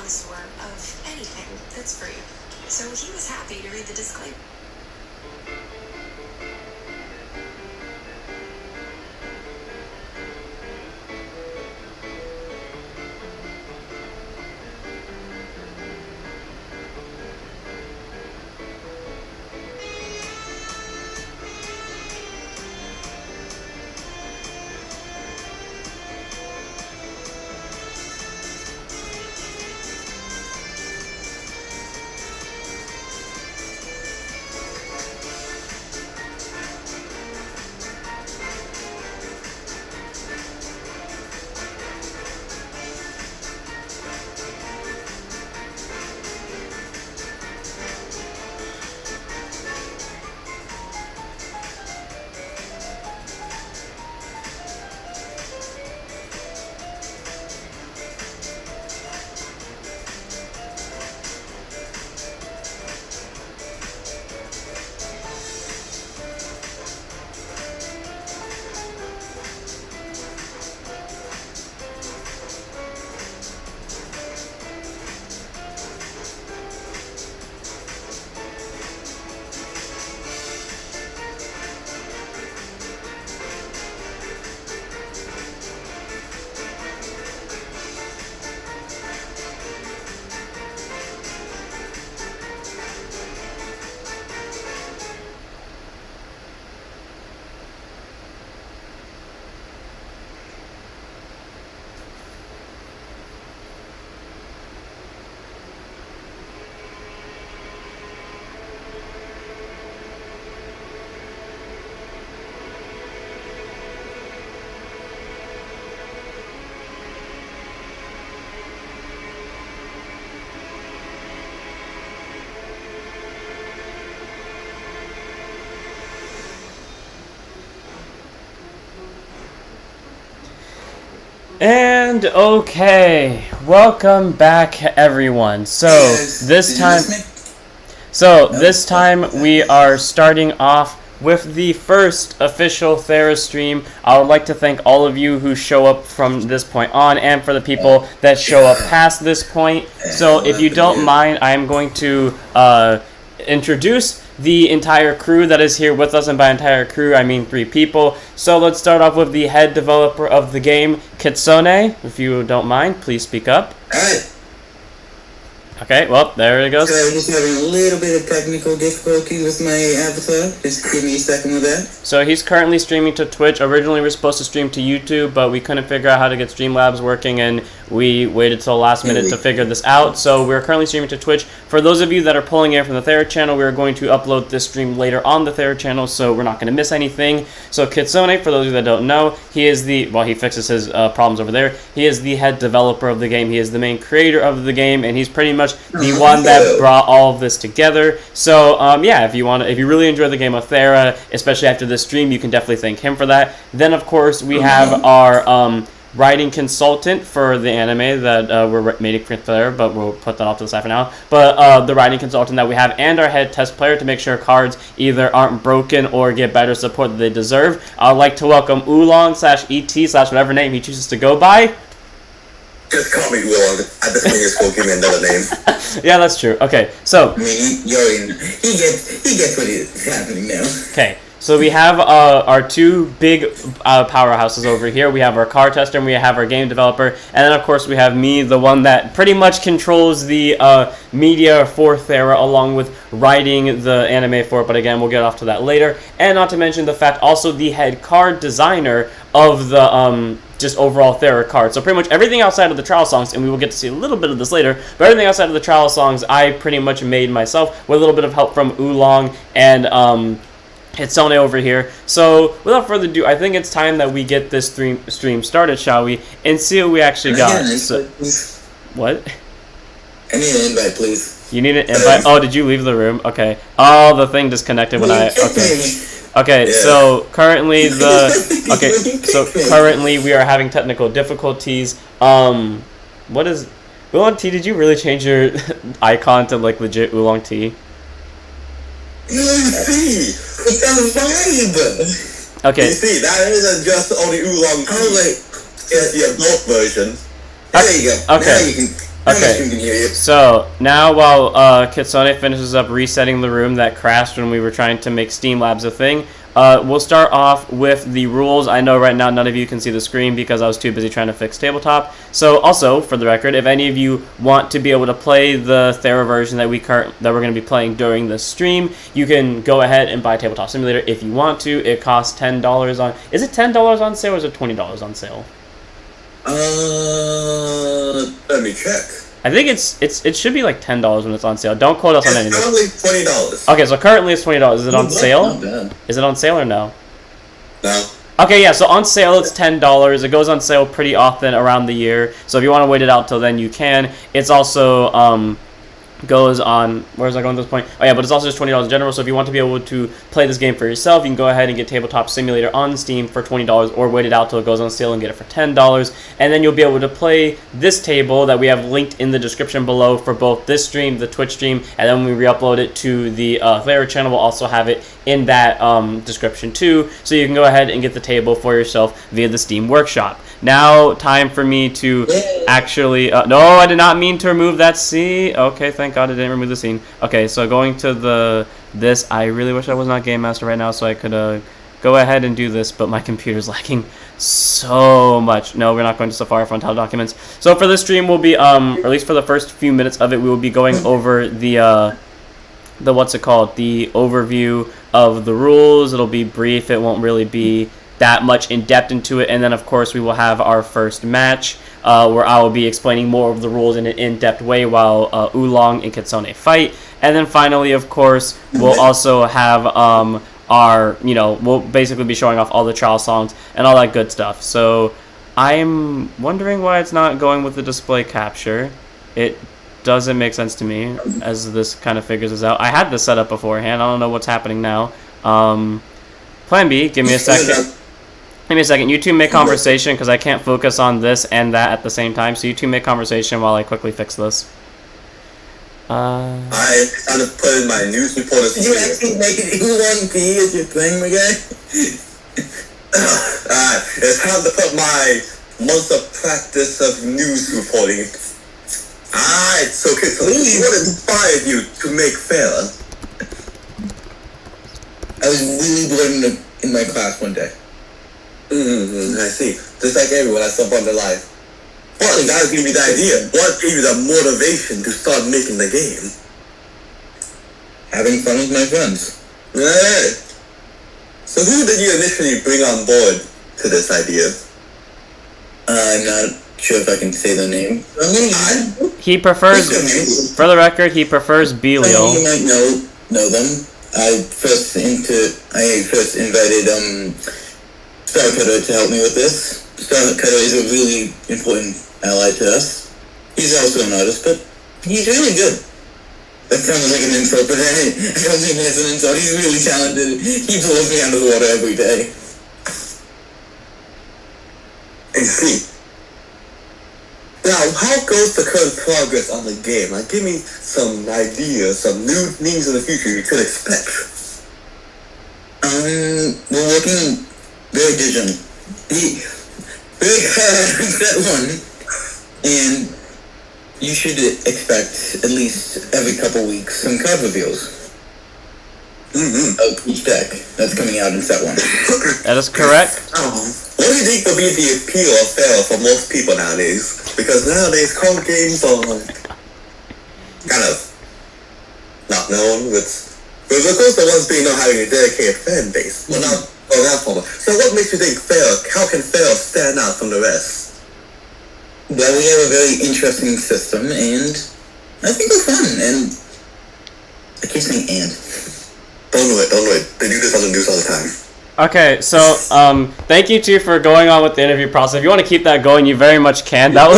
connoisseur of anything that's free, so he was happy to read the disclaimer. And okay, welcome back everyone. So this time we are starting off with the first official Thera stream. I would like to thank all of you who show up from this point on and for the people that show up past this point. So if you don't mind, I am going to introduce the entire crew that is here with us, and by entire crew I mean 3 people. So let's start off with the head developer of the game, Kitsone. If you don't mind, please speak up. Alright. Okay, well, there it goes. So I'm just having a little bit of technical difficulty with my avatar. Just give me a second with that. So he's currently streaming to Twitch. Originally we were supposed to stream to YouTube, but we couldn't figure out how to get Streamlabs working, and we waited till the last minute to figure this out. So we're currently streaming to Twitch. For those of you that are pulling in from the Thera channel, we are going to upload this stream later on the Thera channel, so we're not going to miss anything. So Kitsone, for those of you that don't know, he is the, well, he fixes his problems over there. He is the head developer of the game. He is the main creator of the game, and he's pretty much the one that brought all of this together. So yeah, if you really enjoy the game of Thera, especially after this stream, you can definitely thank him for that. Then of course we have our writing consultant for the anime that we're making for Thera, but we'll put that off to the side for now. But the writing consultant that we have, and our head test player to make sure cards either aren't broken or get better support that they deserve. I'd like to welcome Oolong /ET/ whatever name he chooses to go by. Just call me Oolong. At this point, you're supposed to give me another name. Yeah, that's true. Okay, so I mean, he gets what is happening now. Okay, so we have our 2 big powerhouses over here. We have our car tester and we have our game developer, and then of course we have me, the one that pretty much controls the media for Thera, along with writing the anime for it. But again, we'll get off to that later. And not to mention the fact, also the head card designer of the just overall Thera card. So pretty much everything outside of the trial songs, and we will get to see a little bit of this later, but everything outside of the trial songs I pretty much made myself with a little bit of help from Oolong and Kitsone over here. So without further ado, I think it's time that we get this stream started, shall we, and see what we actually got. So, what? I need an invite, please. You need an invite? Oh, did you leave the room? Okay. Oh, the thing disconnected when I... Okay. Okay, yeah. So currently currently we are having technical difficulties. What is Oolong T? Did you really change your icon to like legit Oolong T? It's a vibe. Okay. You see, that isn't just only Oolong T. Oh wait, it's the adult version. There you go. Okay. Now you can. Okay, can hear you. so now while Kitsone finishes up resetting the room that crashed when we were trying to make Steam Labs a thing, we'll start off with the rules. I know right now none of you can see the screen because I was too busy trying to fix tabletop. So also, for the record, if any of you want to be able to play the Thera version that we're going to be playing during the stream, you can go ahead and buy Tabletop Simulator if you want to. It costs $10 on... Is it $10 on sale or is it $20 on sale? Let me check. I think it should be like $10 when it's on sale. Don't quote us on anything. It's currently $20. Okay, so currently it's $20. Is it on sale? Not bad. Is it on sale or no? No. Okay, yeah, so on sale it's $10. It goes on sale pretty often around the year. So if you want to wait it out till then, you can. It's also goes on... Where was I going at this point? Oh yeah, but it's also just $20 in general. So if you want to be able to play this game for yourself, you can go ahead and get Tabletop Simulator on Steam for $20 or wait it out till it goes on sale and get it for $10. And then you'll be able to play this table that we have linked in the description below for both this stream, the Twitch stream, and then when we re-upload it to the Lyrica channel, we'll also have it in that description too. So you can go ahead and get the table for yourself via the Steam Workshop. Now, time for me to actually... no, I did not mean to remove that scene. Okay, thank God I didn't remove the scene. Okay, so going to this, I really wish I was not Game Master right now so I could go ahead and do this, but my computer's lagging so much. No, we're not going to Safari Frontale Documents. So for this stream, we'll be, or at least for the first few minutes of it, we will be going over the what's it called? The overview of the rules. It'll be brief. It won't really be that much in depth into it, and then of course we will have our first match where I will be explaining more of the rules in an in-depth way while Oolong and Kitsone fight, and then finally of course we'll also have we'll basically be showing off all the trial songs and all that good stuff. So I'm wondering why it's not going with the display capture. It doesn't make sense to me as this kind of figures this out. I had this set up beforehand. I don't know what's happening now. Plan B, give me a second. Give me a second. You two make conversation because I can't focus on this and that at the same time. So you two make conversation while I quickly fix this. I kind of put in my news reporter's You actually make it Oolong P as your thing, my guy? It's time to put my month of practice of news reporting. Alright, so Kitsone, what inspired you to make Thera? I was really bored in my class one day. I see. Just like everyone at some point in their life. What guys gave you the idea? What gave you the motivation to start making the game? Having fun with my friends. Right. So who did you initially bring on board to this idea? I'm not sure if I can say the name. He prefers, for the record, he prefers Belial. You might know them. I first invited Starcutter to help me with this. Starcutter is a really important ally to us. He's also an artist, but he's really good. That sounds like an insult, but I don't think that's an insult. He's really talented. He blows me out of the water every day. I see. Now, how goes the current progress on the game? Like, give me some ideas, some new things in the future you could expect. We're working very diligently. Very hard on that one. And you should expect, at least every couple weeks, some card reveals. Of each deck that's coming out in set 1. That is correct. What do you think will be the appeal of Thera for most people nowadays? Because nowadays card games are kind of not known, with of course the ones being not having a dedicated fan base. Well, not that form. So what makes you think how can Thera stand out from the rest? Well, we have a very interesting system, and I think we're fun, and I keep saying and. Don't do it. They do this on the news all the time. Okay, so thank you two for going on with the interview process. If you want to keep that going, you very much can. That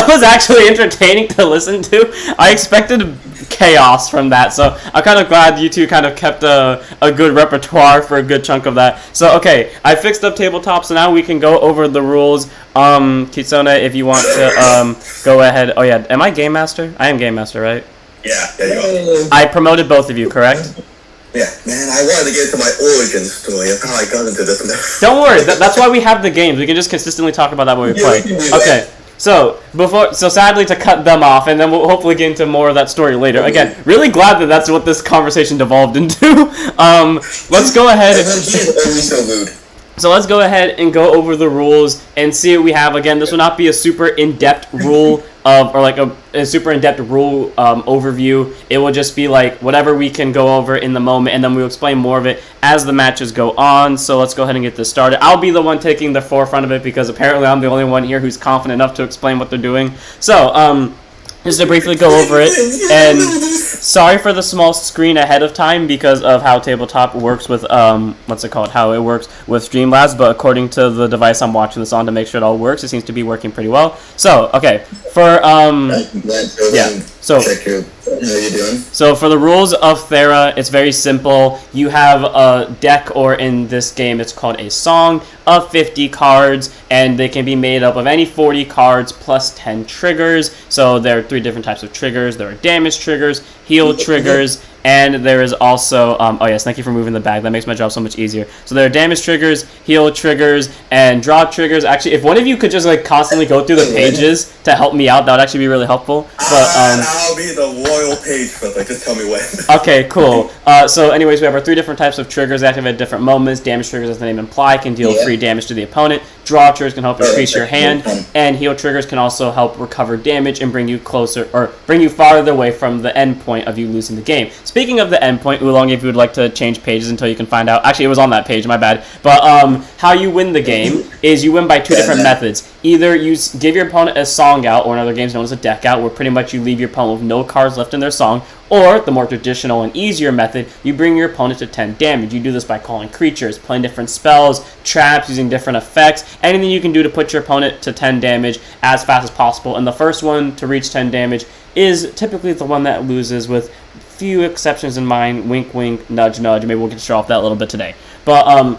was actually entertaining to listen to. I expected chaos from that, so I'm kind of glad you two kind of kept a good repertoire for a good chunk of that. So okay, I fixed up tabletop, so now we can go over the rules. Kitsone, if you want to go ahead. Oh yeah, am I Game Master? I am Game Master, right? Yeah, you are. I promoted both of you, correct? Yeah, man, I wanted to get into my origin story of how I got into this. Don't worry, that's why we have the games. We can just consistently talk about that when we play. Okay, So sadly to cut them off, and then we'll hopefully get into more of that story later. Again, really glad that that's what this conversation devolved into. Let's go ahead. So let's go ahead and go over the rules and see what we have. Again, this will not be a super in-depth rule a super in-depth rule overview. It will just be like whatever we can go over in the moment, and then we'll explain more of it as the matches go on. So let's go ahead and get this started. I'll be the one taking the forefront of it because apparently I'm the only one here who's confident enough to explain what they're doing. So, just to briefly go over it, and sorry for the small screen ahead of time because of how tabletop works with, how it works with Streamlabs, but according to the device I'm watching this on to make sure it all works, it seems to be working pretty well. So, okay, for, So for the rules of Thera, it's very simple. You have a deck, or in this game, it's called a song, of 50 cards, and they can be made up of any 40 cards plus 10 triggers. So there are 3 different types of triggers. There are damage triggers, heal triggers, and there is also, oh yes, thank you for moving the bag. That makes my job so much easier. So there are damage triggers, heal triggers, and draw triggers. Actually, if one of you could just like constantly go through the pages to help me out, that would actually be really helpful. But I'll be the royal page for like, just tell me when. Okay, cool. So anyways, we have our 3 different types of triggers active at different moments. Damage triggers, as the name implies, can deal free damage to the opponent. Draw triggers can help increase your hand, and heal triggers can also help recover damage and bring you closer, or bring you farther away from the end point of you losing the game. Speaking of the end point, Oolong, if you would like to change pages until you can find out. Actually, it was on that page, my bad. But how you win the game is you win by 2 different methods. Either you give your opponent a song out, or in other games known as a deck out, where pretty much you leave your opponent with no cards left in their song. Or, the more traditional and easier method, you bring your opponent to 10 damage. You do this by calling creatures, playing different spells, traps, using different effects, anything you can do to put your opponent to 10 damage as fast as possible. And the first one to reach 10 damage is typically the one that loses, with few exceptions in mind. Wink, wink, nudge, nudge. Maybe we'll get to show off that a little bit today. But,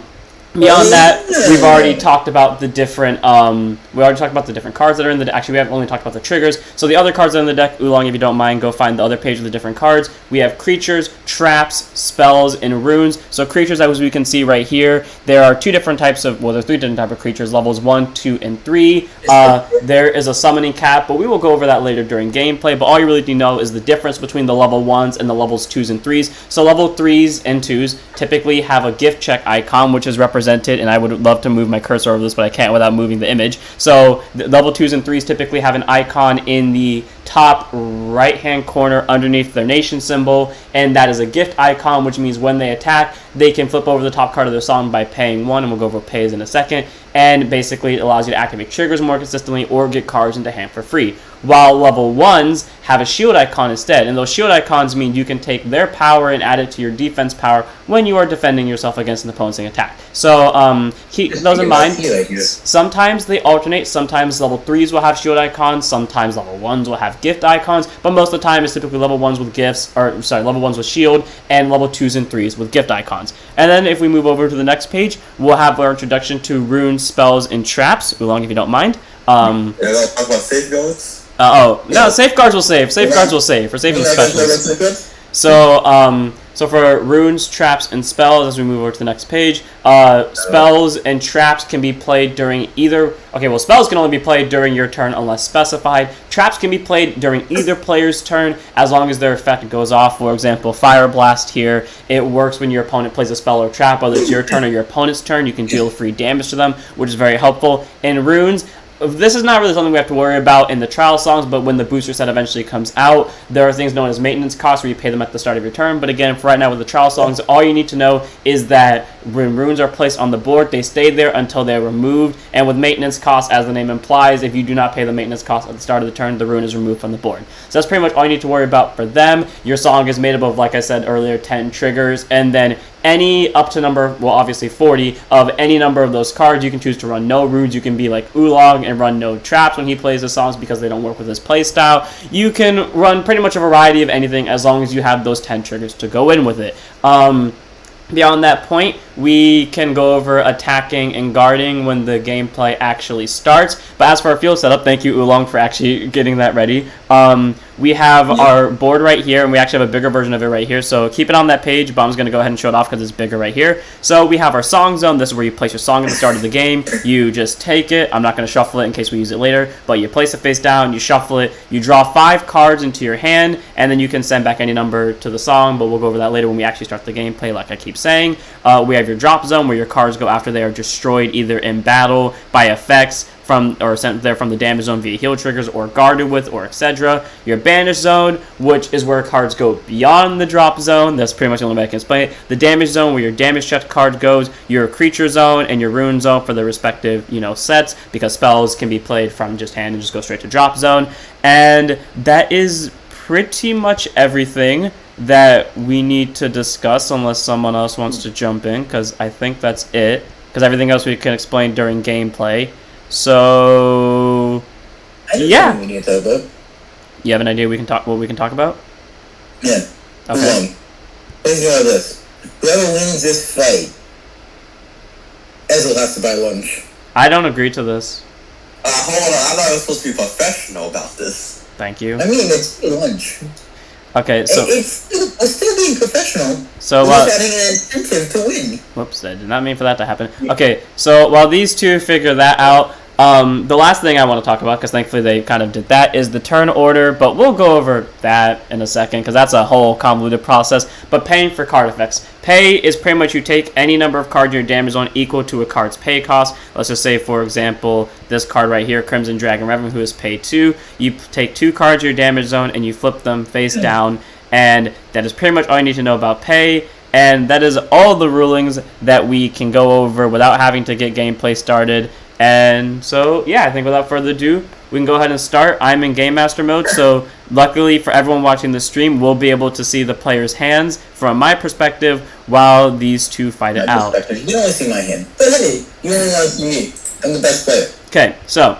beyond that, we've already talked about the different, cards that are in the deck. Actually, we haven't only talked about the triggers. So the other cards that are in the deck, Oolong, if you don't mind, go find the other page of the different cards. We have creatures, traps, spells, and runes. So creatures, as we can see right here, there are 2 different types of, well, there's 3 different types of creatures, levels 1, 2, and 3. There is a summoning cap, but we will go over that later during gameplay. But all you really need to know is the difference between the level 1s and the levels 2s and 3s. So level 3s and 2s typically have a gift check icon, which is represented, and I would love to move my cursor over this, but I can't without moving the image. So level 2s and 3s typically have an icon in the top right hand corner underneath their nation symbol, and that is a gift icon, which means when they attack, they can flip over the top card of their song by paying 1, and we'll go over pays in a second. And basically it allows you to activate triggers more consistently or get cards into hand for free. While level 1s have a shield icon instead, and those shield icons mean you can take their power and add it to your defense power when you are defending yourself against an opponent's attack. So keep those in mind. Sometimes they alternate. Sometimes level 3s will have shield icons, sometimes level 1s will have gift icons, but most of the time it's typically level 1s with gifts, level 1s with shield, and level 2s and 3s with gift icons. And then if we move over to the next page, we'll have our introduction to runes, spells, and traps. Oolong, if you don't mind. Talk about safeguards? No, safeguards will save. Safeguards will save. For saving specialists. So for runes, traps, and spells, as we move over to the next page, spells and traps can be played during either... Okay, well, spells can only be played during your turn unless specified. Traps can be played during either player's turn as long as their effect goes off. For example, Fire Blast here, it works when your opponent plays a spell or trap, whether it's your turn or your opponent's turn. You can deal free damage to them, which is very helpful. In runes, this is not really something we have to worry about in the trial songs, but when the booster set eventually comes out, there are things known as maintenance costs where you pay them at the start of your turn. But again, for right now with the trial songs, all you need to know is that when runes are placed on the board, they stay there until they're removed. And with maintenance costs, as the name implies, if you do not pay the maintenance costs at the start of the turn, the rune is removed from the board. So that's pretty much all you need to worry about for them. Your song is made up of, like I said earlier, 10 triggers, and then any up to number, well, obviously 40 of any number of those cards. You can choose to run no runes. You can be like Oolong and run no traps when he plays the songs because they don't work with his playstyle. You can run pretty much a variety of anything as long as you have those 10 triggers to go in with it. Beyond that point, we can go over attacking and guarding when the gameplay actually starts. But as for our field setup, thank you, Oolong, for actually getting that ready. We have our board right here, and we actually have a bigger version of it right here. So keep it on that page, but I'm just going to go ahead and show it off because it's bigger right here. So we have our song zone. This is where you place your song at the start of the game. You just take it. I'm not going to shuffle it in case we use it later, but you place it face down, you shuffle it, you draw 5 cards into your hand, and then you can send back any number to the song, but we'll go over that later when we actually start the gameplay, like I keep saying. We have your drop zone, where your cards go after they are destroyed either in battle, by effects, or sent there from the damage zone via heal triggers, or guarded with, or etc. Your banish zone, which is where cards go beyond the drop zone. That's pretty much the only way I can explain it. The damage zone, where your damage check card goes. Your creature zone and your rune zone for the respective, sets, because spells can be played from just hand and just go straight to drop zone. And that is pretty much everything that we need to discuss, unless someone else wants to jump in, because I think that's it. Because everything else we can explain during gameplay. So, yeah. We need to talk about. You have an idea what we can talk about? Yeah. Okay. Think about this. Whoever wins this fight, Ezel has to buy lunch. I don't agree to this. Hold on, I thought I was supposed to be professional about this. Thank you. I mean, it's lunch. Okay, so It's still being professional. So, We're adding an incentive to win. whoops, I did not mean for that to happen. Okay, so while these two figure that out, the last thing I want to talk about, because thankfully they kind of did that, is the turn order, but we'll go over that in a second, because that's a whole convoluted process. But paying for card effects. Pay is pretty much you take any number of cards in your damage zone equal to a card's pay cost. Let's just say, for example, this card right here, Crimson Dragon Revenue, who is pay 2. You take 2 cards in your damage zone, and you flip them face down, and that is pretty much all you need to know about pay. And that is all the rulings that we can go over without having to get gameplay started. And so, yeah, I think without further ado, we can go ahead and start. I'm in Game Master mode, so luckily for everyone watching the stream, we'll be able to see the player's hands from my perspective while these two fight it out. You can only see my hand. But hey, you only see me. I'm the best player. Okay, so,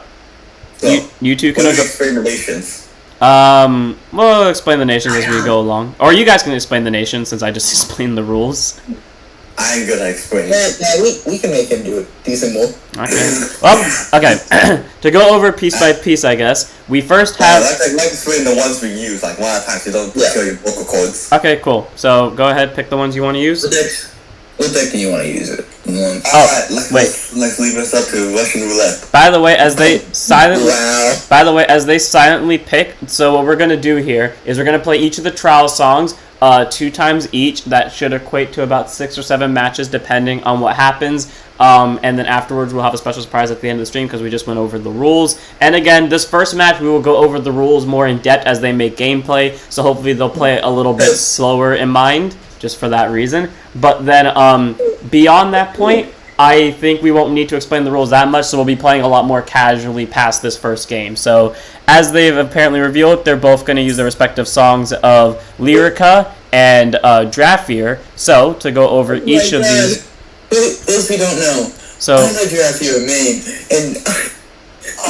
you two can... What are explain the nations? We'll explain the nations as we go along. Or you guys can explain the nations, since I just explained the rules. I ain't gonna explain. Yeah, we can make him do it decent more. Okay. Well, okay. To go over piece by piece, I guess, we first have... like explain the ones we use, like one at a time, so you don't show your vocal cords. Okay, cool. So, go ahead, pick the ones you want to use. What deck do you want to use it? Let's leave this up to Russian roulette. By the way, as they silently pick, so what we're gonna do here is we're gonna play each of the trial songs 2 times each. That should equate to about 6 or 7 matches, depending on what happens. And then afterwards, we'll have a special surprise at the end of the stream because we just went over the rules. And again, this first match, we will go over the rules more in depth as they make gameplay. So hopefully, they'll play it a little bit slower in mind, just for that reason. But then beyond that point, I think we won't need to explain the rules that much, so we'll be playing a lot more casually past this first game. So, as they've apparently revealed, they're both going to use the respective songs of Lyrica and Drafear. So, to go over each of these... Those we don't know. So, I'm a Drafear main, and I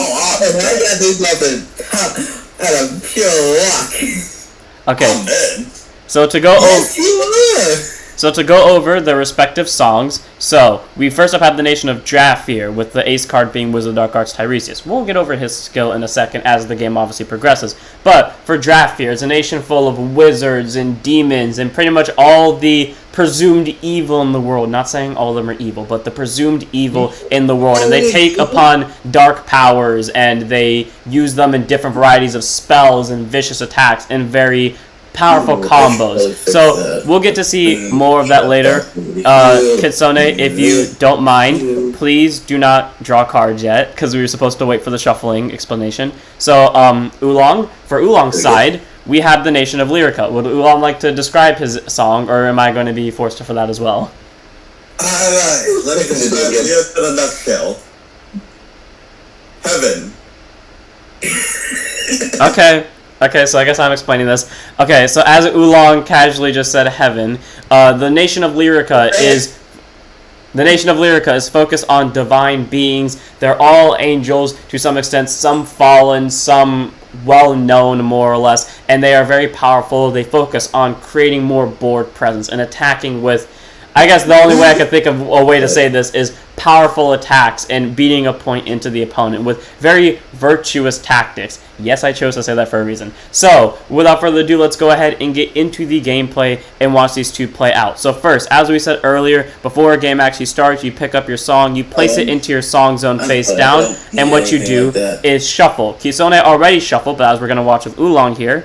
got this off out of pure luck. okay. So to go over the respective songs, so we first up have the nation of Drafear, with the ace card being Wizard of Dark Arts Tiresias. We'll get over his skill in a second as the game obviously progresses. But for Drafear, it's a nation full of wizards and demons and pretty much all the presumed evil in the world. Not saying all of them are evil, but the presumed evil in the world. And they take upon dark powers and they use them in different varieties of spells and vicious attacks and very powerful combos. So we'll get to see more of that later. Kitsone, if you don't mind, please do not draw cards yet, because we were supposed to wait for the shuffling explanation. So Oolong, for Oolong's side, we have the nation of Lyrica. Would Oolong like to describe his song, or am I going to be forced to for that as well? Alright, let me describe it in a nutshell. Heaven. Okay, so I guess I'm explaining this. Okay, so as Oolong casually just said heaven, the nation of Lyrica is focused on divine beings. They're all angels to some extent, some fallen, some well-known more or less, and they are very powerful. They focus on creating more board presence and attacking with, I guess the only way I could think of a way to say this is powerful attacks and beating a point into the opponent with very virtuous tactics. Yes, I chose to say that for a reason. So, without further ado, let's go ahead and get into the gameplay and watch these two play out. So first, as we said earlier, before a game actually starts, you pick up your song, you place it into your song zone face down, and what you do is shuffle. Kitsone already shuffled, but as we're going to watch with Oolong here,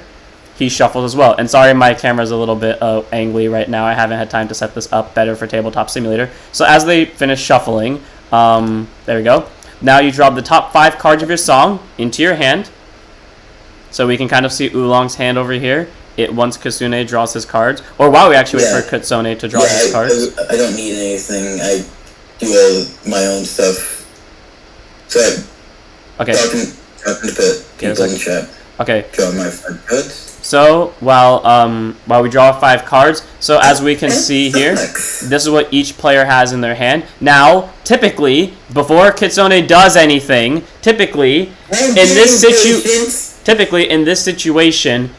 he shuffled as well. And sorry, my camera's a little bit angry right now. I haven't had time to set this up better for Tabletop Simulator. So as they finish shuffling, there we go. Now you drop the top 5 cards of your song into your hand. So we can kind of see Oolong's hand over here. Once Kitsone draws his cards. Or while we actually wait for Kitsone to draw his cards. I don't need anything. I do all my own stuff. So okay. Talking to people in chat. Okay. Draw my 5 cards. So while we draw 5 cards, so as we can see here, this is what each player has in their hand. Now, typically, before Kitsone does anything, typically in this situation,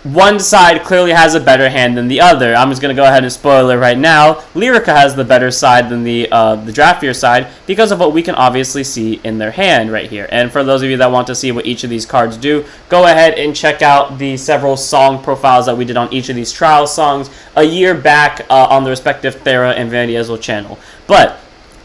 one side clearly has a better hand than the other. I'm just going to go ahead and spoil it right now. Lyrica has the better side than the Drafear side because of what we can obviously see in their hand right here. And for those of you that want to see what each of these cards do, go ahead and check out the several song profiles that we did on each of these trial songs a year back on the respective Thera and Vanity Ezel channel. But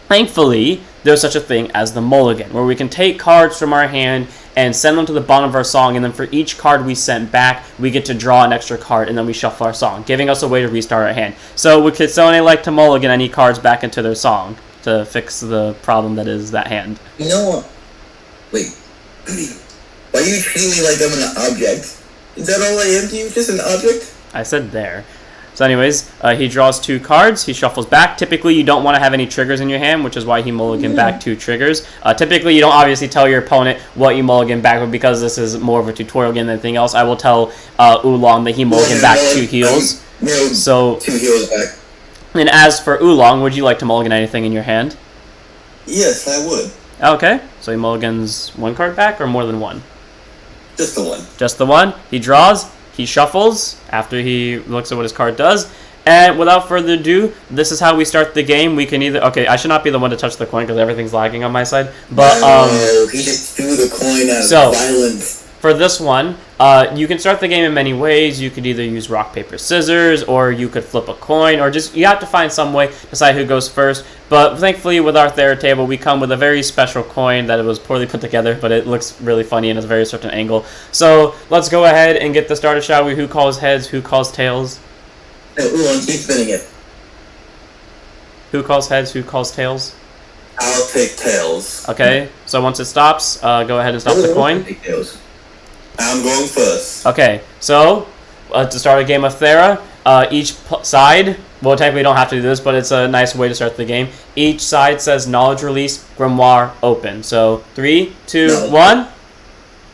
thankfully, there's such a thing as the mulligan, where we can take cards from our hand and send them to the bottom of our song, and then for each card we sent back, we get to draw an extra card, and then we shuffle our song, giving us a way to restart our hand. So would Kitsone like to mulligan any cards back into their song to fix the problem that is that hand? You know what? Wait. Why are you treating me like I'm an object? Is that all I am to you? Just an object? I said there. So anyways, he draws 2 cards, he shuffles back. Typically, you don't want to have any triggers in your hand, which is why he mulliganed back 2 triggers. Typically, you don't obviously tell your opponent what you mulligan back, but because this is more of a tutorial game than anything else, I will tell Oolong that he mulliganed back 2 heals. So, 2 heals back. And as for Oolong, would you like to mulligan anything in your hand? Yes, I would. Okay, so he mulligans 1 card back or more than 1? Just the one. Just the 1. He draws. He shuffles after he looks at what his card does. And without further ado, this is how we start the game. We can either... Okay, I should not be the one to touch the coin because everything's lagging on my side. But, he just threw the coin out of violence. For this one, you can start the game in many ways. You could either use rock, paper, scissors, or you could flip a coin, or just... You have to find some way to decide who goes first. But thankfully, with our Thera table, we come with a very special coin that it was poorly put together, but it looks really funny and has a very certain angle. So let's go ahead and get this started, shall we? Who calls heads? Who calls tails? Oolong, keep spinning it. Who calls heads? Who calls tails? I'll take tails. Okay, so once it stops, go ahead and stop the coin. Take tails. I'm going first. Okay, so to start a game of Thera, each side, well, technically you don't have to do this, but it's a nice way to start the game. Each side says knowledge release, grimoire open. So 3, 2, 1. Knowledge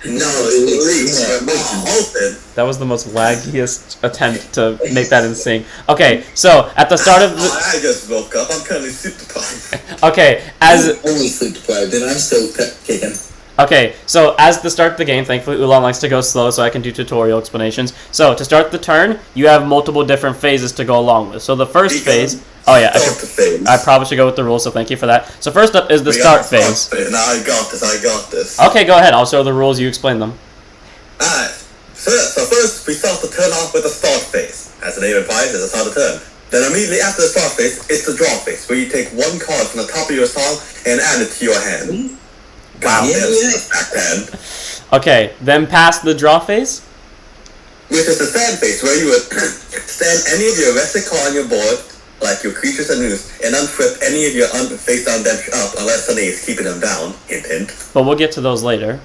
release, grimoire open. That was the most laggiest attempt to make that in sync. Okay, so at the start of the... I just woke up. I'm currently sleep deprived. Okay, as... I'm only sleep deprived, and I'm still kicking. Okay, so as to start the game, thankfully Oolong likes to go slow so I can do tutorial explanations. So to start the turn, you have multiple different phases to go along with. So the first phase... Oh yeah, I probably should go with the rules, so thank you for that. So first up is the start phase. No, I got this. Okay, go ahead. I'll show the rules, you explain them. Alright, so first we start the turn off with the start phase. As the name implies, it's a start of turn. Then immediately after the start phase, it's the draw phase, where you take 1 card from the top of your song and add it to your hand. Wow. Backhand. Okay, then past the draw phase? Which is the stand phase, where you would stand any of your rested card on your board, like your creatures and moves, and unflip any of your face down them up, unless something is keeping them down. Hint, hint. But we'll get to those later.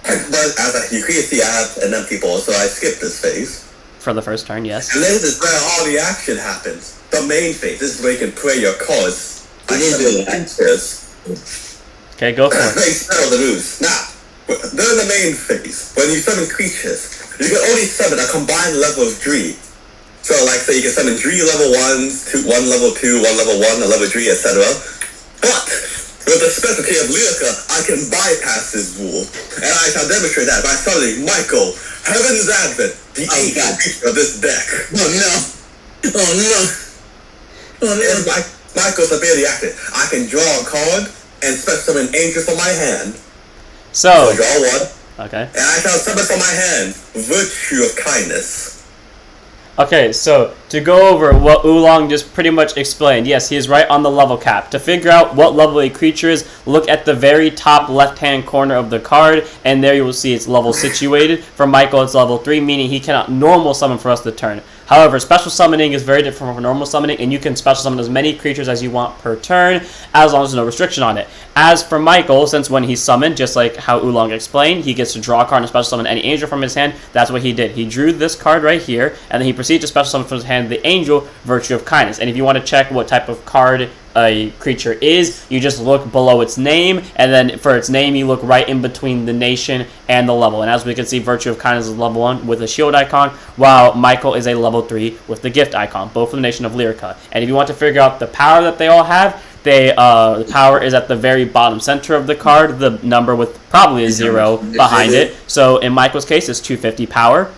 But as you can see, I have an empty board, so I skip this phase. For the first turn, yes. And this is where all the action happens. The main phase. This is where you can play your cards. I didn't do that. Okay, go for it. They spell the moves. Now, during the main phase, when you summon creatures, you can only summon a combined level of 3. So, like, say you can summon 3 level 1s, 1 level 2, 1 level 1, a level 3, etc. But with the specialty of Lyrica, I can bypass this rule, and I shall demonstrate that by summoning Michael, Heaven's Advent, the ancient creature of this deck. Oh no! Oh no! It's like Michael's ability active. I can draw a card and special summon angel from my hand. So draw one. okay. And I shall summon from my hand Virtue of Kindness. Okay, so to go over what Oolong just pretty much explained, yes, he is right on the level cap. To figure out what level a creature is, look at the very top left-hand corner of the card, and there you will see its level situated. For Michael, it's level 3, meaning he cannot normal summon for us the turn. However, special summoning is very different from normal summoning, and you can special summon as many creatures as you want per turn, as long as there's no restriction on it. As for Michael, since when he's summoned, just like how Oolong explained, he gets to draw a card and special summon any angel from his hand. That's what he did. He drew this card right here, and then he proceeded to special summon from his hand the angel, Virtue of Kindness. And if you want to check what type of card a creature is, you just look below its name, and then for its name you look right in between the nation and the level. And as we can see, Virtue of Kindness is level 1 with a shield icon, while Michael is a level 3 with the gift icon, both from the nation of Lyrica. And if you want to figure out the power that they all have, the power is at the very bottom center of the card, the number with probably a 0 behind it. So in Michael's case, it's 250 power.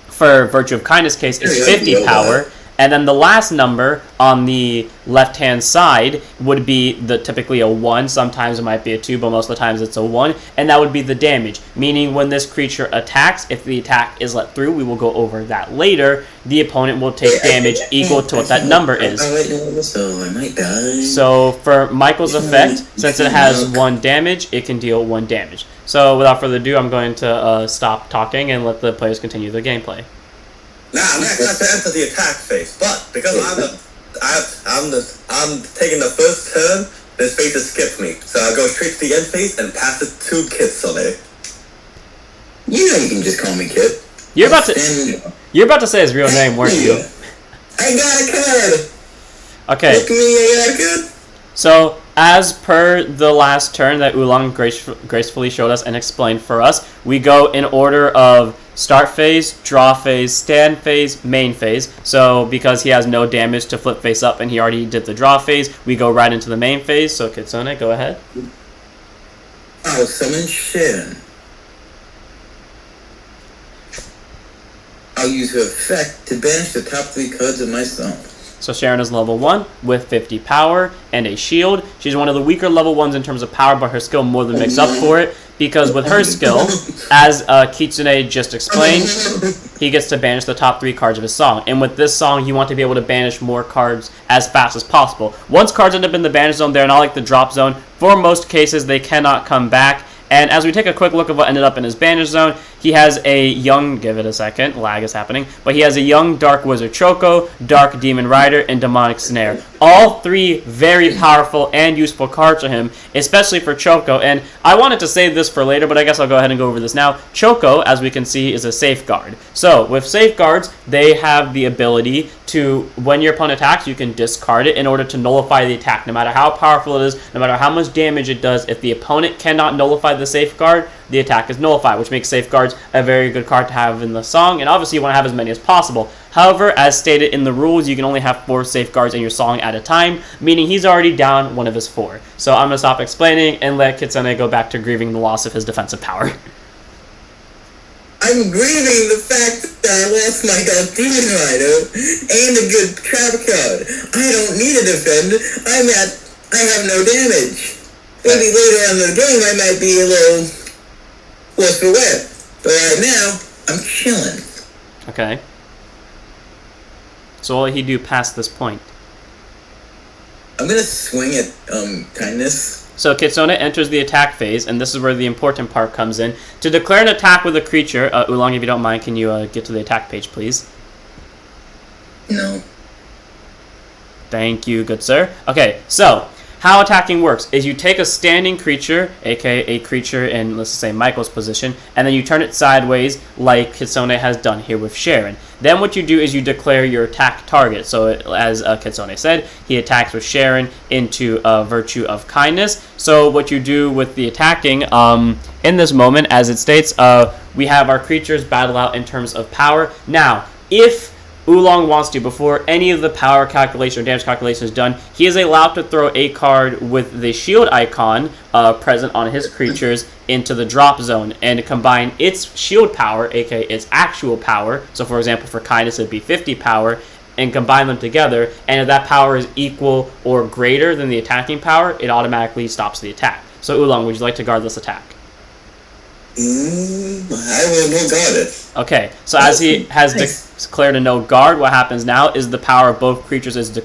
For Virtue of Kindness case, it's 50 power. And then the last number on the left-hand side would be typically a 1. Sometimes it might be a 2, but most of the times it's a 1. And that would be the damage. Meaning when this creature attacks, if the attack is let through, we will go over that later, the opponent will take damage equal to what that number is. So I might die. So for Michael's effect, since it has 1 damage, it can deal 1 damage. So without further ado, I'm going to stop talking and let the players continue the gameplay. Now, next I have to enter the attack phase, but because I'm taking the first turn, this phase has skipped me. So I'll go straight to the end phase and pass it to Kitsone. You know you can just call me Kit. You're about to say his real name, weren't you? I got a card! Okay. Look at me, I got a card! So, as per the last turn that Oolong gracefully showed us and explained for us, we go in order of start phase, draw phase, stand phase, main phase. So, because he has no damage to flip face up and he already did the draw phase, we go right into the main phase. So, Kitsone, go ahead. I'll summon Sharon. I'll use her effect to banish the top 3 cards of my song. So Sharon is level 1 with 50 power and a shield. She's one of the weaker level 1s in terms of power, but her skill more than makes up for it. Because with her skill, as Kitsune just explained, he gets to banish the top 3 cards of his song. And with this song, you want to be able to banish more cards as fast as possible. Once cards end up in the banish zone, they're not like the drop zone. For most cases, they cannot come back. And as we take a quick look at what ended up in his banish zone, he has a young, give it a second, lag is happening, but he has a young Dark Wizard Choco, Dark Demon Rider, and Demonic Snare. All 3 very powerful and useful cards for him, especially for Choco. And I wanted to save this for later, but I guess I'll go ahead and go over this now. Choco, as we can see, is a safeguard. So with safeguards, they have the ability to, when your opponent attacks, you can discard it in order to nullify the attack. No matter how powerful it is, no matter how much damage it does, if the opponent cannot nullify the safeguard, the attack is nullified, which makes safeguards a very good card to have in the song, and obviously you want to have as many as possible. However, as stated in the rules, you can only have 4 safeguards in your song at a time, meaning he's already down one of his 4. So I'm going to stop explaining and let Kitsone go back to grieving the loss of his defensive power. I'm grieving the fact that I lost my Dark Demon Rider and a good trap card. I don't need to defend. I have no damage. Maybe later on in the game I might be a little worse for wear. But right now, I'm chilling. Okay. So what will he do past this point? I'm gonna swing at kindness. So Kitsone enters the attack phase, and this is where the important part comes in. To declare an attack with a creature, Oolong, if you don't mind, can you get to the attack page, please? No. Thank you, good sir. Okay, so how attacking works is you take a standing creature, aka a creature in, let's say, Michael's position, and then you turn it sideways like Kitsone has done here with Sharon. Then what you do is you declare your attack target. So as Kitsone said, he attacks with Sharon into Virtue of Kindness. So what you do with the attacking, in this moment, as it states, we have our creatures battle out in terms of power. Now, if Oolong wants to, before any of the power calculation or damage calculation is done, he is allowed to throw a card with the shield icon present on his creatures into the drop zone and combine its shield power, aka its actual power. So for example, for kindness, it'd be 50 power, and combine them together, and if that power is equal or greater than the attacking power, it automatically stops the attack. So Oolong, would you like to guard this attack? I will no guard it. Okay, so as he has declared a no guard, what happens now is the power of both creatures is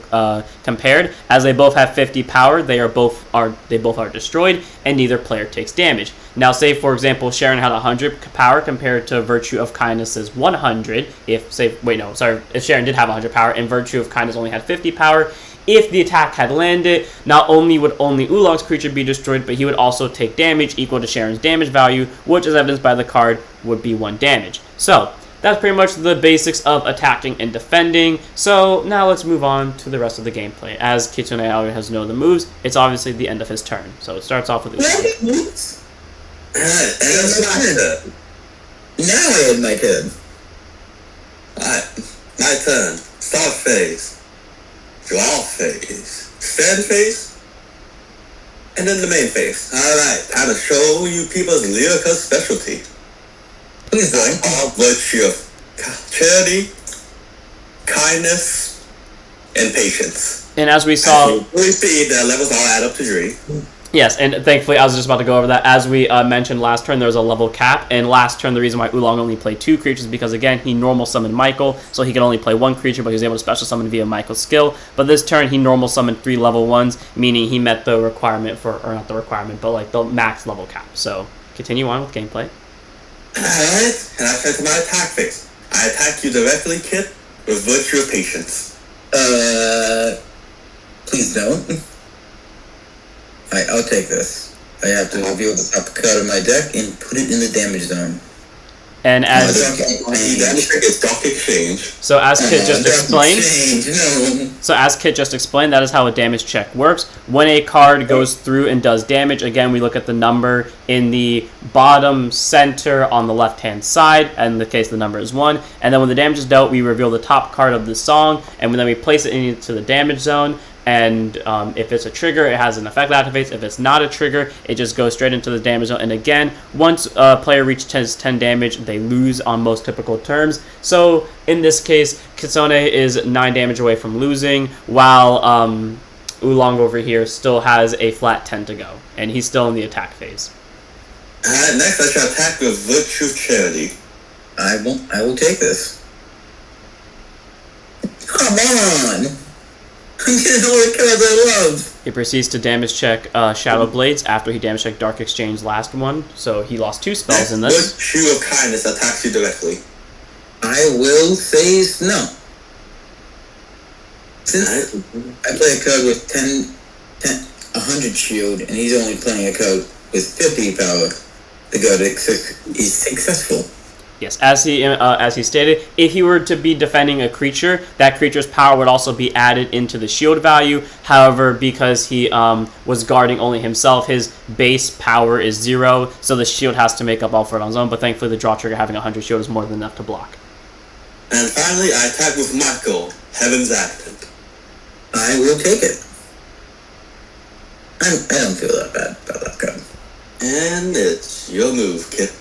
compared. As they both have 50 power, they both are destroyed, and neither player takes damage. Now, say for example, Sharon had 100 power compared to Virtue of Kindness's 100. If Sharon did have 100 power, and Virtue of Kindness only had 50 power. If the attack had landed, not only would only Oolong's creature be destroyed, but he would also take damage equal to Sharon's damage value, which, as evidenced by the card, would be 1 damage. So, that's pretty much the basics of attacking and defending. So, now let's move on to the rest of the gameplay. As Kitsone already has known the moves, it's obviously the end of his turn. So, it starts off with Oolong. Alright, and it's my turn. Now I had my turn. Alright, my turn. Start phase. Draw phase. Stand phase. And then the main phase. Alright, time to show you people's Lyrica specialty. Please don't. All virtue of charity, kindness, and patience. And as we saw... We see the levels all add up to 3. Yes, and thankfully, I was just about to go over that. As we mentioned last turn, there was a level cap, and last turn, the reason why Oolong only played 2 creatures is because, again, he normal summoned Michael, so he could only play 1 creature, but he was able to special summon via Michael's skill. But this turn, he normal summoned 3 level 1s, meaning he met the requirement for, or not the requirement, but like the max level cap. So, continue on with gameplay. Alright, and I turn to my attack phase. I attack you directly, Kit, with Virtue of Patience. Please don't. Alright, I'll take this. I have to reveal the top card of my deck and put it in the damage zone. And as The damage trick is Dark Exchange. so, as Kit just explained, No. so as Kit just explained, that is how a damage check works. When a card goes through and does damage, again, we look at the number in the bottom center on the left-hand side. And in the case, the number is 1. And then when the damage is dealt, we reveal the top card of the song, and then we place it into the damage zone. And if it's a trigger, it has an effect that activates. If it's not a trigger, it just goes straight into the damage zone. And again, once a player reaches 10 damage, they lose on most typical terms. So in this case, Kitsone is 9 damage away from losing, while Oolong over here still has a flat 10 to go. And he's still in the attack phase. Alright, next I shall attack with Virtue of Charity. I will take this. Come on! I'm getting all the cards I love! He proceeds to damage check Shadow Blades after he damage checked Dark Exchange last one. So he lost 2 spells in this. Virtue of Kindness attacks you directly. I will say no. Since I play a card with 100 shield, and he's only playing a card with 50 power, the card is successful. Yes, as he stated, if he were to be defending a creature, that creature's power would also be added into the shield value. However, because he was guarding only himself, his base power is 0, so the shield has to make up all for it on his own. But thankfully, the draw trigger having 100 shield is more than enough to block. And finally, I attack with Michael, Heaven's Advent. I will take it. I don't feel that bad about that card. And it's your move, Kit.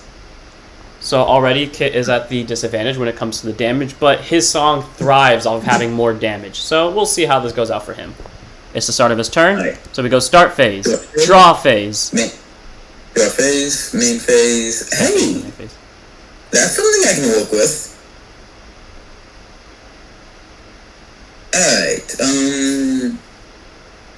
So already Kit is at the disadvantage when it comes to the damage, but his song thrives off of having more damage. So we'll see how this goes out for him. It's the start of his turn. Right. So we go start phase, draw phase. Draw phase, main phase. Hey! That's something I can work with. Alright,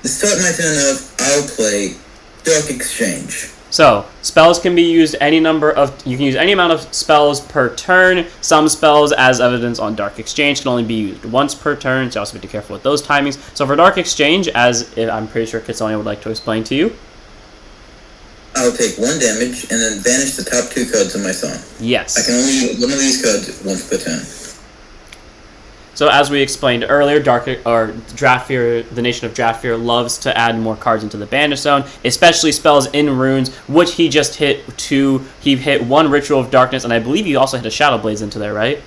to start my turn off, I'll play Dark Exchange. So, spells can be used you can use any amount of spells per turn. Some spells, as evidence on Dark Exchange, can only be used once per turn, so also be careful with those timings. So for Dark Exchange, as I'm pretty sure Kitsone would like to explain to you. I'll take 1 damage and then banish the top 2 cards of my song. Yes. I can only use one of these cards once per turn. So as we explained earlier, Drafear, the nation of Drafear, loves to add more cards into the banish zone, especially spells in runes, which he just hit 2. He hit 1 Ritual of Darkness, and I believe you also hit a Shadow Blades into there, right?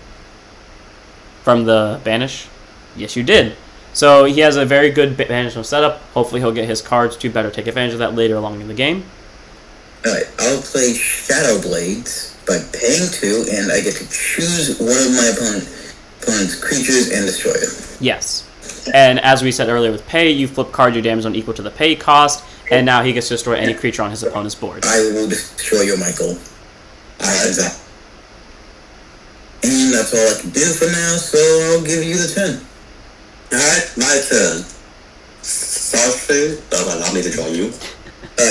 From the banish? Yes, you did. So he has a very good banish zone setup. Hopefully he'll get his cards to better take advantage of that later along in the game. Alright, I'll play Shadow Blades by paying 2, and I get to choose one of my opponent's creatures and destroy it. Yes. And as we said earlier with pay, you flip card your damage zone equal to the pay cost, and now he gets to destroy any creature on his opponent's board. I will destroy your Michael. And that's all I can do for now, so I'll give you the turn. Alright, my turn. Sorry, allow me to draw you.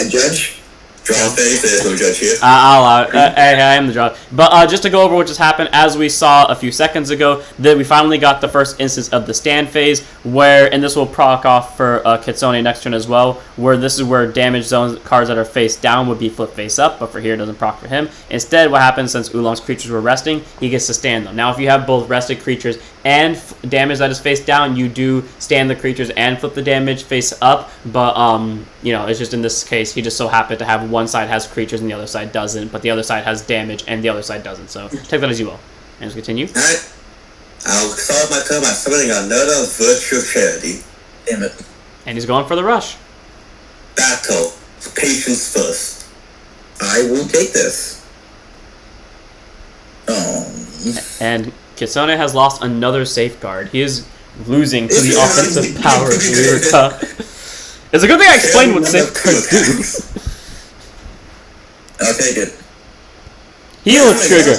Judge? Drafear, there's no judge here. I'll allow it. I am the draw. But just to go over what just happened, as we saw a few seconds ago, that we finally got the first instance of the stand phase, where, and this will proc off for Kitsone next turn as well, where this is where damage zones cards that are face down would be flipped face up, but for here it doesn't proc for him. Instead, what happens since Oolong's creatures were resting, he gets to stand them. Now, if you have both rested creatures and damage that is face down, you do stand the creatures and flip the damage face up, but you know, it's just in this case, he just so happened to have one side has creatures and the other side doesn't, but the other side has damage and the other side doesn't, so take that as you will. And let's continue. Alright, I'll start my turn by summoning another Virtue of Charity. Damn it. And he's going for the rush. Battle. Patience first. I will take this. And Kitsone has lost another safeguard. He is losing to the offensive power of Lyrica. It's a good thing I explained what safeguards do. I'll take it. Heal trigger.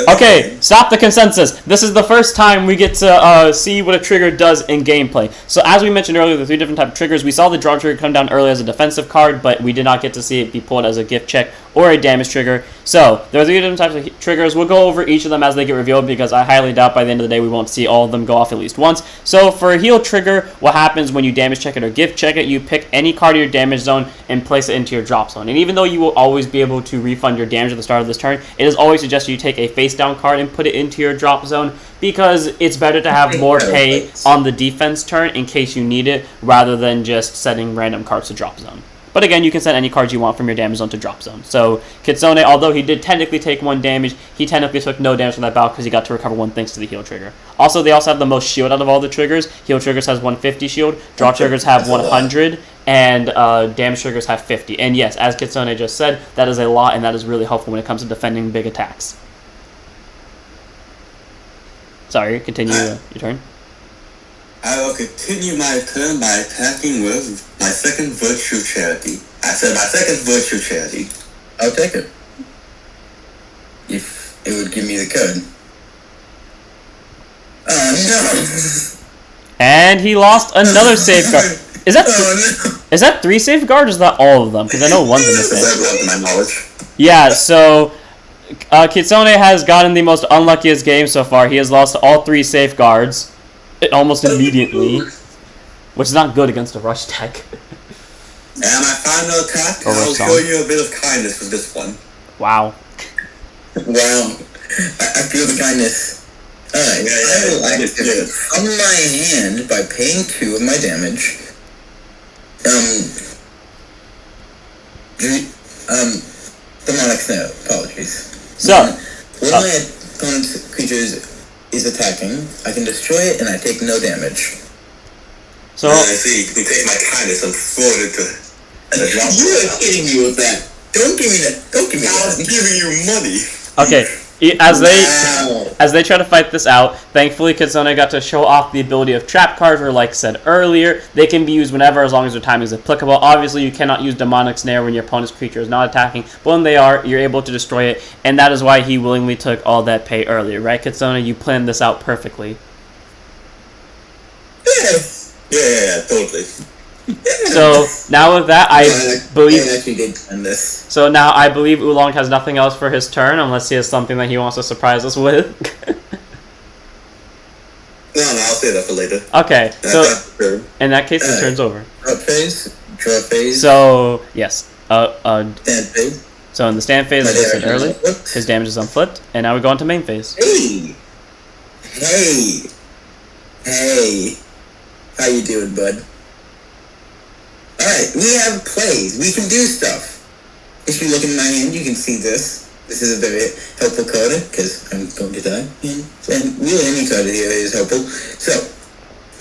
Okay, stop the consensus. This is the first time we get to see what a trigger does in gameplay. So as we mentioned earlier, the 3 different types of triggers. We saw the draw trigger come down early as a defensive card, but we did not get to see it be pulled as a gift check or a damage trigger. So there are 3 different types of triggers. We'll go over each of them as they get revealed, because I highly doubt by the end of the day we won't see all of them go off at least once. So for a heal trigger, what happens when you damage check it or gift check it, you pick any card in your damage zone and place it into your drop zone. And even though you will always be able to refund your damage at the start of this turn, it is always suggested you take a face down card and put it into your drop zone, because it's better to have more pay on the defense turn in case you need it, rather than just setting random cards to drop zone. But again, you can send any cards you want from your damage zone to drop zone. So Kitsone, although he did technically take 1 damage, he technically took no damage from that bout because he got to recover 1 thanks to the heal trigger. Also, they also have the most shield out of all the triggers. Heal triggers has 150 shield, draw triggers have 100, and damage triggers have 50. And yes, as Kitsone just said, that is a lot, and that is really helpful when it comes to defending big attacks. Sorry, continue your turn. I will continue my turn by attacking with my second Virtue Charity. I said my second Virtue Charity. I'll take it. If it would give me the code. Oh no! And he lost another safeguard. Is that 3 safeguards, or is that all of them? Because I know one's in this That's my knowledge. Yeah, so Kitsone has gotten the most unluckiest game so far. He has lost all 3 safeguards almost immediately, which is not good against a rush deck. And my final attack, I'll show you a bit of kindness with this one. Wow. Wow. I feel the kindness. Alright, I will activate from my hand by paying 2 of my damage. Demonic Snow, apologies. So, when my opponent's creature is attacking, I can destroy it and I take no damage. So I see, you can take my kindness and throw it into the drop. You are kidding me with that. Don't give me that. Don't give me I was that. giving you money. okay, as they try to fight this out, thankfully Kitsone got to show off the ability of trap cards, where, like said earlier, they can be used whenever as long as their timing is applicable. Obviously, you cannot use Demonic Snare when your opponent's creature is not attacking, but when they are, you're able to destroy it, and that is why he willingly took all that pay earlier, right, Kitsone? You planned this out perfectly. Yeah, totally. So now with that, I believe. I actually did plan this. So now I believe Oolong has nothing else for his turn, unless he has something that he wants to surprise us with. No, I'll say that for later. Okay, so in that case, his turn's over. Draw phase. So yes, Stand phase. so in the stand phase, as I said earlier, his damage is unflipped, and now we go into main phase. Hey. How you doing, bud? Alright, we have plays. We can do stuff. If you look in my hand, you can see this. This is a very helpful card, because I'm going to die. And really any card here is helpful. So,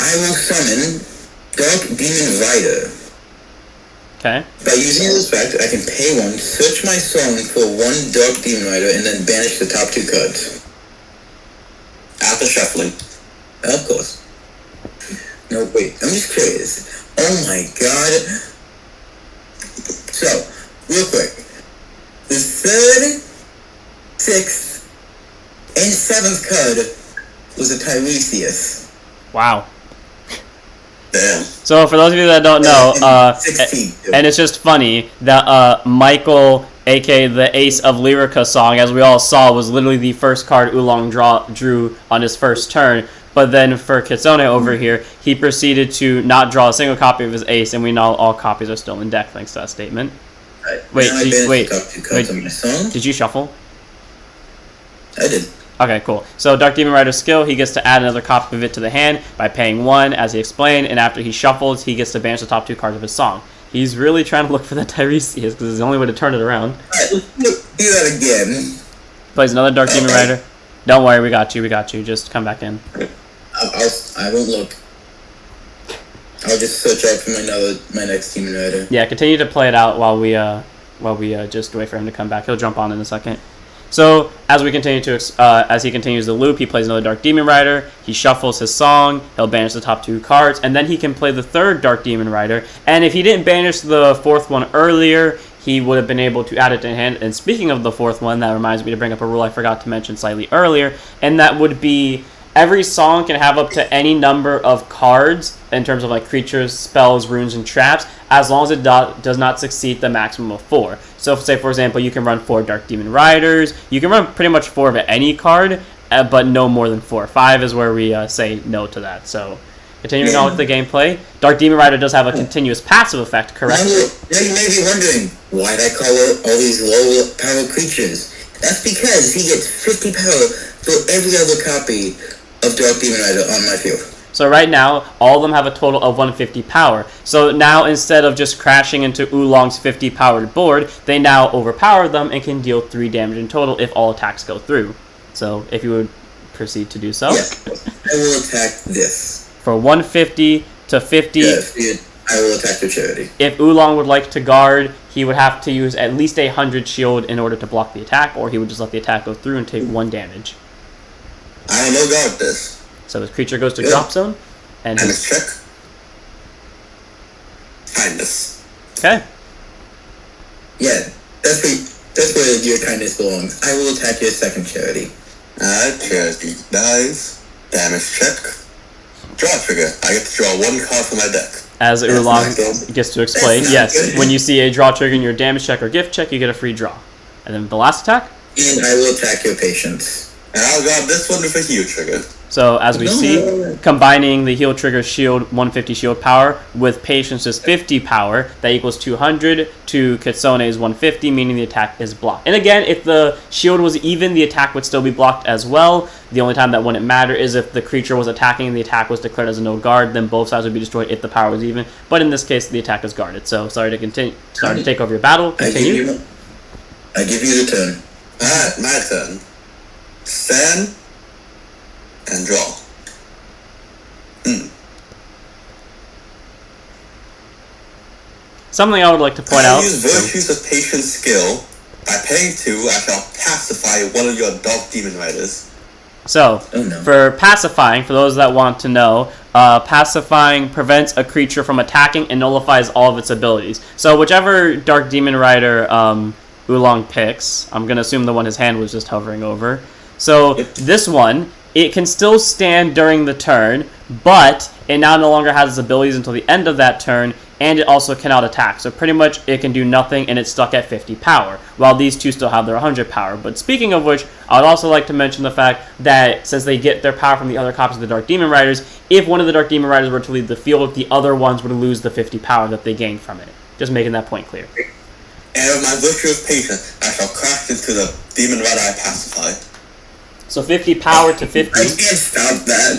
I will summon Dark Demon Rider. Okay. By using this effect, I can pay 1, search my zone for 1 Dark Demon Rider, and then banish the top 2 cards. After shuffling. Of course. No, wait. I'm just curious. Oh my god. So, real quick. The 3rd, 6th, and 7th card was a Tiresias. Wow. Damn. So for those of you that don't know, 16. and it's just funny that Michael, aka the ace of Lyrica song, as we all saw, was literally the first card Oolong drew on his first turn. But then for Kitsone over here, he proceeded to not draw a single copy of his ace, and we know all copies are still in deck thanks to that statement. Right. Wait, Now I managed to top 2 cards on my song. Did you shuffle? I did. Okay, cool. So Dark Demon Rider's skill, he gets to add another copy of it to the hand by paying 1, as he explained, and after he shuffles, he gets to banish the top 2 cards of his song. He's really trying to look for that Tiresias, because it's the only way to turn it around. Alright, let's do that again. Plays another Dark Demon Rider. Don't worry, we got you. Just come back in. I won't look. I'll just search out for my next Demon Rider. Yeah, continue to play it out while we just wait for him to come back. He'll jump on in a second. So as we continue to as he continues the loop, he plays another Dark Demon Rider. He shuffles his song. He'll banish the top 2 cards, and then he can play the 3rd Dark Demon Rider. And if he didn't banish the 4th one earlier, he would have been able to add it to hand. And speaking of the 4th one, that reminds me to bring up a rule I forgot to mention slightly earlier, and that would be every song can have up to any number of cards in terms of like creatures, spells, runes, and traps, as long as it does not succeed the maximum of 4. So, say for example, you can run 4 Dark Demon Riders. You can run pretty much 4 of any card, but no more than 4. 5 is where we say no to that. So, continuing on with the gameplay, Dark Demon Rider does have a continuous passive effect, correct? Now you may be wondering, why'd I call out all these low power creatures? That's because he gets 50 power for every other copy of Dark Demon Rider on my field. So right now, all of them have a total of 150 power. So now, instead of just crashing into Oolong's 50 powered board, they now overpower them and can deal 3 damage in total if all attacks go through. So if you would proceed to do so. Yes, I will attack this. For 150 to 50. Yes, I will attack the charity. If Oolong would like to guard, he would have to use at least 100 shield in order to block the attack, or he would just let the attack go through and take 1 damage. I no guard this. So his creature goes to drop zone, and his check. Kindness. Okay. Yeah, that's where your kindness belongs. I will attack your 2nd charity. Charity dies. Damage check. Draw trigger. I get to draw 1 card from my deck. As Oolong gets to explain, yes, good. when you see a draw trigger in your damage check or gift check, you get a free draw. And then the last attack? And I will attack your patience. And I'll guard this one with a heal trigger. So as we see, combining the heal trigger shield 150 shield power with patience's 50 power, that equals 200 to Kitsone's 150, meaning the attack is blocked. And again, if the shield was even, the attack would still be blocked as well. The only time that wouldn't matter is if the creature was attacking and the attack was declared as a no guard, then both sides would be destroyed if the power was even. But in this case, the attack is guarded. So sorry to take over your battle. Continue. I give you the turn. Alright, my turn. Stand and draw. Something I would like to point out. Use Virtues of Patience skill. By paying 2, I shall pacify one of your Dark Demon Riders. So, for pacifying, for those that want to know, pacifying prevents a creature from attacking and nullifies all of its abilities. So whichever Dark Demon Rider Oolong picks, I'm going to assume the one his hand was just hovering over. So this one, it can still stand during the turn, but it now no longer has its abilities until the end of that turn, and it also cannot attack. So pretty much it can do nothing, and it's stuck at 50 power, while these two still have their 100 power. But speaking of which, I would also like to mention the fact that since they get their power from the other copies of the Dark Demon Riders, if one of the Dark Demon Riders were to leave the field, the other ones would lose the 50 power that they gained from it. Just making that point clear. And with my Virtue of Patience, I shall crash into the Demon Rider I pacify. So 50 power to 50. I can't stop that.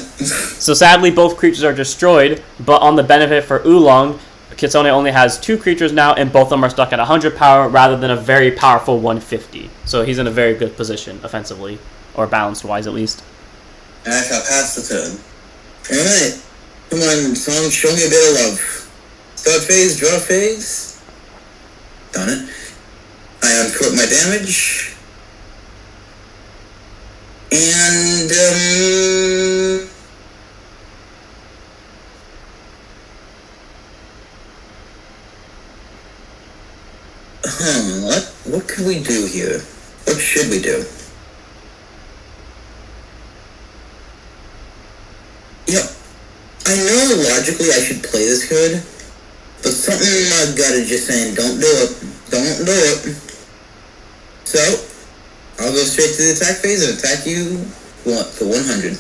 So sadly, both creatures are destroyed, but on the benefit for Oolong, Kitsone only has 2 creatures now, and both of them are stuck at 100 power rather than a very powerful 150. So he's in a very good position, offensively, or balanced-wise at least. And I shall pass the turn. Alright. Come on, song, show me a bit of love. Start phase, draw phase. Done it. I uncork my damage. And, What could we do here? What should we do? I know logically I should play this card, but something in my gut is just saying, don't do it. Don't do it. So, I'll go straight to the attack phase and attack you for 100.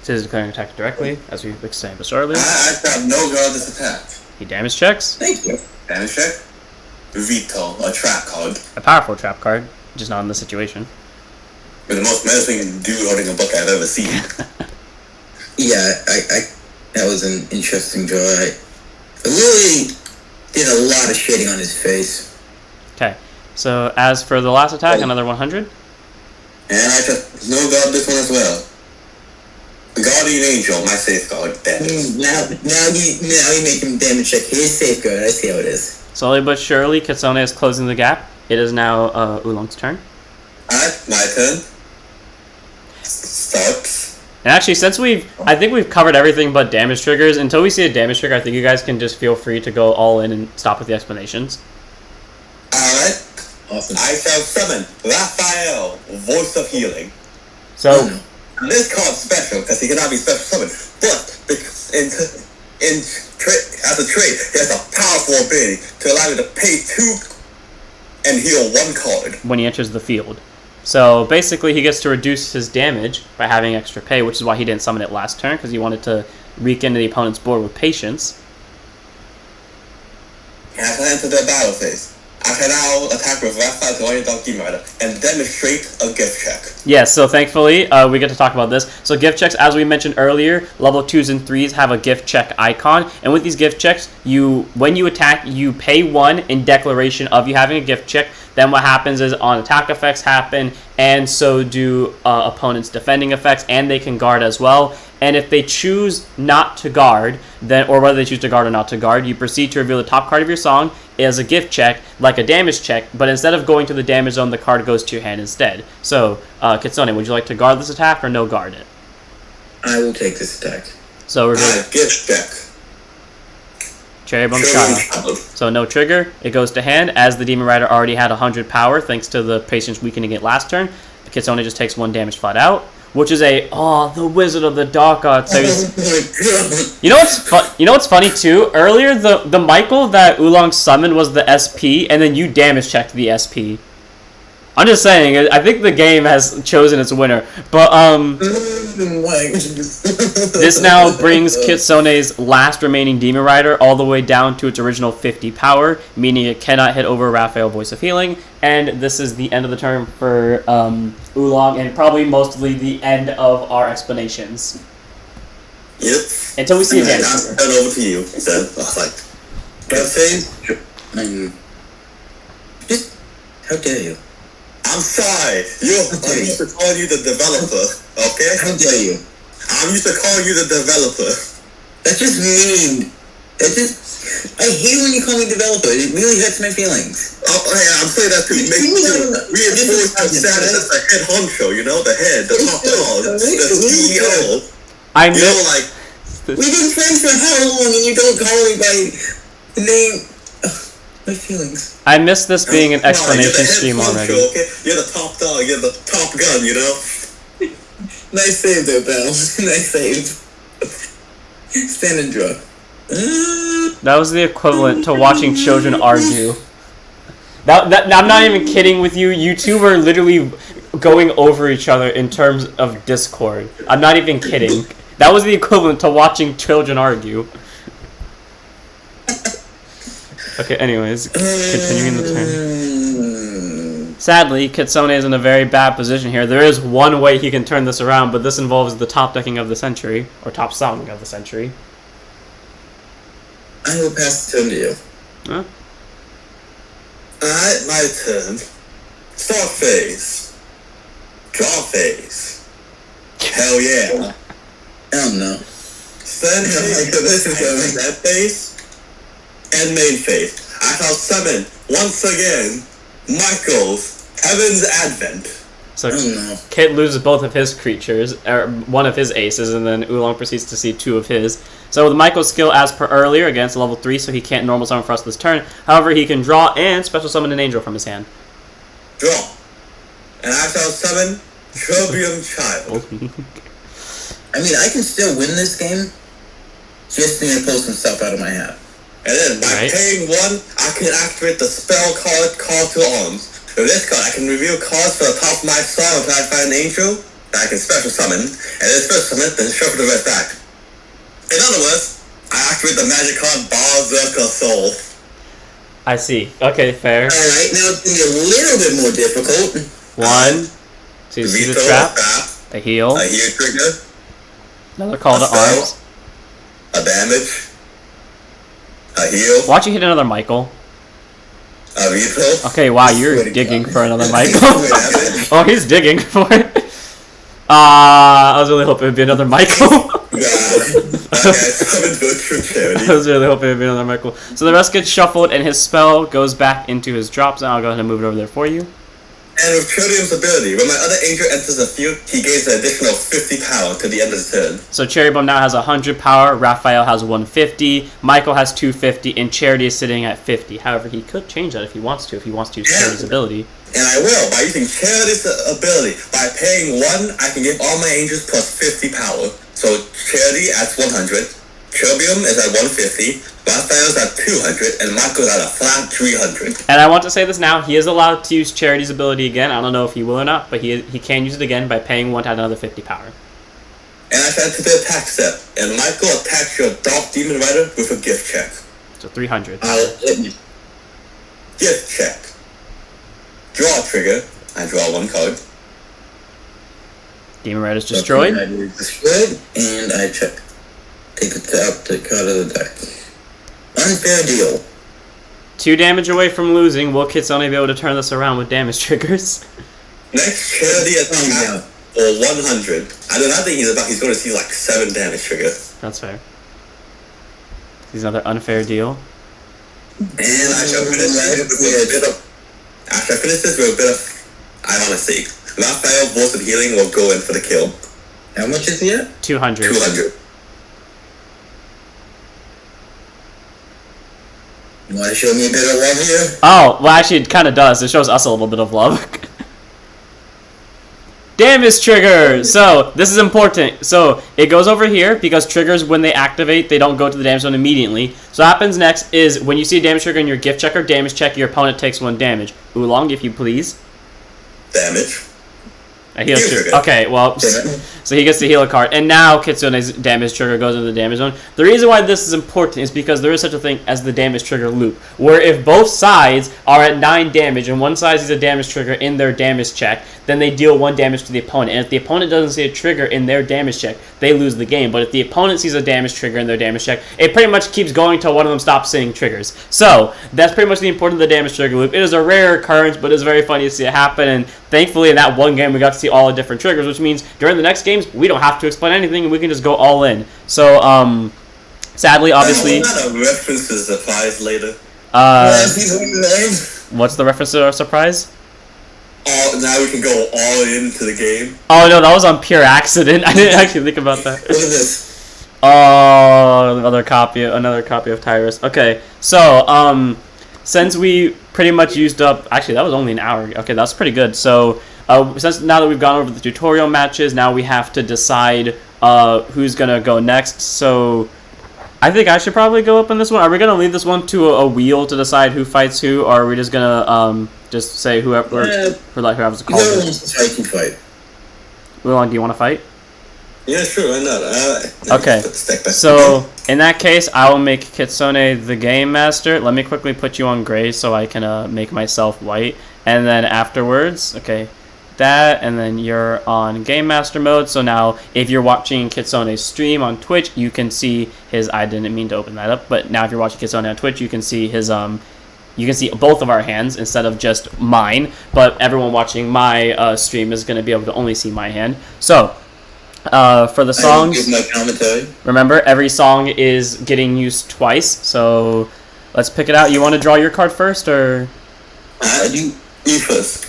This is declaring attack directly, as we established earlier. I got no guard this attack. He damage checks. Thank you. Damage check. Veto, a trap card. A powerful trap card, just not in this situation. With the most menacing dude holding a book I've ever seen. Yeah, that was an interesting draw. I really did a lot of shading on his face. Okay, so as for the last attack, another 100. And I just no guard this one as well. Guardian Angel, my safeguard. Now you make him damage check his safeguard. I see how it is. Slowly but surely, Kitsone is closing the gap. It is now Oolong's turn. Alright, my turn. Starts. And actually, since I think we've covered everything but damage triggers. Until we see a damage trigger, I think you guys can just feel free to go all in and stop with the explanations. Alright. Awesome. I shall summon Raphael, Voice of Healing. So, This card's special because he cannot be special summoned, but because as a trait, he has a powerful ability to allow you to pay 2 and heal 1 card. when he enters the field. So basically, he gets to reduce his damage by having extra pay, which is why he didn't summon it last turn, because he wanted to reek into the opponent's board with patience. As I enter the battle phase, I can now attack with Raphael to one Dark Demon Rider and demonstrate a gift check. Yes, so thankfully, we get to talk about this. So gift checks, as we mentioned earlier, level 2s and 3s have a gift check icon. And with these gift checks, when you attack, you pay 1 in declaration of you having a gift check. Then what happens is on attack effects happen, and so do opponents' defending effects, and they can guard as well. And if they choose not to guard, or whether they choose to guard or not to guard, you proceed to reveal the top card of your song as a gift check, like a damage check, but instead of going to the damage zone, the card goes to your hand instead. So, Kitsone, would you like to guard this attack or no guard it? I will take this attack. So reveal Gift check. Cherry Bomb Shot. So no trigger, it goes to hand, as the Demon Rider already had 100 power thanks to the Patience weakening it last turn. Kitsone just takes 1 damage flat out, which is the Wizard of the Dark Arts. You know what's funny too? Earlier the Michael that Oolong summoned was the SP, and then you damage checked the SP. I'm just saying, I think the game has chosen its winner. But this now brings Kitsone's last remaining Demon Rider all the way down to its original 50 power, meaning it cannot hit over Raphael Voice of Healing. And this is the end of the turn for Oolong, and probably mostly the end of our explanations. Yep. Until we see again. Now turn over to you. Then I was like, Just how dare you? I'm sorry. I'm used to calling you the developer, okay? How dare you? I'm used to calling you the developer. That's just mean. I hate when you call me developer. It really hurts my feelings. Oh, yeah, I'm saying that to make you reinforce your status as the head honcho, you know? The head, the top dog, the CEO. We've been friends for how long and you don't call me by the name? My feelings. I miss this being an explanation stream already. Okay? You're the top dog, you're the top gun, you know? Nice save there, pal. Nice save. Stand and draw. That was the equivalent to watching children argue. I'm not even kidding with you. You two were literally going over each other in terms of Discord. I'm not even kidding. That was the equivalent to watching children argue. Okay, anyways, continuing the turn. Sadly, Kitsone is in a very bad position here. There is one way he can turn this around, but this involves the top decking of the century, or top song of the century. I will pass the turn to you. Huh? Alright, my turn. Start phase. Draw phase. Hell yeah. Hell no. Send that phase and main phase. I shall summon once again Michael's Heaven's Advent. So Oh no. Kit loses both of his creatures, or one of his aces, and then Oolong proceeds to see 2 of his. So with Michael's skill, as per earlier, against level 3, so he can't normal summon for us this turn. However, he can draw and special summon an angel from his hand. Draw. And I shall summon Trobium Child. I mean, I can still win this game. Just need to pull some stuff out of my hat. And then by paying 1, I can activate the spell card Call to Arms. With this card, I can reveal cards from the top of my song until I find an angel that I can special summon, and then special summon it, then shuffle the rest back. In other words, I activate the magic card Berserker Soul. I see. Okay, fair. Alright, now it's going to be a little bit more difficult. 1. So you see the trap. A heal. A heal trigger. Another call to arms. A damage. A heal. Watch you hit another Michael. A veto. Okay, wow, you're digging for another Michael. Oh, he's digging for it. I was really hoping it would be another Michael. I was really hoping it would be another Michael. So the rest gets shuffled, and his spell goes back into his drops, and I'll go ahead and move it over there for you. And with Tritium's ability, when my other angel enters the field, he gains an additional 50 power to the end of the turn. So Cherry Bomb now has 100 power, Raphael has 150, Michael has 250, and Charity is sitting at 50. However, he could change that if he wants to use Charity's ability. And I will, by using Charity's ability. By paying 1, I can give all my angels plus 50 power. So Charity at 100, Trobium is at 150, Raphael's at 200, and Michael's at a flat 300. And I want to say this now, he is allowed to use Charity's ability again. I don't know if he will or not, but he can use it again by paying 1 to add another 50 power. And I said to the attack step, and Michael attacks your Dark Demon Rider with a gift check. So 300. Gift check. Draw a trigger. I draw 1 card. Demon Rider's destroyed. Destroyed, and I check. Take the top card of the deck. Unfair deal. 2 damage away from losing. Will Kitsone be able to turn this around with damage triggers? Next Charity attack for 100. I do not think he's going to see like 7 damage triggers. That's fair. He's another unfair deal. And I shall finish this with a bit of... After I finish this with a bit of... I want to see. Raphael Voice of Healing will go in for the kill. How much is he at? 200. 200. You want to show me a bit of love here? Oh, well actually it kind of does. It shows us a little bit of love. Damage trigger! So, this is important. So, it goes over here because triggers, when they activate, they don't go to the damage zone immediately. So what happens next is, when you see a damage trigger in your gift check or damage check, your opponent takes 1 damage. Oolong, if you please. Damage. A heal trigger. Okay, well, so he gets to heal a card. And now Kitsone's damage trigger goes into the damage zone. The reason why this is important is because there is such a thing as the damage trigger loop, where if both sides are at 9 damage and one side sees a damage trigger in their damage check, then they deal 1 damage to the opponent. And if the opponent doesn't see a trigger in their damage check, they lose the game. But if the opponent sees a damage trigger in their damage check, it pretty much keeps going till one of them stops seeing triggers. So, that's pretty much the importance of the damage trigger loop. It is a rare occurrence, but it's very funny to see it happen. And thankfully, in that one game, we got to see all the different triggers, which means during the next games, we don't have to explain anything, and we can just go all in. So, sadly, obviously... Is that a reference to the surprise later? What's the reference to our surprise? Now we can go all into the game. Oh, no, that was on pure accident. I didn't actually think about that. What is this? Oh, another copy of Tyrus. Okay, so, since we pretty much used up... Actually, that was only an hour. Okay, that's pretty good. So, since now that we've gone over the tutorial matches, now we have to decide who's going to go next. So, I think I should probably go up in this one. Are we going to leave this one to a wheel to decide who fights who, or are we just going to just say whoever, whoever's called? Whoever wants to fight can fight. Oolong, do you want to fight? Yeah, sure, why not? Okay, so in that case, I will make Kitsone the game master. Let me quickly put you on gray so I can make myself white. And then afterwards, okay, that, and then you're on game master mode. So now, if you're watching Kitsone's stream on Twitch, you can see his, I didn't mean to open that up, but now if you're watching Kitsone on Twitch, you can see his, you can see both of our hands instead of just mine. But everyone watching my stream is going to be able to only see my hand. So, for the songs, remember, every song is getting used twice, so let's pick it out. You want to draw your card first, or? You first.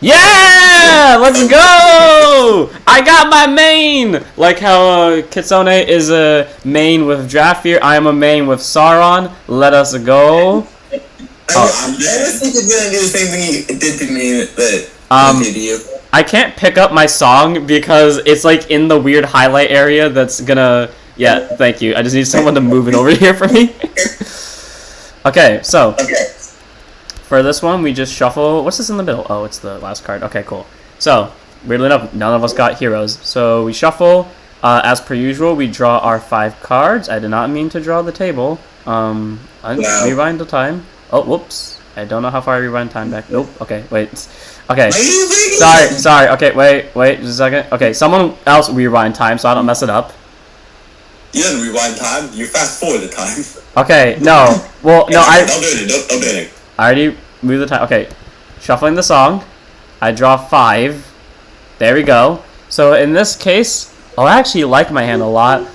Yeah! Let's go! I got my main! Like how Kitsone is a main with Drafear, I am a main with Saron. Let us go. I was thinking gonna do the same thing he did to me, but did you? I can't pick up my song because it's like in the weird highlight area that's gonna... Yeah, thank you. I just need someone to move it over here for me. Okay, so... For this one, we just shuffle... What's this in the middle? Oh, it's the last card. Okay, cool. So, weirdly enough, none of us got heroes. So, we shuffle. As per usual, we draw our 5 cards. I did not mean to draw the table. Rewind the time. Oh, whoops. I don't know how far I rewind time back. Nope. Okay, wait. Okay. Sorry. Okay, wait. Just a second. Okay, someone else rewind time so I don't mess it up. You didn't rewind time. You fast forward the time. Okay, no. Well, no, Don't do it. I already moved the time. Okay, shuffling the song. I draw 5. There we go. So in this case, I actually like my hand a lot.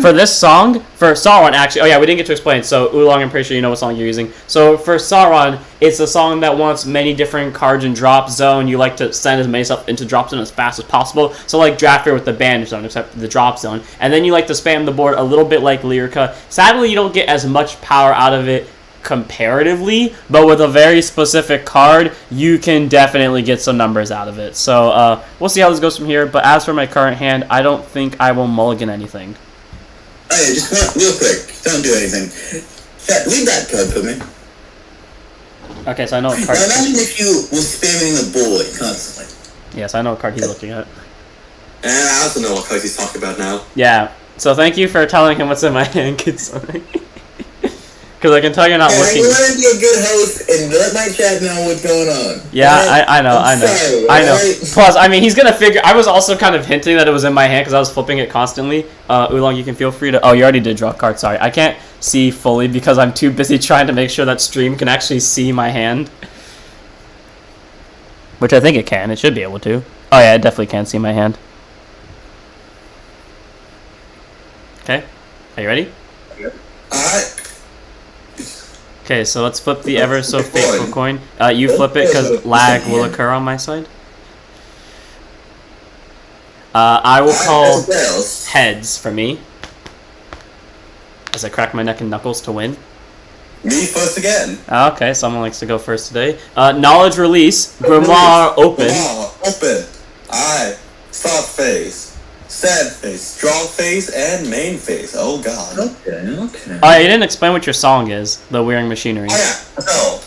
For this song, for Saron, actually, oh yeah, we didn't get to explain. So Oolong, I'm pretty sure you know what song you're using. So for Saron, it's a song that wants many different cards in drop zone. You like to send as many stuff into drop zone as fast as possible. So like Drafear with the banish zone, except the drop zone. And then you like to spam the board a little bit like Lyrica. Sadly, you don't get as much power out of it comparatively, but with a very specific card, you can definitely get some numbers out of it. So we'll see how this goes from here. But as for my current hand, I don't think I will mulligan anything. Oh yeah, just real quick. Don't do anything. Leave that card for me. Okay, so I know what card... Now imagine if you were spamming the board constantly. Yes, I know what card he's looking at. And I also know what card he's talking about now. Yeah, so thank you for telling him what's in my hand, Kitsone. Because I can tell you're not looking... You want to be a good host and let my chat know what's going on. Yeah, right? I know. Sorry, I know. right? Plus, I mean, he's going to figure... I was also kind of hinting that it was in my hand because I was flipping it constantly. Oolong, you can feel free to... Oh, you already did draw a card. Sorry. I can't see fully because I'm too busy trying to make sure that stream can actually see my hand. Which I think it can. It should be able to. Oh, yeah, it definitely can see my hand. Okay. Are you ready? Alright. Okay, so let's flip the ever so faithful coin. You flip it because lag will occur on my side. I will call heads for me. As I crack my neck and knuckles to win. Me first again. Okay, someone likes to go first today. Knowledge release. Grimoire open. Open. Alright. Start phase. Sad phase. Draw phase and main phase. Oh god. Okay. Oh, you didn't explain what your song is. The Wearing Machinery. Oh yeah. So,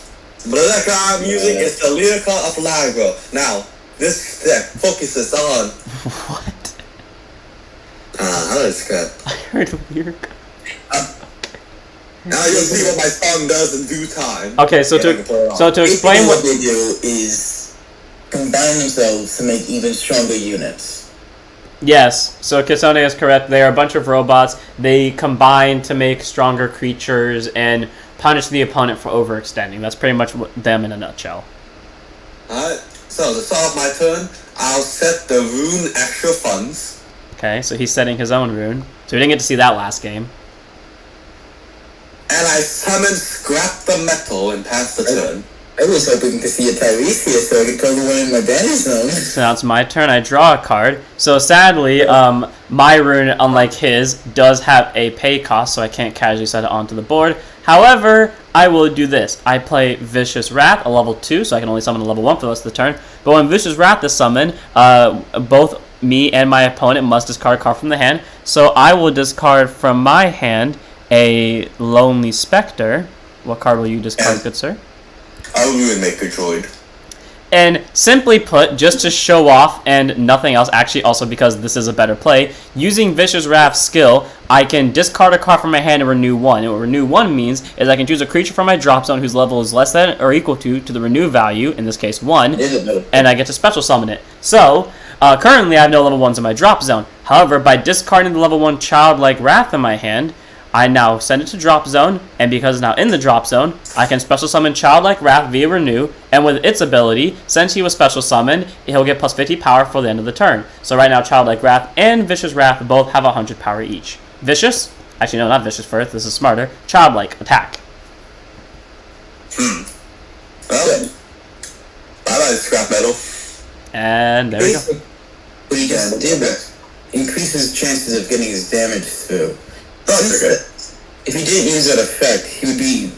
Lyrica music is the Lyrica of Lagrow. Now, this deck focuses on... What? How does it I heard Lyrica. Now you'll see what my song does in due time. Okay, so to explain what they do is combine themselves to make even stronger units. Yes, so Kitsone is correct. They are a bunch of robots. They combine to make stronger creatures and punish the opponent for overextending. That's pretty much them in a nutshell. Alright, so to start off my turn, I'll set the rune extra funds. Okay, so he's setting his own rune. So we didn't get to see that last game. And I summon Scrap the Metal and pass the turn. I was hoping to see a Tiresias so I could totally win in my banish zone. So now it's my turn. I draw a card. So sadly, my rune, unlike his, does have a pay cost, so I can't casually set it onto the board. However, I will do this. I play Vicious Wrath, a level 2, so I can only summon a level 1 for the rest of the turn. But when Vicious Wrath is summoned, both me and my opponent must discard a card from the hand. So I will discard from my hand a Lonely Spectre. What card will you discard, good sir? I'll ruin Maker Droid. And simply put, just to show off and nothing else, actually also because this is a better play, using Vicious Wrath's skill, I can discard a card from my hand and renew 1. And what renew 1 means is I can choose a creature from my drop zone whose level is less than or equal to the renew value, in this case 1, and I get to special summon it. So, currently I have no level 1s in my drop zone. However, by discarding the level 1 Childlike Wrath in my hand, I now send it to drop zone, and because it's now in the drop zone, I can special summon Childlike Wrath via renew, and with its ability, since he was special summoned, he'll get plus 50 power for the end of the turn. So right now, Childlike Wrath and Vicious Wrath both have 100 power each. Vicious? Actually, no, not Vicious first, this is smarter. Childlike, attack. Well, I like Scrap Metal. And there we go. What he just did was increases chances of getting his damage through. Oh, okay. If he didn't use that effect, he would be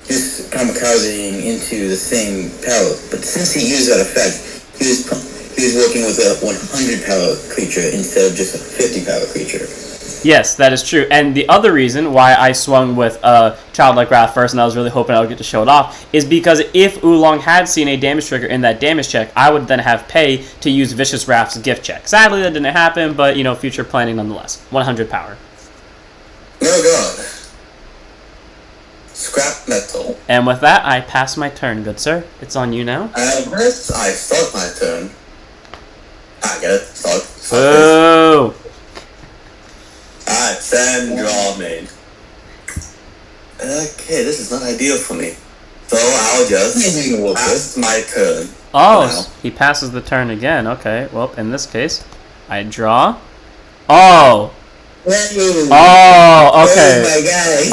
just kamikazing into the same power. But since he used that effect, he was working with a 100 power creature instead of just a 50 power creature. Yes, that is true. And the other reason why I swung with Childlike Wrath first, and I was really hoping I would get to show it off, is because if Oolong had seen a damage trigger in that damage check, I would then have pay to use Vicious Wrath's gift check. Sadly, that didn't happen, but, you know, future planning nonetheless. 100 power. Oh god. Scrap metal. And with that, I pass my turn, good sir. It's on you now. First, I start my turn. I get it. Start. Oh! Alright, send draw made. Okay, this is not ideal for me. So I'll just pass my turn. Oh, he passes the turn again. Okay, well, in this case, I draw. Oh! Oh, okay. Oh my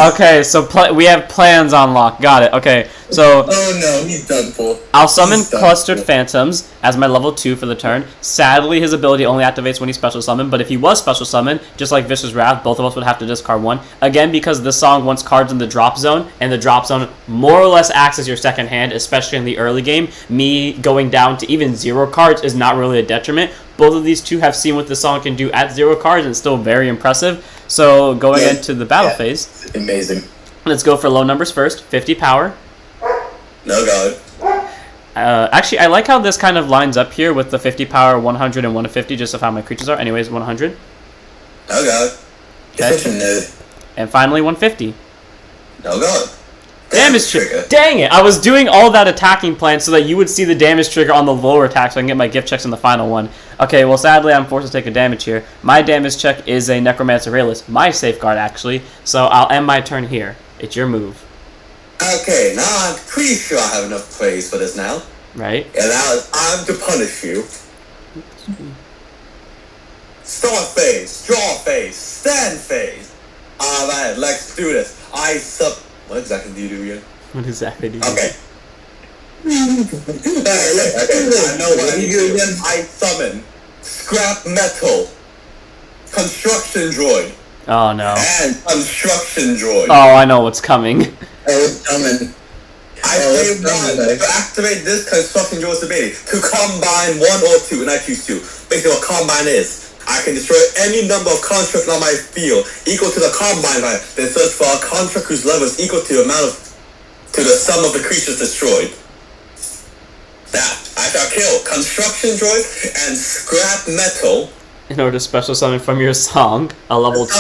guy. Okay, so we have plans on lock. Got it. Okay, so Oh no, he's done for. I'll summon He's done Clustered for. Phantoms as my level 2 for the turn. Sadly, his ability only activates when he's special summoned, but if he was special summoned, just like Vicious Wrath, both of us would have to discard one. Again, because this song wants cards in the drop zone, and the drop zone more or less acts as your second hand, especially in the early game. Me going down to even 0 cards is not really a detriment. Both of these two have seen what the song can do at 0 cards, and it's still very impressive. So, going into the battle phase, Amazing. let's go for low numbers first. 50 power. No god. Actually, I like how this kind of lines up here with the 50 power, 100, and 150, just of how my creatures are. Anyways, 100. No god. Okay. You're such a nerd. And finally, 150. No god. Damage trigger. Dang it! I was doing all that attacking plan so that you would see the damage trigger on the lower attack so I can get my gift checks in the final one. Okay, well, sadly, I'm forced to take a damage here. My damage check is a Necromancer Rayless, my safeguard, actually. So I'll end my turn here. It's your move. Okay, now I'm pretty sure I have enough praise for this now. Right? And now it's time to punish you. Start phase, draw phase, stand phase. Alright, let's do this. What exactly do you do again? What exactly do you Okay. Alright, let's do this. I know what I need to do. I summon Scrap Metal, Construction Droid, Oh, no. and Construction Droid. Oh, I know what's coming. Oh, it's coming. I let's pay summon 1 it. to activate this Construction Droid's ability to combine 1 or 2, and I choose 2. Basically what combine is, I can destroy any number of constructs on my field equal to the combine value, then search for a construct whose level is equal to the sum of the creatures destroyed. Now, I shall kill Construction Droid and Scrap Metal. In order to special summon from your song, a level 2.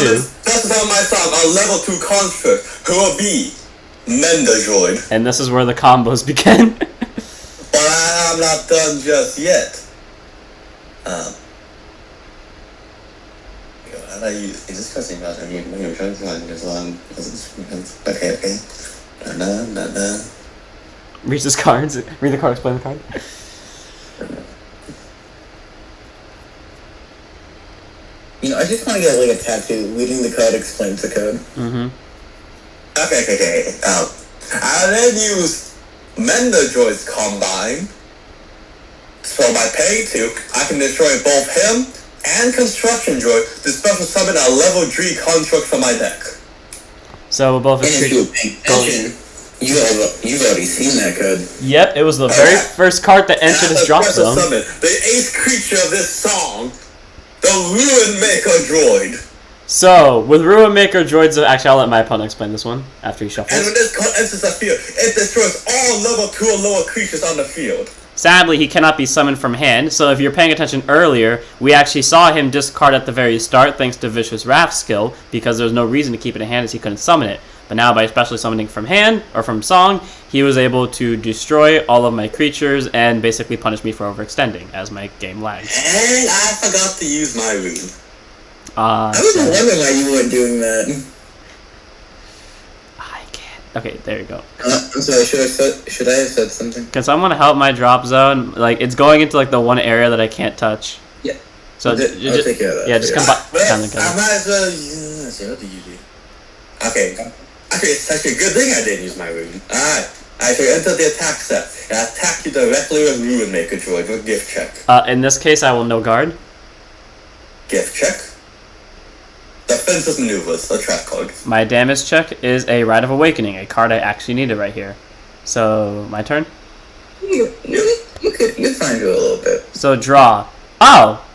That's on my song, a level 2 construct who will be Mender Droid. And this is where the combos begin. But I'm not done just yet. How do I use? Is this cussing about? I mean, when you're trying to find this one, okay. Na. Read his cards. Read the card, explain the card. You know, I just want to get like a tattoo. Reading the card explains the code. Mm-hmm. Okay. I'll then use Mender Droid's Combine. So by paying 2, I can destroy both him and Construction Droid to special summon a level 3 construct from my deck. So both And his if you were creatures. paying attention, you've already seen that code. Yep, it was the very first card that entered his drop zone. Summon the 8th creature of this song, the Ruin Maker Droid. So, with Ruin Maker droids, actually I'll let my opponent explain this one after he And shuffles. when this card enters the field, it destroys all level 2 or lower creatures on the field. Sadly, he cannot be summoned from hand, so if you're paying attention earlier, we actually saw him discard at the very start thanks to Vicious Wrath skill, because there's no reason to keep it in hand as he couldn't summon it. But now by specially summoning from hand, or from song, he was able to destroy all of my creatures and basically punish me for overextending as my game lags. And I forgot to use my rune. I was wondering why you weren't doing that. I can't. Okay, there you go. I'm sorry, should I have said something? Can someone help my drop zone? Like, it's going into like the one area that I can't touch. Yeah. So I'll take care of that. yeah, just come I by. might as well use... What do you do? Okay. Actually, it's actually a good thing I didn't use my rune. Alright. I shall enter the attack step and attack you directly with Ruin Maker Droid with gift check. In this case, I will no guard. Gift check. Defensive maneuvers, a trap card. My damage check is a Rite of Awakening, a card I actually needed right here. So, my turn? You could find you a little bit. So, draw. Oh!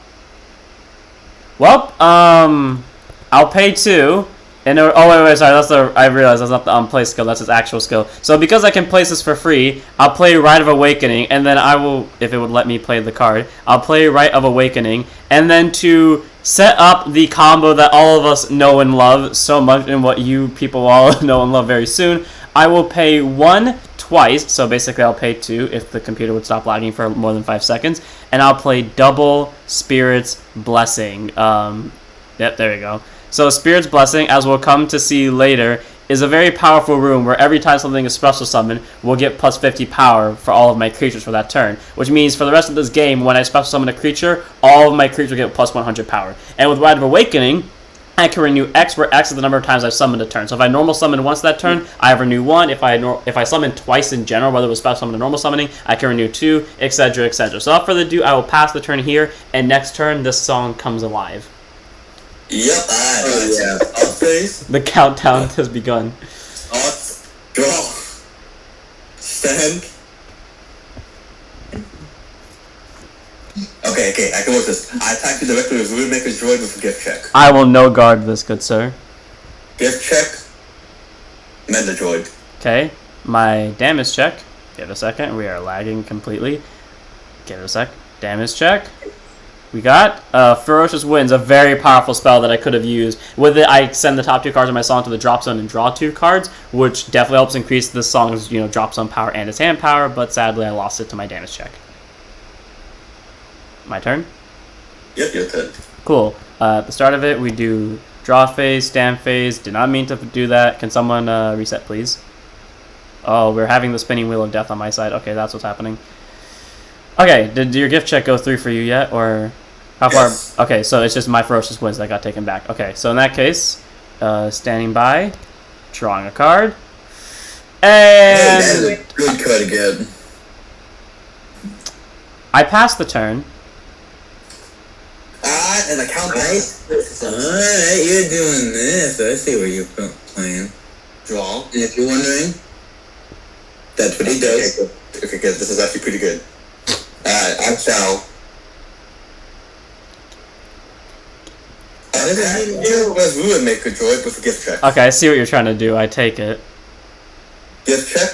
Well, I'll pay 2. And wait, sorry, I realized that's not the play skill, that's its actual skill. So because I can place this for free, I'll play Rite of Awakening, and then I will, if it would let me play the card, I'll play Rite of Awakening, and then to set up the combo that all of us know and love so much, and what you people all know and love very soon, I will pay 1 twice, so basically I'll pay 2 if the computer would stop lagging for more than 5 seconds, and I'll play double Spirit's Blessing. Yep, there you go. So Spirit's Blessing, as we'll come to see later, is a very powerful rune where every time something is special summoned, we'll get plus 50 power for all of my creatures for that turn. Which means for the rest of this game, when I special summon a creature, all of my creatures will get plus 100 power. And with Rite of Awakening, I can renew X, where X is the number of times I've summoned a turn. So if I normal summon once that turn, I renew 1. If I summon twice in general, whether it was special summon or normal summoning, I can renew 2, etc., etc. So without further ado, I will pass the turn here, and next turn, this song comes alive. Yep, yeah. Upface. The countdown has begun. Start. Draw. Stand. Okay, I can work this. I attack you directly with Ruin Maker Droid with a gift check. I will no guard this, good sir. Gift check. Mend the droid. Okay, my damage check. Give it a second. We are lagging completely. Give it a sec. Damage check. We got Ferocious Winds, a very powerful spell that I could have used. With it, I send the top 2 cards of my song to the drop zone and draw 2 cards, which definitely helps increase the song's drop zone power and its hand power. But sadly, I lost it to my damage check. My turn. Yep, your turn. Cool. At the start of it, we do draw phase, stand phase. Did not mean to do that. Can someone reset, please? Oh, we're having the spinning wheel of death on my side. Okay, that's what's happening. Okay, did your gift check go through for you yet, or how far? Yes. Okay, so it's just my Ferocious Winds that got taken back. Okay, so in that case, standing by, drawing a card, and Good card again. I pass the turn. And the countdown. Alright, you're doing this. I see where you're playing. Draw. And if you're wondering, that's what he does. Okay, good. This is actually pretty good. I shall attack you with Ruin Maker Droid with a gift check. Okay, I see what you're trying to do. I take it. Gift check.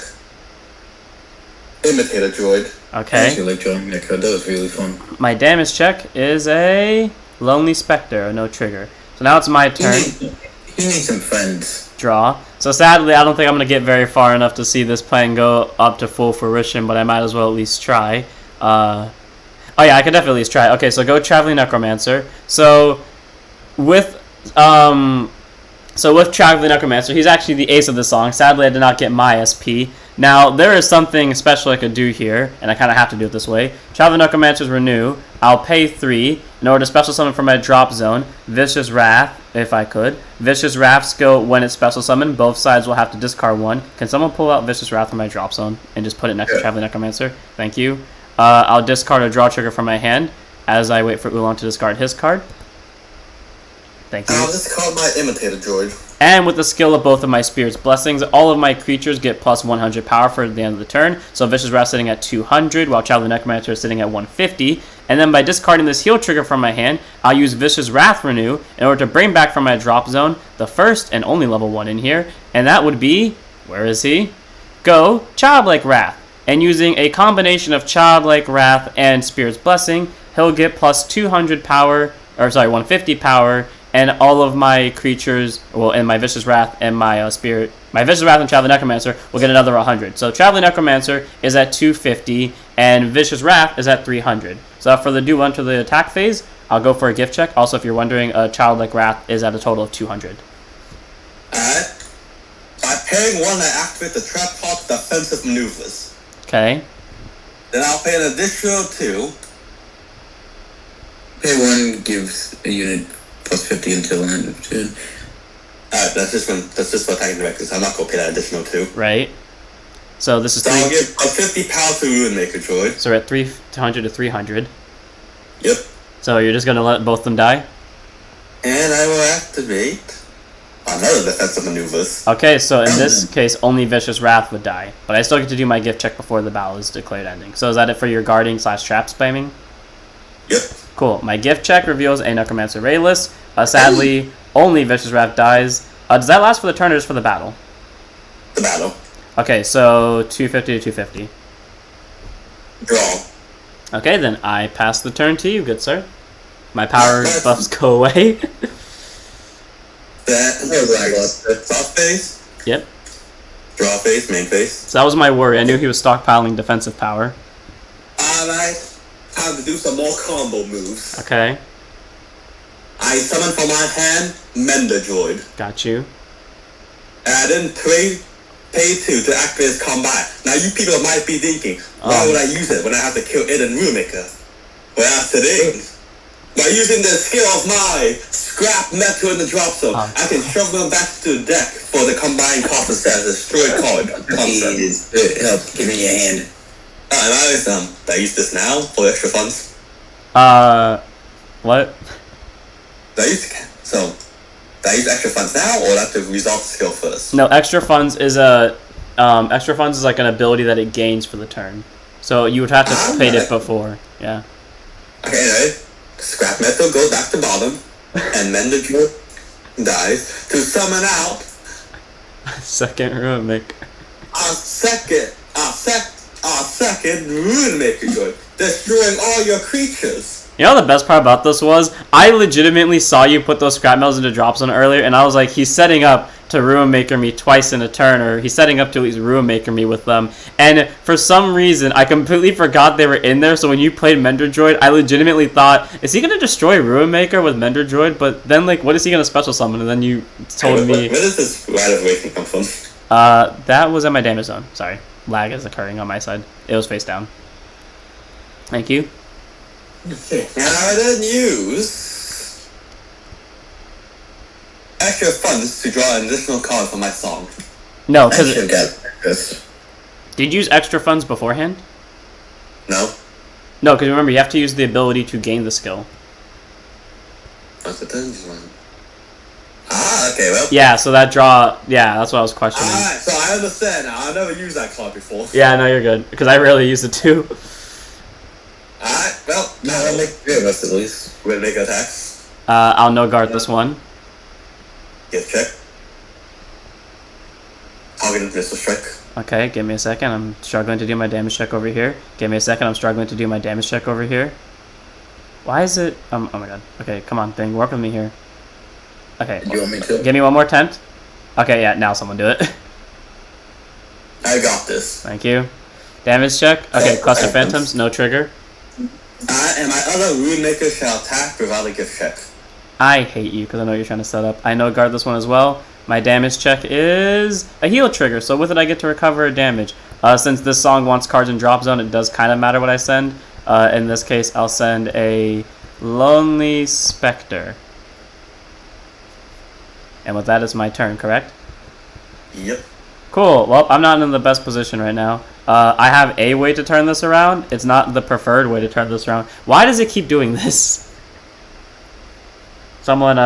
Imitator Droid. I Okay. actually like drawing that card. That was really fun. My damage check is a Lonely Spectre, no trigger. So now it's my turn. He needs some friends. Draw. So sadly, I don't think I'm going to get very far enough to see this plan go up to full fruition, but I might as well at least try. Oh yeah, I could definitely at least try. Okay, so go Traveling Necromancer. So with Traveling Necromancer, he's actually the ace of the song. Sadly, I did not get my SP. Now, there is something special I could do here, and I kind of have to do it this way. Traveling Necromancer's Renew. I'll pay 3 in order to special summon from my drop zone. Vicious Wrath, if I could. Vicious Wrath skill, when it's special summoned, both sides will have to discard 1. Can someone pull out Vicious Wrath from my drop zone and just put it next to Traveling Necromancer? Thank you. I'll discard a draw trigger from my hand as I wait for Oolong to discard his card. Thank you. I'll discard my Imitator Droid. And with the skill of both of my Spirit's Blessings, all of my creatures get plus 100 power for the end of the turn. So Vicious Wrath sitting at 200, while Traveling Necromancer is sitting at 150. And then by discarding this heal trigger from my hand, I'll use Vicious Wrath Renew in order to bring back from my drop zone the first and only level 1 in here. And that would be, where is he? Go Childlike Wrath. And using a combination of Childlike Wrath and Spirit's Blessing, he'll get plus 200 power, or sorry, 150 power, and all of my creatures, well, and my Vicious Wrath and my my Vicious Wrath and Traveling Necromancer will get another 100. So Traveling Necromancer is at 250, and Vicious Wrath is at 300. So without further ado, onto the attack phase. I'll go for a gift check. Also, if you're wondering, Childlike Wrath is at a total of 200. Alright. By paying 1, I activate the Trap Talk defensive maneuvers. Okay. Then I'll pay an additional 2. Pay 1 gives a unit plus 50 until the end of turn. Alright, that's just for attacking directly, so I'm not going to pay that additional 2. Right. So this is So I'll 3. give a 50 power to Ruin Maker Droid. So we're at 300 to 300. Yep. So you're just gonna let both of them die? And I will activate another defensive maneuvers. Okay, so in this case, only Vicious Wrath would die. But I still get to do my gift check before the battle is declared ending. So is that it for your guarding / trap spamming? Yep. Cool. My gift check reveals a Necromancer Rayless. Sadly, only Vicious Wrath dies. Does that last for the turn or just for the battle? The battle. Okay, so 250 to 250. Draw. Okay, then I pass the turn to you, good sir. My power buffs go away. That soft phase. Yep. Draw phase, main phase. So that was my worry. I knew he was stockpiling defensive power. Alright. Time to do some more combo moves. Okay, I summon from my hand Mender Droid. got you. And I then pay 2 to activate his combat. Now you people might be thinking, why would I use it when I have to kill it and Ruinmaker? Well, today, by using the skill of my scrap metal in the drop zone, I can shove them back to the deck for the combined cost of set as a destroyed card. Please, help, give me your hand. And I was, do I use this now for extra funds? What? Do I use extra funds now, or do I have to resolve the skill first? No, extra funds is like an ability that it gains for the turn. So you would have to have paid it before. Yeah. Okay, anyway, scrap metal goes back to bottom, and Mender Droid dies to summon out Second Ruinmaker. a second Ruinmaker Droid, destroying all your creatures. You know the best part about this was, I legitimately saw you put those scrap metals into drop zone earlier, and I was like, he's setting up to Ruinmaker me twice in a turn, or he's setting up to at least Ruinmaker me with them. And for some reason, I completely forgot they were in there, so when you played Mender Droid, I legitimately thought, is he going to destroy Ruinmaker with Mender Droid? But then, like, what is he going to special summon? And then you told me... Where does this Rite of Awakening come from? That was at my damage zone. Sorry. Lag is occurring on my side. It was face down. Thank you. Now I then use extra funds to draw an additional card for my song. No, I should have because... got this. Did you use extra funds beforehand? No? No, because remember, you have to use the ability to gain the skill. What's the turn one? Ah, okay, well. Yeah, so that draw... Yeah, that's what I was questioning. Alright, so I understand now. I've never used that card before. Yeah, no, you're good. Because I rarely use it too. Alright, well, No, I'll make 3 of us at least. we're gonna make attacks. I'll no guard this one. Gift check. Targeted missile strike. Okay, give me a second. I'm struggling to do my damage check over here. Give me a second. I'm struggling to do my damage check over here. Why is it... oh my god. Okay, come on, thing. Work with me here. Okay. Do you want me to? Give me one more tent. Okay, yeah, now someone do it. I got this. Thank you. Damage check. Okay, Cluster Phantoms, no trigger. And my other Runemaker shall attack without a gift check. I hate you because I know you're trying to set up. I know guard this one as well. My damage check is a heal trigger, so with it I get to recover a damage. Since this song wants cards in drop zone, it does kind of matter what I send. In this case, I'll send a Lonely Spectre. And with that is my turn, correct? Yep. Cool. Well, I'm not in the best position right now. I have a way to turn this around. It's not the preferred way to turn this around. Why does it keep doing this? Someone,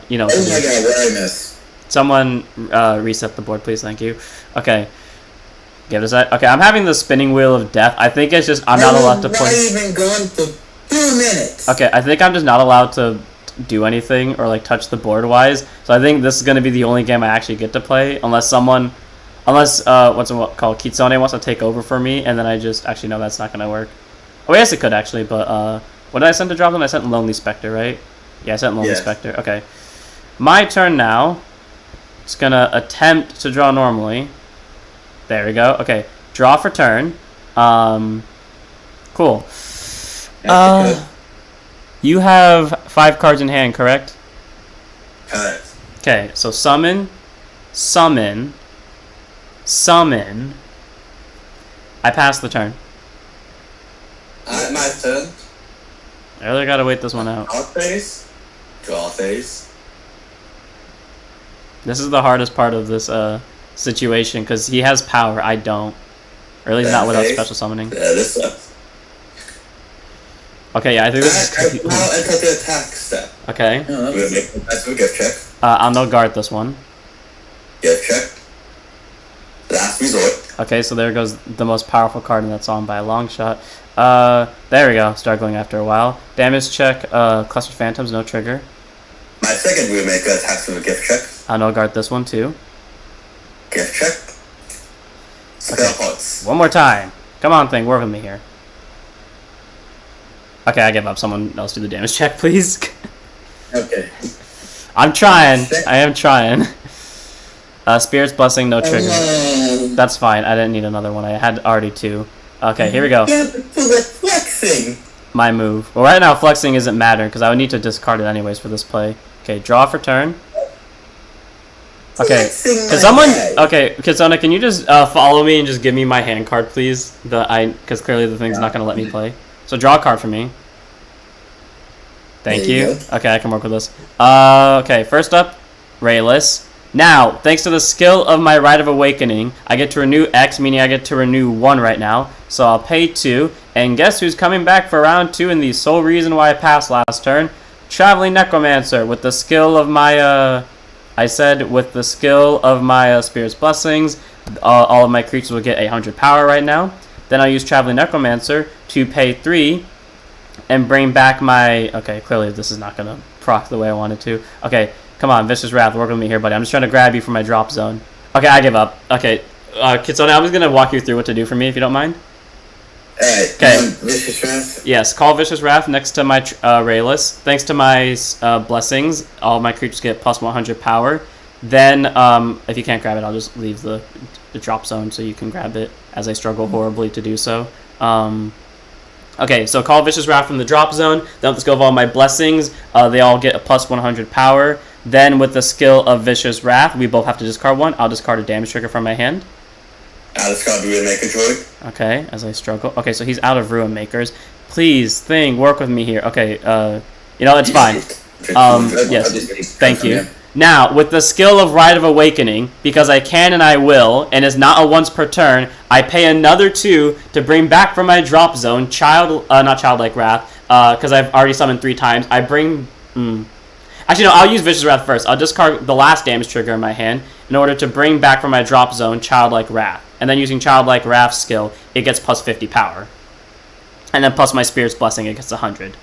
you know... Oh my god, what did I miss? Someone reset the board, please. Thank you. Okay. Give it a sec. Okay, I'm having the spinning wheel of death. I think it's just I'm not allowed to play. Not even going for 2 minutes. Okay, I think I'm just not allowed to do anything or like touch the board wise. So I think this is going to be the only game I actually get to play unless what's it called, Kitsone wants to take over for me, and then I just actually no, that's not going to work. Oh yes, it could actually, but what did I send to drop them? I sent Lonely Spectre, right? Yeah, I sent Lonely Spectre. Okay, my turn now. It's gonna attempt to draw normally. There we go. Okay, draw for turn. Cool. You have 5 cards in hand, correct? Correct. Okay, so summon. I pass the turn. Alright, my turn. I really gotta wait this one out. Draw phase. Draw phase. This is the hardest part of this situation because he has power. I don't. Or at least not without Okay. special summoning. Yeah, this sucks. Okay, yeah, I think this I is... now enter the attack step. Okay. Oh, that We'll was make a gift check. I'll no guard this one. Gift check. Last resort. Okay, so there goes the most powerful card in that song by a long shot. There we go. Start going after a while. Damage check, Cluster Phantoms, no trigger. My second Waymaker attacks with a gift check. I'll no guard this one too. Gift check. Spell points. One more time. Come on, thing, work with me here. Okay, I give up. Someone else do the damage check, please. okay. I'm trying. I am trying. Spirit's Blessing, no trigger. That's fine. I didn't need another one. I had already 2. Okay, here we go. Yeah, but for the flexing. My move. Well, right now, flexing isn't matter because I would need to discard it anyways for this play. Okay, draw for turn. Okay, Flexing can my someone... guy. Okay, Kitsone, can you just follow me and just give me my hand card, please? Because clearly the thing's not going to let me play. So draw a card for me. Thank There you you. go. Okay, I can work with this. Okay, first up, Rayless. Now, thanks to the skill of my Rite of Awakening, I get to renew X, meaning I get to renew 1 right now. So I'll pay 2. And guess who's coming back for round 2 and the sole reason why I passed last turn? Traveling Necromancer with the skill of my, with the skill of my Spirit's Blessings, all of my creatures will get 800 power right now. Then I'll use Traveling Necromancer to pay 3 and bring back my... Okay, clearly this is not going to proc the way I wanted to. Okay, come on, Vicious Wrath, work with me here, buddy. I'm just trying to grab you from my drop zone. Okay, I give up. Okay, Kitsone, I'm just going to walk you through what to do for me, if you don't mind. Alright, Okay. Vicious Wrath. Yes, call Vicious Wrath next to my Rayless. Thanks to my blessings, all of my creatures get plus 100 power. Then, if you can't grab it, I'll just leave the drop zone so you can grab it as I struggle horribly to do so. Okay, so call Vicious Wrath from the drop zone. Then with the skill of all my blessings, they all get a plus 100 power. Then with the skill of Vicious Wrath, we both have to discard 1. I'll discard a damage trigger from my hand. I'll discard the Waymaker droid. Okay, as I struggle. Okay, so he's out of Ruin Makers. Please, thing, work with me here. Okay, you know, it's fine. Yes, thank you. Now, with the skill of Rite of Awakening, because I can and I will, and is not a once per turn, I pay another 2 to bring back from my drop zone not Childlike Wrath, because I've already summoned 3 times. I bring... Actually, no, I'll use Vicious Wrath first. I'll discard the last damage trigger in my hand in order to bring back from my drop zone Childlike Wrath. And then using Childlike Wrath's skill, it gets plus 50 power. And then plus my Spirit's Blessing, it gets 100.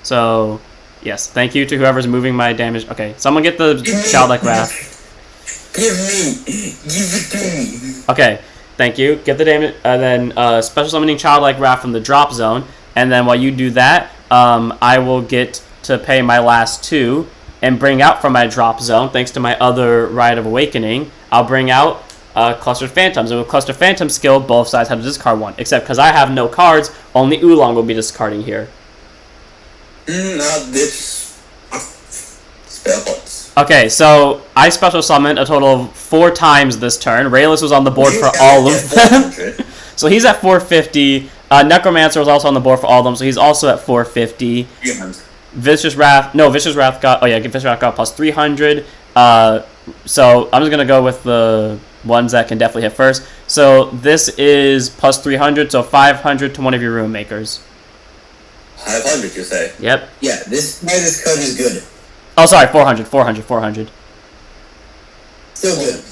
So... Yes, thank you to whoever's moving my damage. Okay, someone get the Childlike Wrath. Give it to me. Okay, thank you. Get the damage, then special summoning Childlike Wrath from the drop zone. And then while you do that, I will get to pay my last 2 and bring out from my drop zone, thanks to my other Rite of Awakening, I'll bring out Cluster Phantoms. And with Cluster Phantom skill, both sides have to discard 1. Except because I have no cards, only Oolong will be discarding here. Now this spell points. Okay, so I special summoned a total of 4 times this turn. Rayless was on the board for all of them. So he's at 450. Necromancer was also on the board for all of them, so he's also at 450. Vicious Wrath got... Oh yeah, Vicious Wrath got plus 300. So I'm just going to go with the ones that can definitely hit first. So this is plus 300, so 500 to one of your Ruin Makers. 500, you say? Yep. Yeah, this card is good. Oh, sorry, 400. Still good.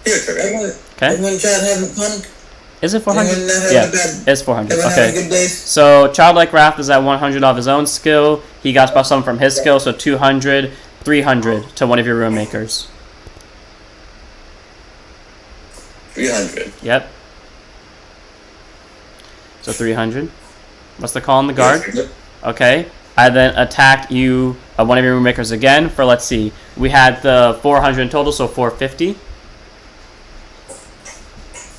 Here, trigger. Okay. Everyone child having fun? Is it 400? Everyone not having Yeah, a bad, it's 400. everyone having Okay. good days? So Childlike Wrath is at 100 off his own skill. He got special summon from his skill, so 200, 300 to one of your Ruin Makers. 300. Yep. So 300. What's the call on the guard? Okay. I then attacked you, one of your Ruin Makers again for, let's see, we had the 400 in total, so 450.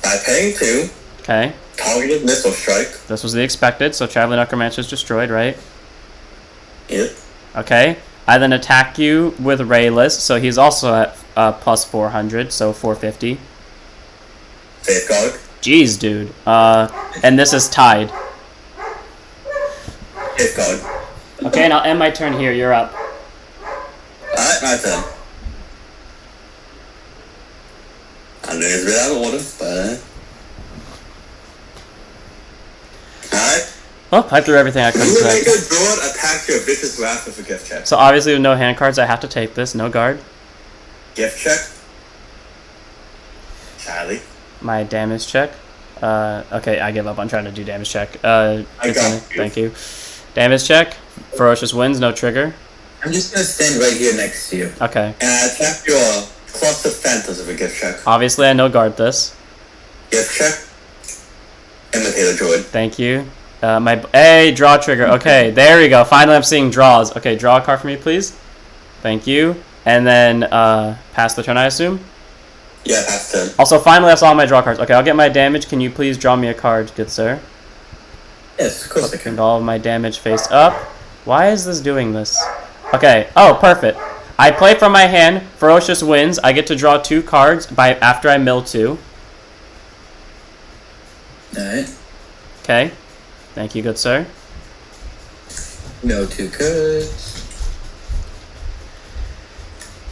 By paying 2, Okay. targeted missile strike. This was the expected, so Traveling Necromancer is destroyed, right? Yep. Okay. I then attack you with Rayless, so he's also at plus 400, so 450. Safeguard. Jeez, dude. And this is tied. Safeguard. Okay, and I'll end my turn here. You're up. Alright, my turn. I know it's without order, but... Oh, I threw everything I could. You make a druid attack your vicious wrath with a gift check. So obviously with no hand cards, I have to take this. No guard. Gift check. Charlie. My damage check. Okay, I give up on trying to do damage check. I got Kitsone, you. thank you. Damage check. Ferocious Winds, no trigger. I'm just gonna stand right here next to you. Okay. And I attack your cluster phantoms with a gift check. Obviously, I no guard this. Gift check. Imitator druid. Thank you. Hey, draw trigger. Okay, there we go. Finally, I'm seeing draws. Okay, draw a card for me, please. Thank you. And then pass the turn, I assume. Yeah, pass turn. Also, finally, I saw my draw cards. Okay, I'll get my damage. Can you please draw me a card, good sir? Yes, of course I can. And all of my damage face up. Why is this doing this? Okay. Oh, perfect. I play from my hand. Ferocious Winds. I get to draw 2 cards after I mill 2. Alright. Okay. Thank you, good sir. No 2 cards.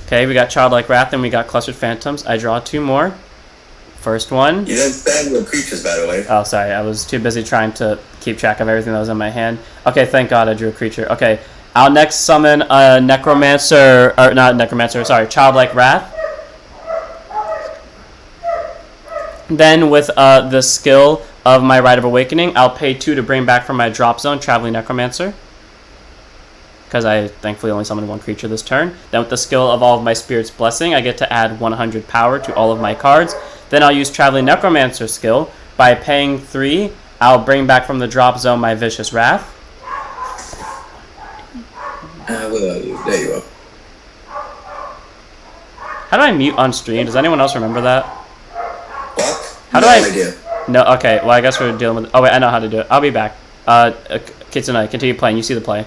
Okay, we got Childlike Wrath and we got Clustered Phantoms. I draw 2 more. First one. You didn't stand your creatures, by the way. Oh, sorry. I was too busy trying to keep track of everything that was in my hand. Okay, thank God I drew a creature. Okay, I'll next summon a Necromancer, or not Necromancer, sorry, Childlike Wrath. Then with the skill of my Rite of Awakening, I'll pay 2 to bring back from my drop zone Traveling Necromancer. Because I thankfully only summoned 1 creature this turn. Then with the skill of all of my Spirit's Blessing, I get to add 100 power to all of my cards. Then I'll use Traveling Necromancer skill. By paying 3, I'll bring back from the drop zone my Vicious Wrath. Where are you? There you are. How do I mute on stream? Does anyone else remember that? What? How do No I... idea. No, okay. Well, I guess we're dealing with... Oh, wait, I know how to do it. I'll be back. Kitsone, continue playing. You see the play.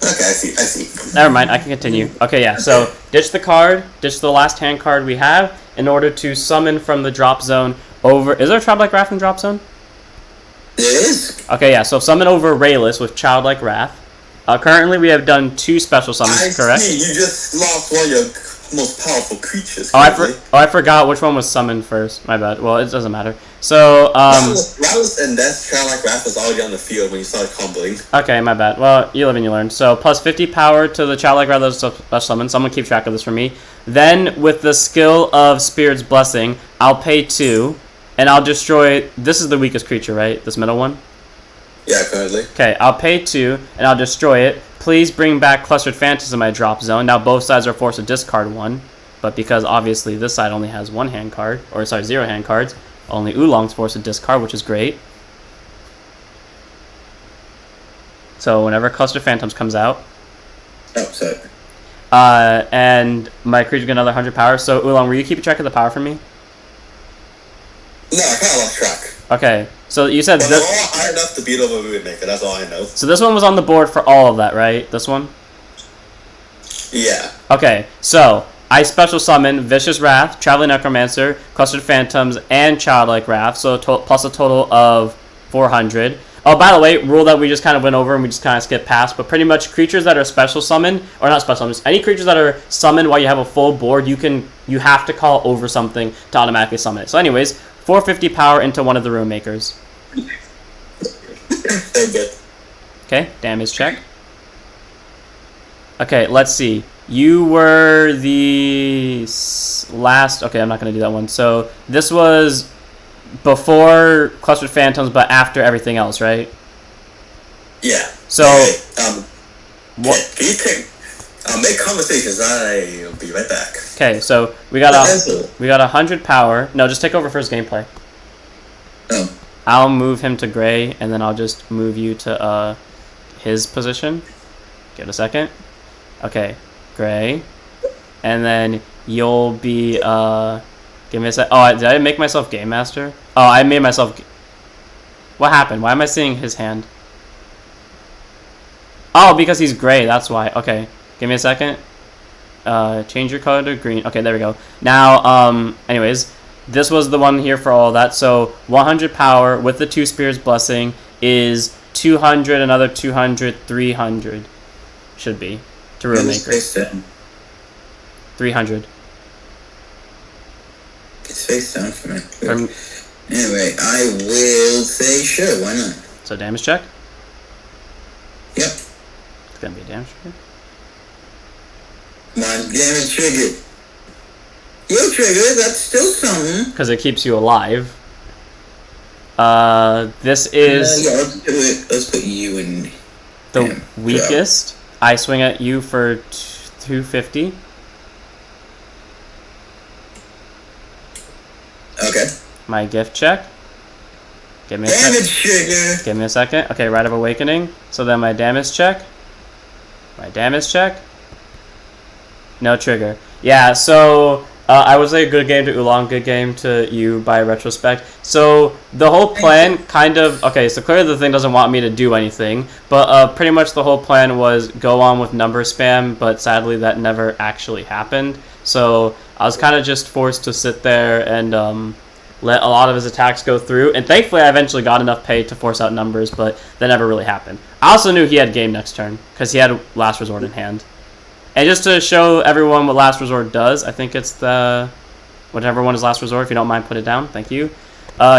Okay, I see. Never mind, I can continue. Okay, yeah, so ditch the card, ditch the last hand card we have in order to summon from the drop zone over... Is there a Childlike Wrath in drop zone? There is. Okay, yeah, so summon over Rayless with Childlike Wrath. Currently, we have done 2 special summons, correct? See, you just lost one of your most powerful creatures. Oh, I forgot which one was summoned first. My bad. Well, it doesn't matter. So, Rattles and Death Childlike Wrath was already on the field when you started comboing. Okay, my bad. Well, you live and you learn. So, plus 50 power to the Childlike Wrath that was summoned. Someone keep track of this for me. Then, with the skill of Spirit's Blessing, I'll pay 2, and I'll destroy... This is the weakest creature, right? This middle one? Yeah, currently. Okay, I'll pay 2, and I'll destroy it. Please bring back Clustered Phantoms in my drop zone. Now, both sides are forced to discard 1, but because, obviously, this side only has 1 hand card, or, sorry, 0 hand cards, only Oolong's forced to discard, which is great. So whenever Cluster Phantoms comes out, Oh, sorry. and my creature get another 100 power. So Oolong, were you keeping track of the power for me? No, I kind of lost track. Okay, so you said But they're this. all high enough to beat over Moonmaker, that's all I know. So this one was on the board for all of that, right? This one. Yeah. Okay, so I special summon Vicious Wrath, Traveling Necromancer, Clustered Phantoms, and Childlike Wrath, so plus a total of 400. Oh, by the way, rule that we just kind of went over and we just kind of skipped past, but pretty much creatures that are special summoned, or not special summons, any creatures that are summoned while you have a full board, you have to call over something to automatically summon it. So anyways, 450 power into one of the Rune Makers. Very good. Okay, damage check. Okay, let's see. You were the last... Okay, I'm not going to do that one. So, this was before Clustered Phantoms, but after everything else, right? Yeah. So... Hey, what? Can you take... make conversations, I'll be right back. Okay, so we got 100 power. No, just take over first gameplay. Oh. I'll move him to gray, and then I'll just move you to his position. Give it a second. Okay, gray. And then you'll be, give me a sec. Oh, did I make myself Game Master? Oh, I made myself... What happened? Why am I seeing his hand? Oh, because he's gray, that's why. Okay, give me a second. Change your color to green. Okay, there we go. Now, anyways, this was the one here for all that. So, 100 power with the 2 Spears Blessing is 200, another 200, 300. Should be. To Rune Maker. 300. It's face down for me. Anyway, I will say sure, why not? So damage check? Yep. It's gonna be a damage check. My damage trigger. Your trigger, that's still something. Because it keeps you alive. This is Yeah, let's put you in the weakest. I swing at you for 250. Okay. My gift check. Give me a Damage second. trigger. Give me a second. Okay, Rite of Awakening. So then my damage check. My damage check. No trigger. Yeah, so I would say good game to Oolong, good game to you by retrospect. So the whole plan kind of... Okay, so clearly the thing doesn't want me to do anything. But pretty much the whole plan was go on with number spam, but sadly that never actually happened. So I was kind of just forced to sit there and let a lot of his attacks go through. And thankfully I eventually got enough pay to force out numbers, but that never really happened. I also knew he had game next turn, because he had Last Resort in hand. And just to show everyone what Last Resort does, I think it's the... Whatever one is Last Resort, if you don't mind, put it down. Thank you.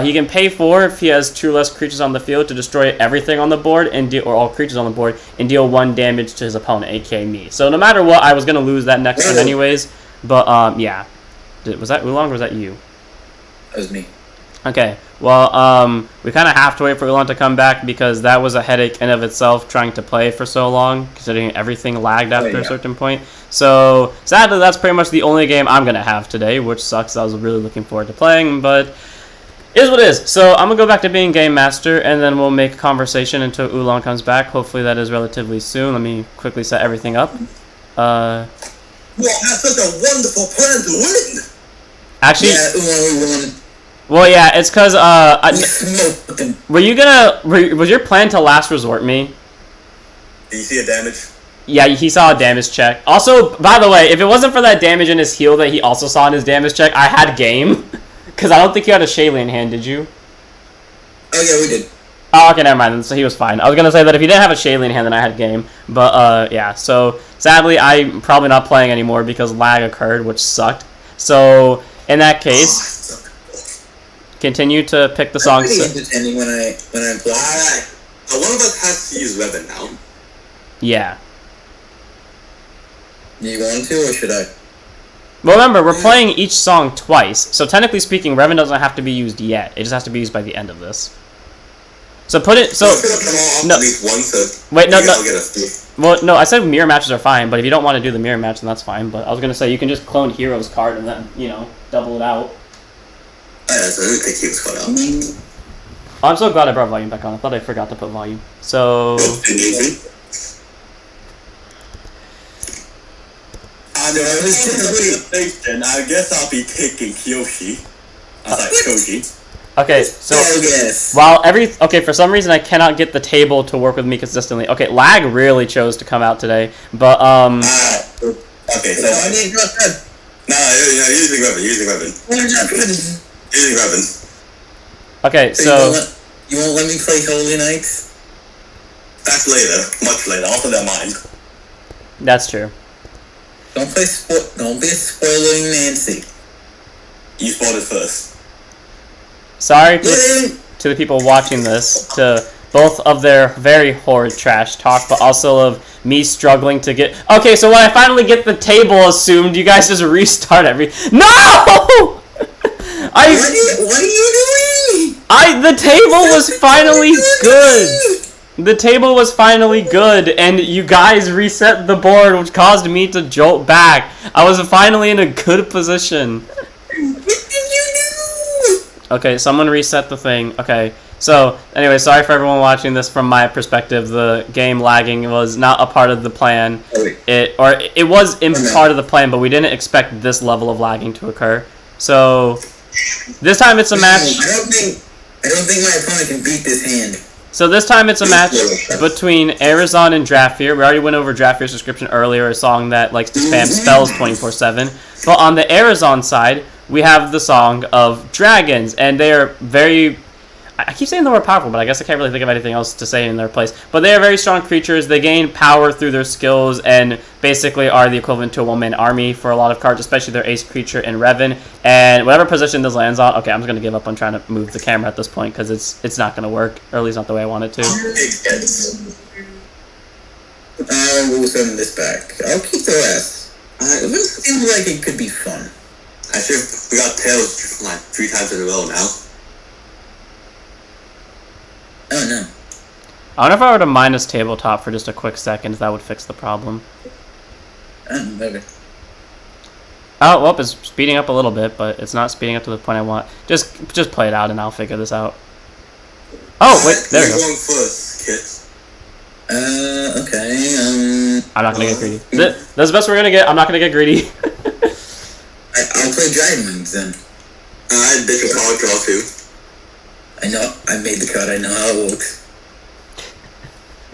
He can pay 4 if he has 2 less creatures on the field to destroy everything on the board, and or all creatures on the board, and deal 1 damage to his opponent, aka me. So no matter what, I was going to lose that next turn anyways. But, yeah. Was that Oolong or was that you? That was me. Okay, well, we kind of have to wait for Oolong to come back because that was a headache in of itself trying to play for so long, considering everything lagged after a certain point. So, sadly, that's pretty much the only game I'm going to have today, which sucks. I was really looking forward to playing, but it is what it is. So, I'm going to go back to being Game Master, and then we'll make conversation until Oolong comes back. Hopefully that is relatively soon. Let me quickly set everything up. Well, that's such a wonderful plan to win! Actually... Yeah, Oolong won. Well, yeah, it's because, were you gonna... Was your plan to Last Resort me? Do you see a damage? Yeah, he saw a damage check. Also, by the way, if it wasn't for that damage in his heal that he also saw in his damage check, I had game. Because I don't think you had a Shaylin in hand, did you? Oh, yeah, we did. Oh, okay, never mind then. So he was fine. I was going to say that if he didn't have a Shaylin in hand, then I had game. But, yeah. So, sadly, I'm probably not playing anymore because lag occurred, which sucked. So, in that case... Continue to pick the songs. Pretty entertaining when I play. Alright. So one of us has to use weapon now. Yeah. Do you want to, or should I? Well, remember, we're playing each song twice, so technically speaking, Revan doesn't have to be used yet. It just has to be used by the end of this. So put it... So... No. At least once, so wait, no, I'll get a well, no, I said mirror matches are fine, but if you don't want to do the mirror match, then that's fine. But I was going to say, you can just clone Hero's card and then, you know, double it out. Yeah, so I didn't think he was cut out. Oh, I'm so glad I brought volume back on. I thought I forgot to put volume. So... Easy. I guess I'll be taking Kyoshi. I was like, Koji. Okay, so... yes. While okay, for some reason I cannot get the table to work with me consistently. Okay, lag really chose to come out today, but, okay, so... No, using weapon. Using weapons. Okay, so... You won't let me play Holy Knights? That's later. Much later. Also their mind. That's true. Don't be spoiling Nancy. You spoiled it first. Sorry to the people watching this, to both of their very horrid trash talk, but also of me struggling to get... Okay, so when I finally get the table assumed, you guys just restart No! What are you doing? The table was finally good. The table was finally good, and you guys reset the board, which caused me to jolt back. I was finally in a good position. What did you do? Okay, someone reset the thing. Okay, So, anyway, sorry for everyone watching this from my perspective. The game lagging was not a part of the plan. It was in part of the plan, but we didn't expect this level of lagging to occur. So, this time it's a match. I don't think my opponent can beat this hand. So this time it's a match between Arezon and Drafear. We already went over Drafear's description earlier, a song that likes to spam spells 24/7. But on the Arezon side, we have the song of dragons, and they are very... I keep saying the word powerful, but I guess I can't really think of anything else to say in their place. But they are very strong creatures. They gain power through their skills and basically are the equivalent to a one-man army for a lot of cards, especially their ace creature in Revan. And whatever position this lands on... Okay, I'm just going to give up on trying to move the camera at this point because it's not going to work, or at least not the way I want it to. We'll send this back. I'll keep the rest. It seems like it could be fun. Actually, we got tails like 3 times in a row now. Oh no. I wonder if I were to minus tabletop for just a quick second, that would fix the problem. Maybe. Oh, well, it's speeding up a little bit, but it's not speeding up to the point I want. Just play it out and I'll figure this out. Oh, wait, there we go. You're going first, Kit. Okay, I'm not gonna get greedy. That's the best we're gonna get. I'm not gonna get greedy. I'll play Dragons then. I did your power draw too. I know, I made the card, I know how it works.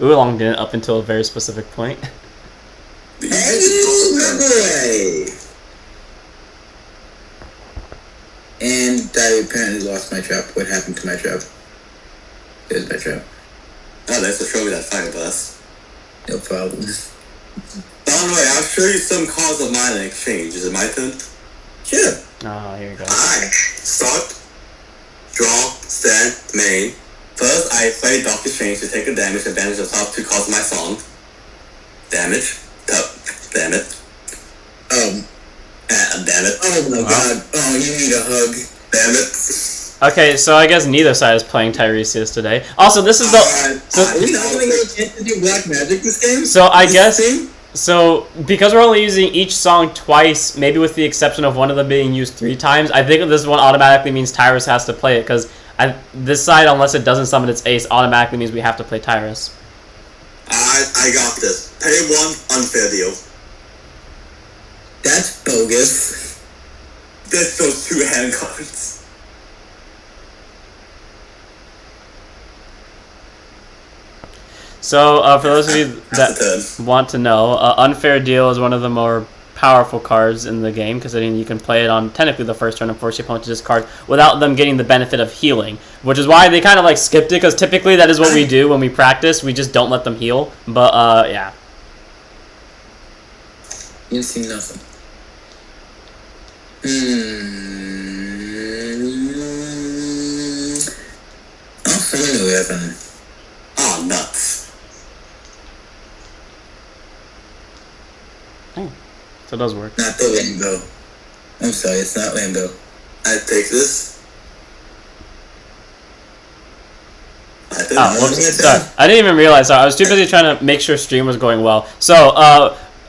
Oolong didn't up until a very specific point. Hey, and I apparently lost my trap. What happened to my trap? There's my trap. Oh, thanks for showing me that fire blast. No problem. Don't worry, I'll show you some cards of mine in exchange. Is it my turn? Sure. Oh, here you go. I start, draw, stand, main. First, I play Dark Exchange to take a damage advantage of top 2 cards of my song. Damage. Damn it. Damn it. Oh my god. Oh, you need a hug. Damn it. Okay, so I guess neither side is playing Tiresias today. Also, this is the... Are we not going to get a chance to do Black Magic this game? So I guess... So, because we're only using each song twice, maybe with the exception of one of them being used 3 times, I think this one automatically means Tyrus has to play it, because this side, unless it doesn't summon its ace, automatically means we have to play Tyrus. I got this. Pay 1, unfair deal. That's bogus. That's those 2 hand cards. So, for those of you that want to know, Unfair Deal is one of the more powerful cards in the game, because you can play it on technically the first turn and force your opponent to discard without them getting the benefit of healing, which is why they kind of like skipped it, because typically that is what we do when we practice. We just don't let them heal, but yeah. You see nothing. Oh, someone who haven't. Oh, nuts. So it does work. Not the rainbow. I'm sorry, it's not rainbow. I take this. Oh, whoops. Sorry. I didn't even realize. Sorry. I was too busy trying to make sure stream was going well. So,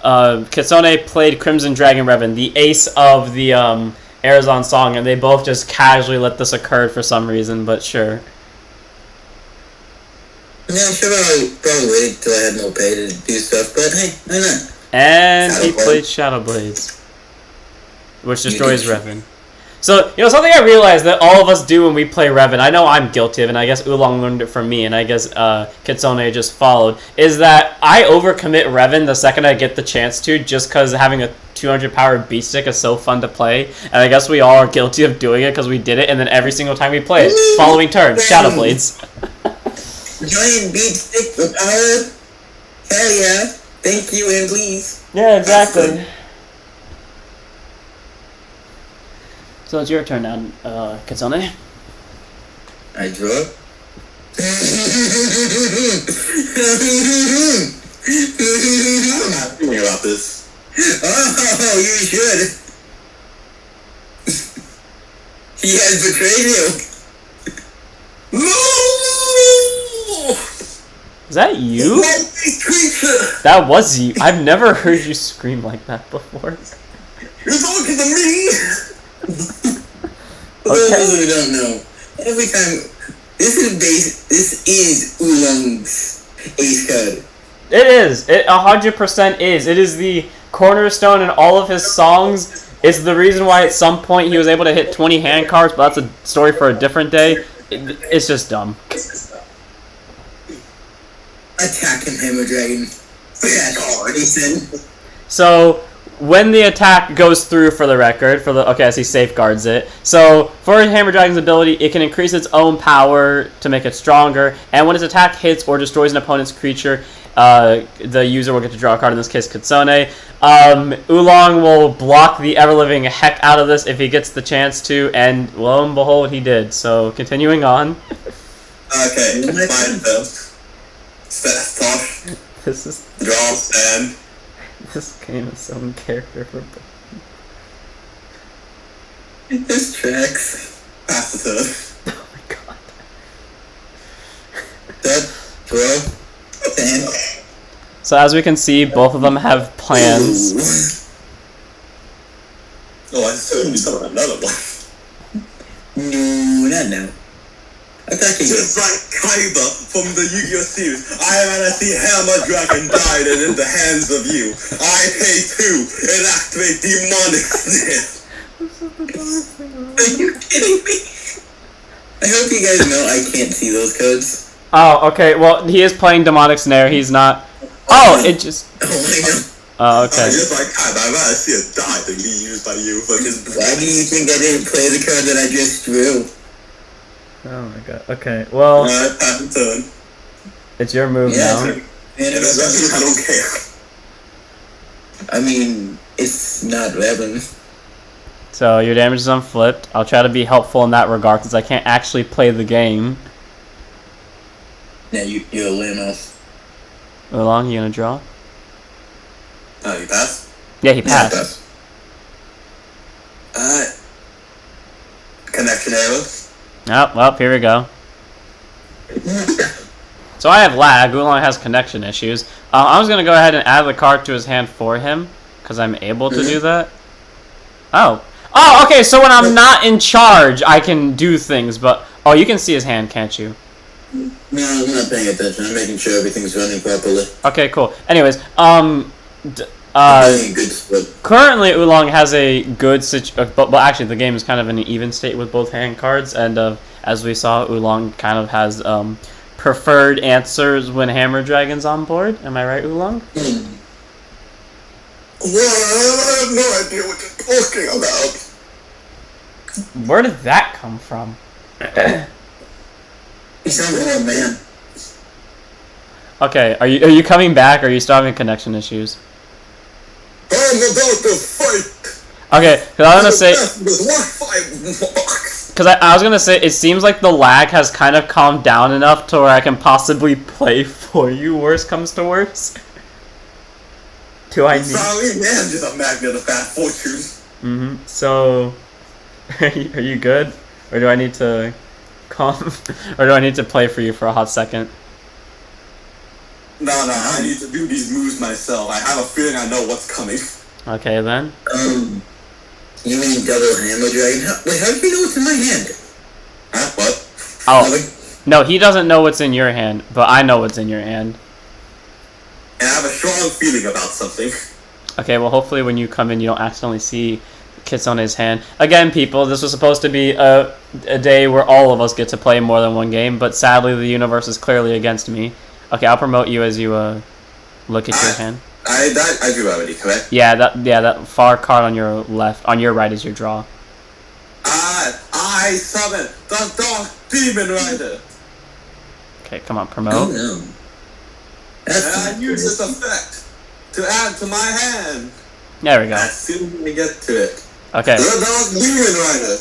Kitsone played Crimson Dragon Revan, the ace of the Arezon song, and they both just casually let this occur for some reason, but sure. Yeah, I should probably wait till I had more pay to do stuff, but hey, why not? And he played Shadow Blades, which destroys Revan. So, something I realized that all of us do when we play Revan, I know I'm guilty of, and I guess Oolong learned it from me, and I guess Kitsone just followed, is that I overcommit Revan the second I get the chance to, just because having a 200 power beast stick is so fun to play, and I guess we all are guilty of doing it because we did it, and then every single time we play it, following turn, Shadow Blades. Giant beat stick with power? Hell yeah. Thank you and please. Yeah, exactly. So it's your turn now, Kitsone. I draw. I'm not thinking about this. Oh, you should. He has betrayed you. No! Is that you? That was you. I've never heard you scream like that before. You're talking to me! For those who don't know, every time This is Oolong's ace card. It is. It 100% is. It is the cornerstone in all of his songs. It's the reason why at some point he was able to hit 20 hand cards, but that's a story for a different day. It's just dumb. Attack him, Hammer Dragon. So when the attack goes through, for the record, as he safeguards it. So for Hammer Dragon's ability, it can increase its own power to make it stronger, and when its attack hits or destroys an opponent's creature, the user will get to draw a card, in this case Kitsone. Oolong will block the ever-living heck out of this if he gets the chance to, and lo and behold, he did. So, continuing on. Okay, fine though. Toss. This is... Draw, stand. This game is so in character for... This tracks. Pass the turn. Oh my god. That, bro. Stand. So as we can see, both of them have plans. Oh, I certainly saw another one. No, not now. Just like Kaiba from the Yu-Gi-Oh series, I rather see Hammer Dragon died than in the hands of you. I pay 2 and activate demonic snare. Are you kidding me? I hope you guys know I can't see those codes. Oh, okay. Well, he is playing Demonic Snare. He's not... Oh, it just... Oh my god. Oh, okay. Just like Kaiba, I'd rather see it die than be used by you for his... Why do you think I didn't play the card that I just drew? Oh my god. Okay, well... Alright, pass the turn. It's your move now. And I don't care. I mean, it's not relevant. So, your damage is unflipped. I'll try to be helpful in that regard, since I can't actually play the game. Yeah, you're a lame-ass. Oolong, you gonna draw? You pass? Yeah, he passed. Alright. Connection error. Oh, well, here we go. So I have lag. Oolong has connection issues. I was going to go ahead and add the card to his hand for him, because I'm able to do that. Oh. Oh, okay, so when I'm not in charge, I can do things, but... Oh, you can see his hand, can't you? No, I'm not paying attention. I'm making sure everything's running properly. Okay, cool. Anyways, Good split. currently Oolong has a good but actually the game is kind of in an even state with both hand cards, and as we saw, Oolong kind of has preferred answers when Hammer Dragon's on board. Am I right, Oolong? Well, I have no idea what you're talking about. Where did that come from? He sounds like a man. Okay, are you coming back, or are you still having connection issues? I'm about to fight. Okay, because I was gonna say, Wi-Fi. because I was gonna say, it seems like the lag has kind of calmed down enough to where I can possibly play for you. Worst comes to worst. Do I need? Sorry, man, just a magnet of bad fortune. So, are you good, or do I need to calm, or do I need to play for you for a hot second? No, I need to do these moves myself. I have a feeling I know what's coming. Okay then. You mean double Hammer Dragon? Wait, how do you know what's in my hand? Huh? What? Oh, no, he doesn't know what's in your hand, but I know what's in your hand. And I have a strong feeling about something. Okay, well, hopefully when you come in, you don't accidentally see Kitsone's hand. Again, people, this was supposed to be a day where all of us get to play more than one game, but sadly the universe is clearly against me. Okay, I'll promote you as you look at your hand. I drew already, correct? Yeah, that far card on your left, on your right is your draw. I summon the Dark Demon Rider. Okay, come on, promote. Oh no. And I use this effect to add to my hand. There we go. As soon as I get to it. Okay. The Dark Demon Rider.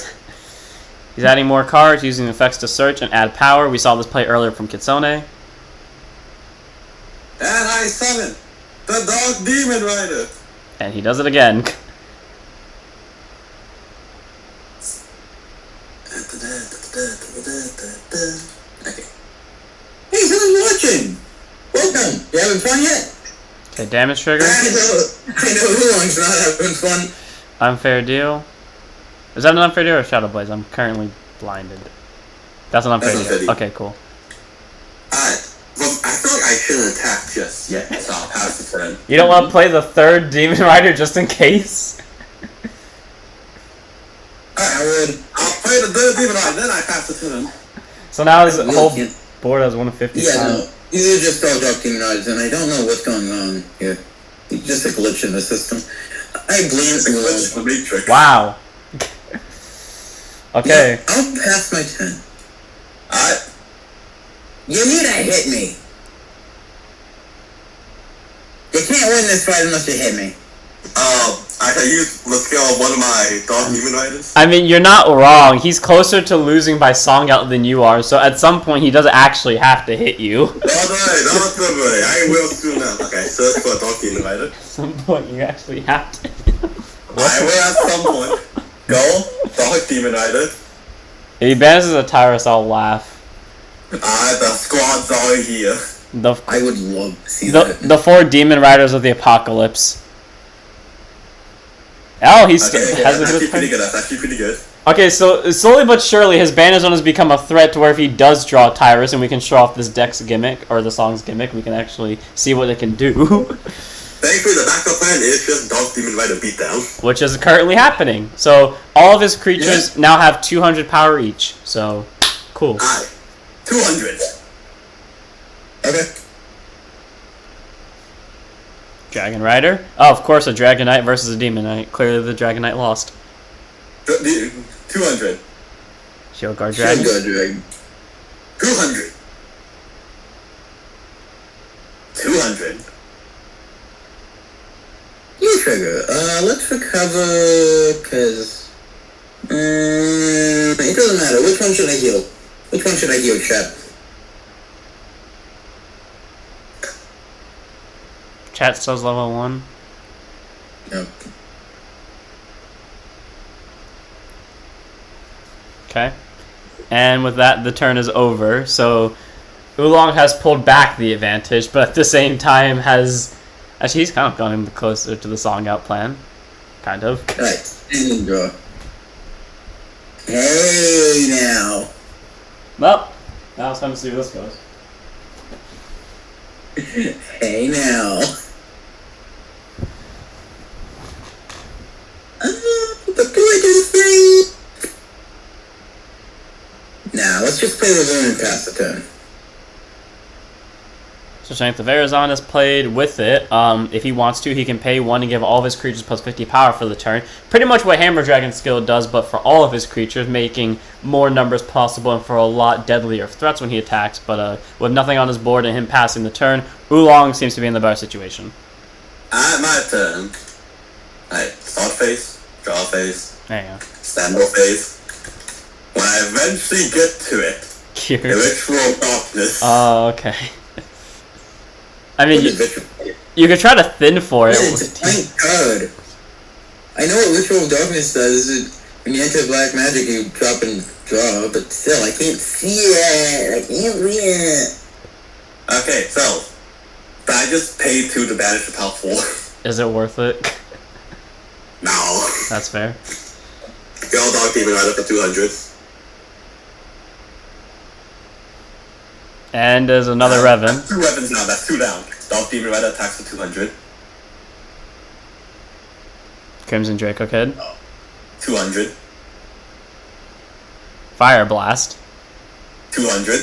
He's adding more cards, using effects to search and add power. We saw this play earlier from Kitsone. And I summon the Dark Demon Rider. And he does it again. Okay. Hey, someone's watching! Welcome! You having fun yet? Okay, damage trigger. I know Oolong's not having fun. Unfair deal. Is that an unfair deal or Shadow Blaze? I'm currently blinded. That's an unfair That's deal. unfair. Okay, cool. Alright. Well, I feel like I shouldn't attack just yet, so I'll pass the turn. You don't want to play the third Demon Rider just in case? I would. I'll play the third demon right, then I pass the turn. So now his I really whole can't- board has 150. Yeah, no. These are just all Dark Demon Riders, and I don't know what's going on here. It's just a glitch in the system. I blame It's a glitch Oolong. in the Matrix. Wow. Okay. Yeah, I'll pass my turn. Alright. You need to hit me. You can't win this fight unless you hit me. I can use the skill of one of my Dark Demon Riders. I mean, you're not wrong. He's closer to losing by song out than you are, so at some point he doesn't actually have to hit you. Don't worry, don't worry. I will soon now. Okay, search for a Dark Demon Rider. At some point you actually have to. I will at some point. Go, Dark Demon Rider. If he banishes a Tyrus, I'll laugh. The squad's all here. I would love to see that. The 4 Demon Riders of the Apocalypse. Oh, he's Okay, has that's a actually good pretty good. That's actually pretty good. Okay, so slowly but surely his Banner Zone has become a threat to where if he does draw Tyrus and we can show off this deck's gimmick, or the song's gimmick, we can actually see what it can do. Thankfully, the backup plan is just Dark Demon Rider beatdown. Which is currently happening. So all of his creatures now have 200 power each. So, cool. Alright, 200. Okay. Dragon Rider? Oh, of course, a Dragon Knight versus a Demon Knight. Clearly the Dragon Knight lost. 200. Shield Guard Dragon. Should go, Dragon. 200. 200. You trigger. Let's recover, cause... it doesn't matter. Which one should I heal? Which one should I heal, chat? Chat says level 1. No. Okay. And with that, the turn is over. So, Oolong has pulled back the advantage, but at the same time has... Actually, he's kind of gone closer to the song out plan. Kind of. Alright, standing draw. Hey, now. Well, now it's time to see where this goes. Hey, now. But do I do the thing? Now, let's just play the rune and pass the turn. So Strength of Arezon is played with it. If he wants to, he can pay 1 and give all of his creatures plus 50 power for the turn. Pretty much what Hammer Dragon's skill does, but for all of his creatures, making more numbers possible and for a lot deadlier threats when he attacks. But with nothing on his board and him passing the turn, Oolong seems to be in the better situation. At my turn. Alright, start phase, draw phase, There you go. standby phase. When I eventually get to it, Cure. Ritual Darkness. Oh, okay. I mean, What is Ritual? you could try to thin for it. Yeah, it's a blank card. I know what Ritual of Darkness does. When you enter black magic, you drop and draw, but still, I can't see it. I can't see it. Okay, so, I just paid 2 to banish the power 4. Is it worth it? No. That's fair. Go Dark Demon Rider for 200. And there's another Revan. That's 2 Revens now, that's 2 down. Dark Demon Rider attacks for 200. Crimson Draco Kid. 200. Fire Blast. 200.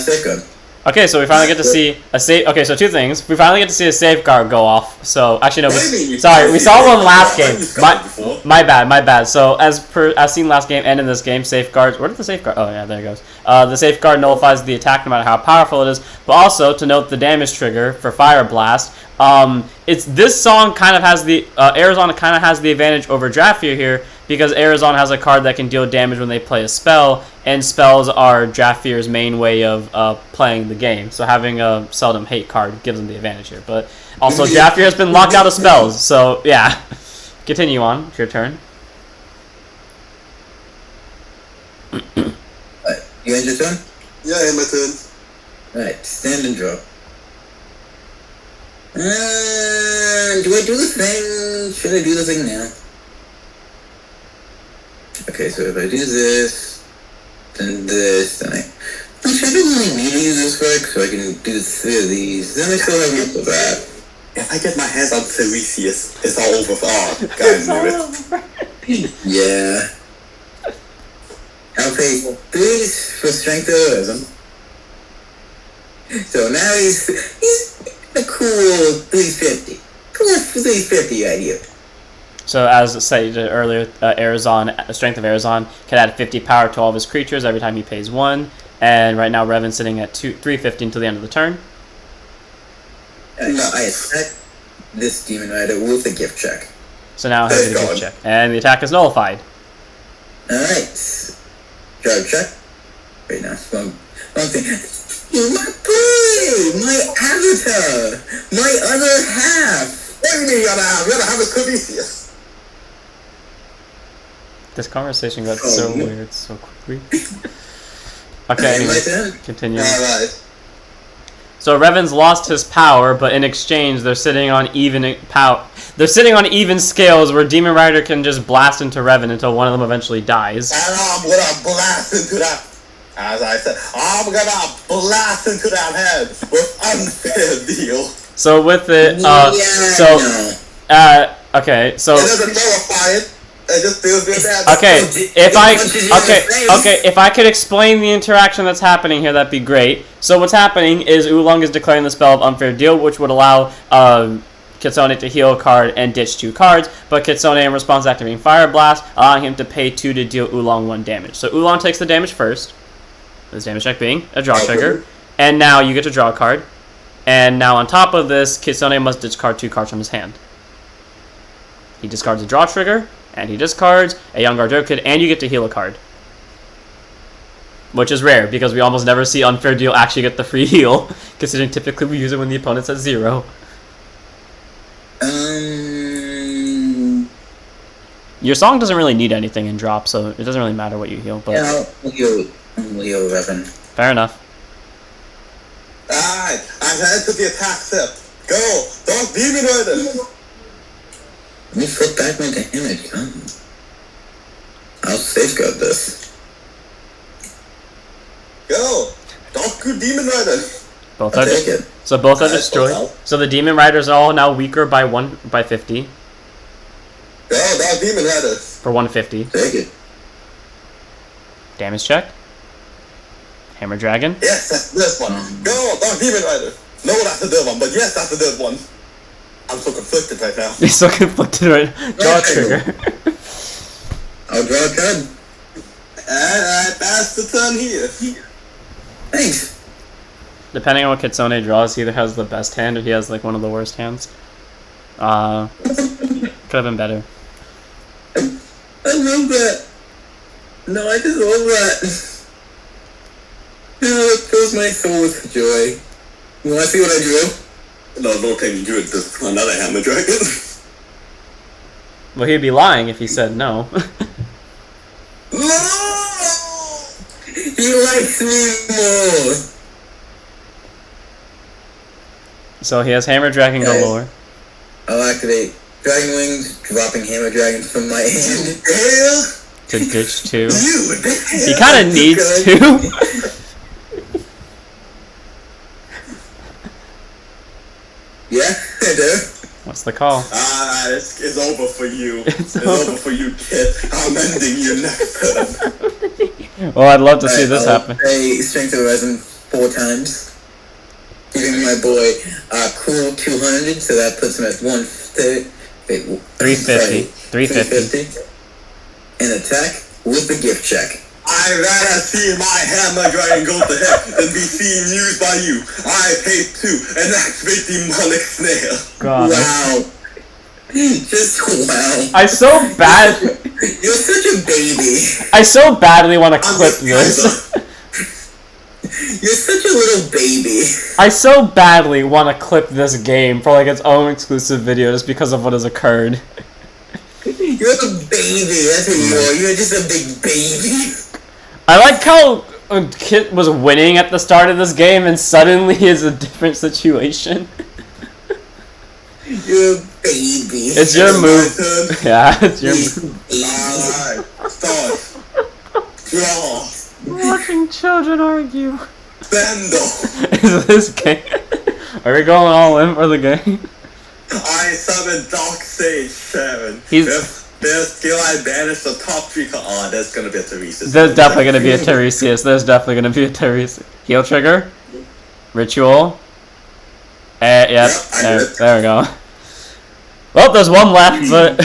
Safeguard. Okay, so we finally get to see a save. Okay, so 2 things. We finally get to see a safeguard go off. So actually, no. What do you mean you Sorry, can't we see saw it? one last game. I've seen it before. My bad. So as seen last game and in this game, safeguards. Where did the safeguard? Oh yeah, there it goes. The safeguard nullifies the attack no matter how powerful it is. But also to note the damage trigger for Fire Blast. It's this song kind of has the Arezon kind of has the advantage over Drafear here because Arezon has a card that can deal damage when they play a spell, and spells are Drafear's main way of playing the game. So having a seldom hate card gives them the advantage here. But also Drafear has been locked out of spells, so yeah. Continue on. It's your turn. Alright, you end your turn? Yeah, in my turn. Alright, stand and draw. Do I do the thing? Should I do the thing now? Okay, so if I do this, then this, then actually, I don't really need to use this deck, so I can do 3 of these. Then I still have enough of that. If I get my hands on Tiresias, it's all over for all. God, Yeah. I'll pay 3 for strength of Arezon. So now he's a cool 350. Cool 350 right here. So as stated earlier, Arezon, strength of Arezon can add 50 power to all of his creatures every time he pays 1. And right now Revan's sitting at 350 until the end of the turn. No, I attack this Demon Rider with a gift check. So now he'll get a gift check. And the attack is nullified. Alright. Drive check. Right now. One thing. My boy! My avatar! My other half! What do you mean you gotta have a Tiresias? This conversation got so weird so quickly. Okay, My anyways, turn? continue. Alright. So Revan's lost his power, but in exchange, they're sitting on even power. They're sitting on even scales where Demon Rider can just blast into Revan until one of them eventually dies. And I'm gonna blast into that. As I said, I'm gonna blast into that head with unfair deal. So with it, okay, so. It doesn't nullify it. It just feels good that. Okay, if I could explain the interaction that's happening here, that'd be great. So what's happening is Oolong is declaring the spell of Unfair Deal, which would allow Kitsone to heal a card and ditch 2 cards, but Kitsone in response activating Fire Blast, allowing him to pay 2 to deal Oolong 1 damage. So Oolong takes the damage first, this damage check being a draw trigger, and now you get to draw a card. And now on top of this, Kitsone must discard 2 cards from his hand. He discards a draw trigger, and he discards a Young Guard Kid, and you get to heal a card. Which is rare, because we almost never see Unfair Deal actually get the free heal, considering typically we use it when the opponent's at 0. Your song doesn't really need anything in drop, so it doesn't really matter what you heal, but... Yeah, I'll heal Revan. Fair enough. Alright, I'm headed to the attack step. Go! Don't Demon Rider! Let me flip back my damage. I'll safeguard this. Go! Don't go Demon Rider! Both I'll are take it. So both are Alright, destroyed. well. So the Demon Riders are all now weaker by 50. Go! Don't Demon Rider! For 150. Take it. Damage check. Hammer Dragon. Yes, that's this one. Go! Don't Demon Rider! No, that's the dead one, but yes, that's the dead one. I'm so conflicted right now. You're so conflicted right now. Draw a trigger. I'll draw a card. Alright, that's the turn here. Thanks. Depending on what Kitsone draws, he either has the best hand or he has like one of the worst hands. Could have been better. I love that. No, I just love that. It fills my soul with joy. You wanna see what I drew? No, don't take me to it. Just another Hammer Dragon. Well, he'd be lying if he said no. No! He likes me more! So he has Hammer Dragon galore. I'll activate Dragon Wings, dropping Hammer Dragons from my hand. To ditch 2. Dude! He kind of needs to. Yeah, I do. What's the call? It's over for you. It's over for you, kid. I'm ending you next turn. Well, I'd love to see this I'll happen. play Strength of Resin 4 times. Giving my boy cool 200, so that puts him at 350. 350. And attack with the gift check. I'd rather see my Hammer Dragon go to heck than be seen used by you. I paid 2 and activate demonic snare. God. Wow. Just wow. I so bad. You're such a baby. I so badly want to clip this. You're such a little baby. I so badly want to clip this game for like its own exclusive video just because of what has occurred. You're a baby. That's what you are. You're just a big baby. I like how Kit was winning at the start of this game and suddenly is a different situation. You're a baby. It's your move. Yeah, it's your move. Alright, start. Draw. Watching children argue. Sandal. Is this game? Are we going all in for the game? I summon Dark Sage Sharon. He's- Their skill I banished the top 3 Oh, there's gonna be a Tiresias. There's definitely gonna be a Tiresias. There's definitely gonna be a Tiresias. Heal trigger. Ritual. Yep. There we go. Well, there's one left, but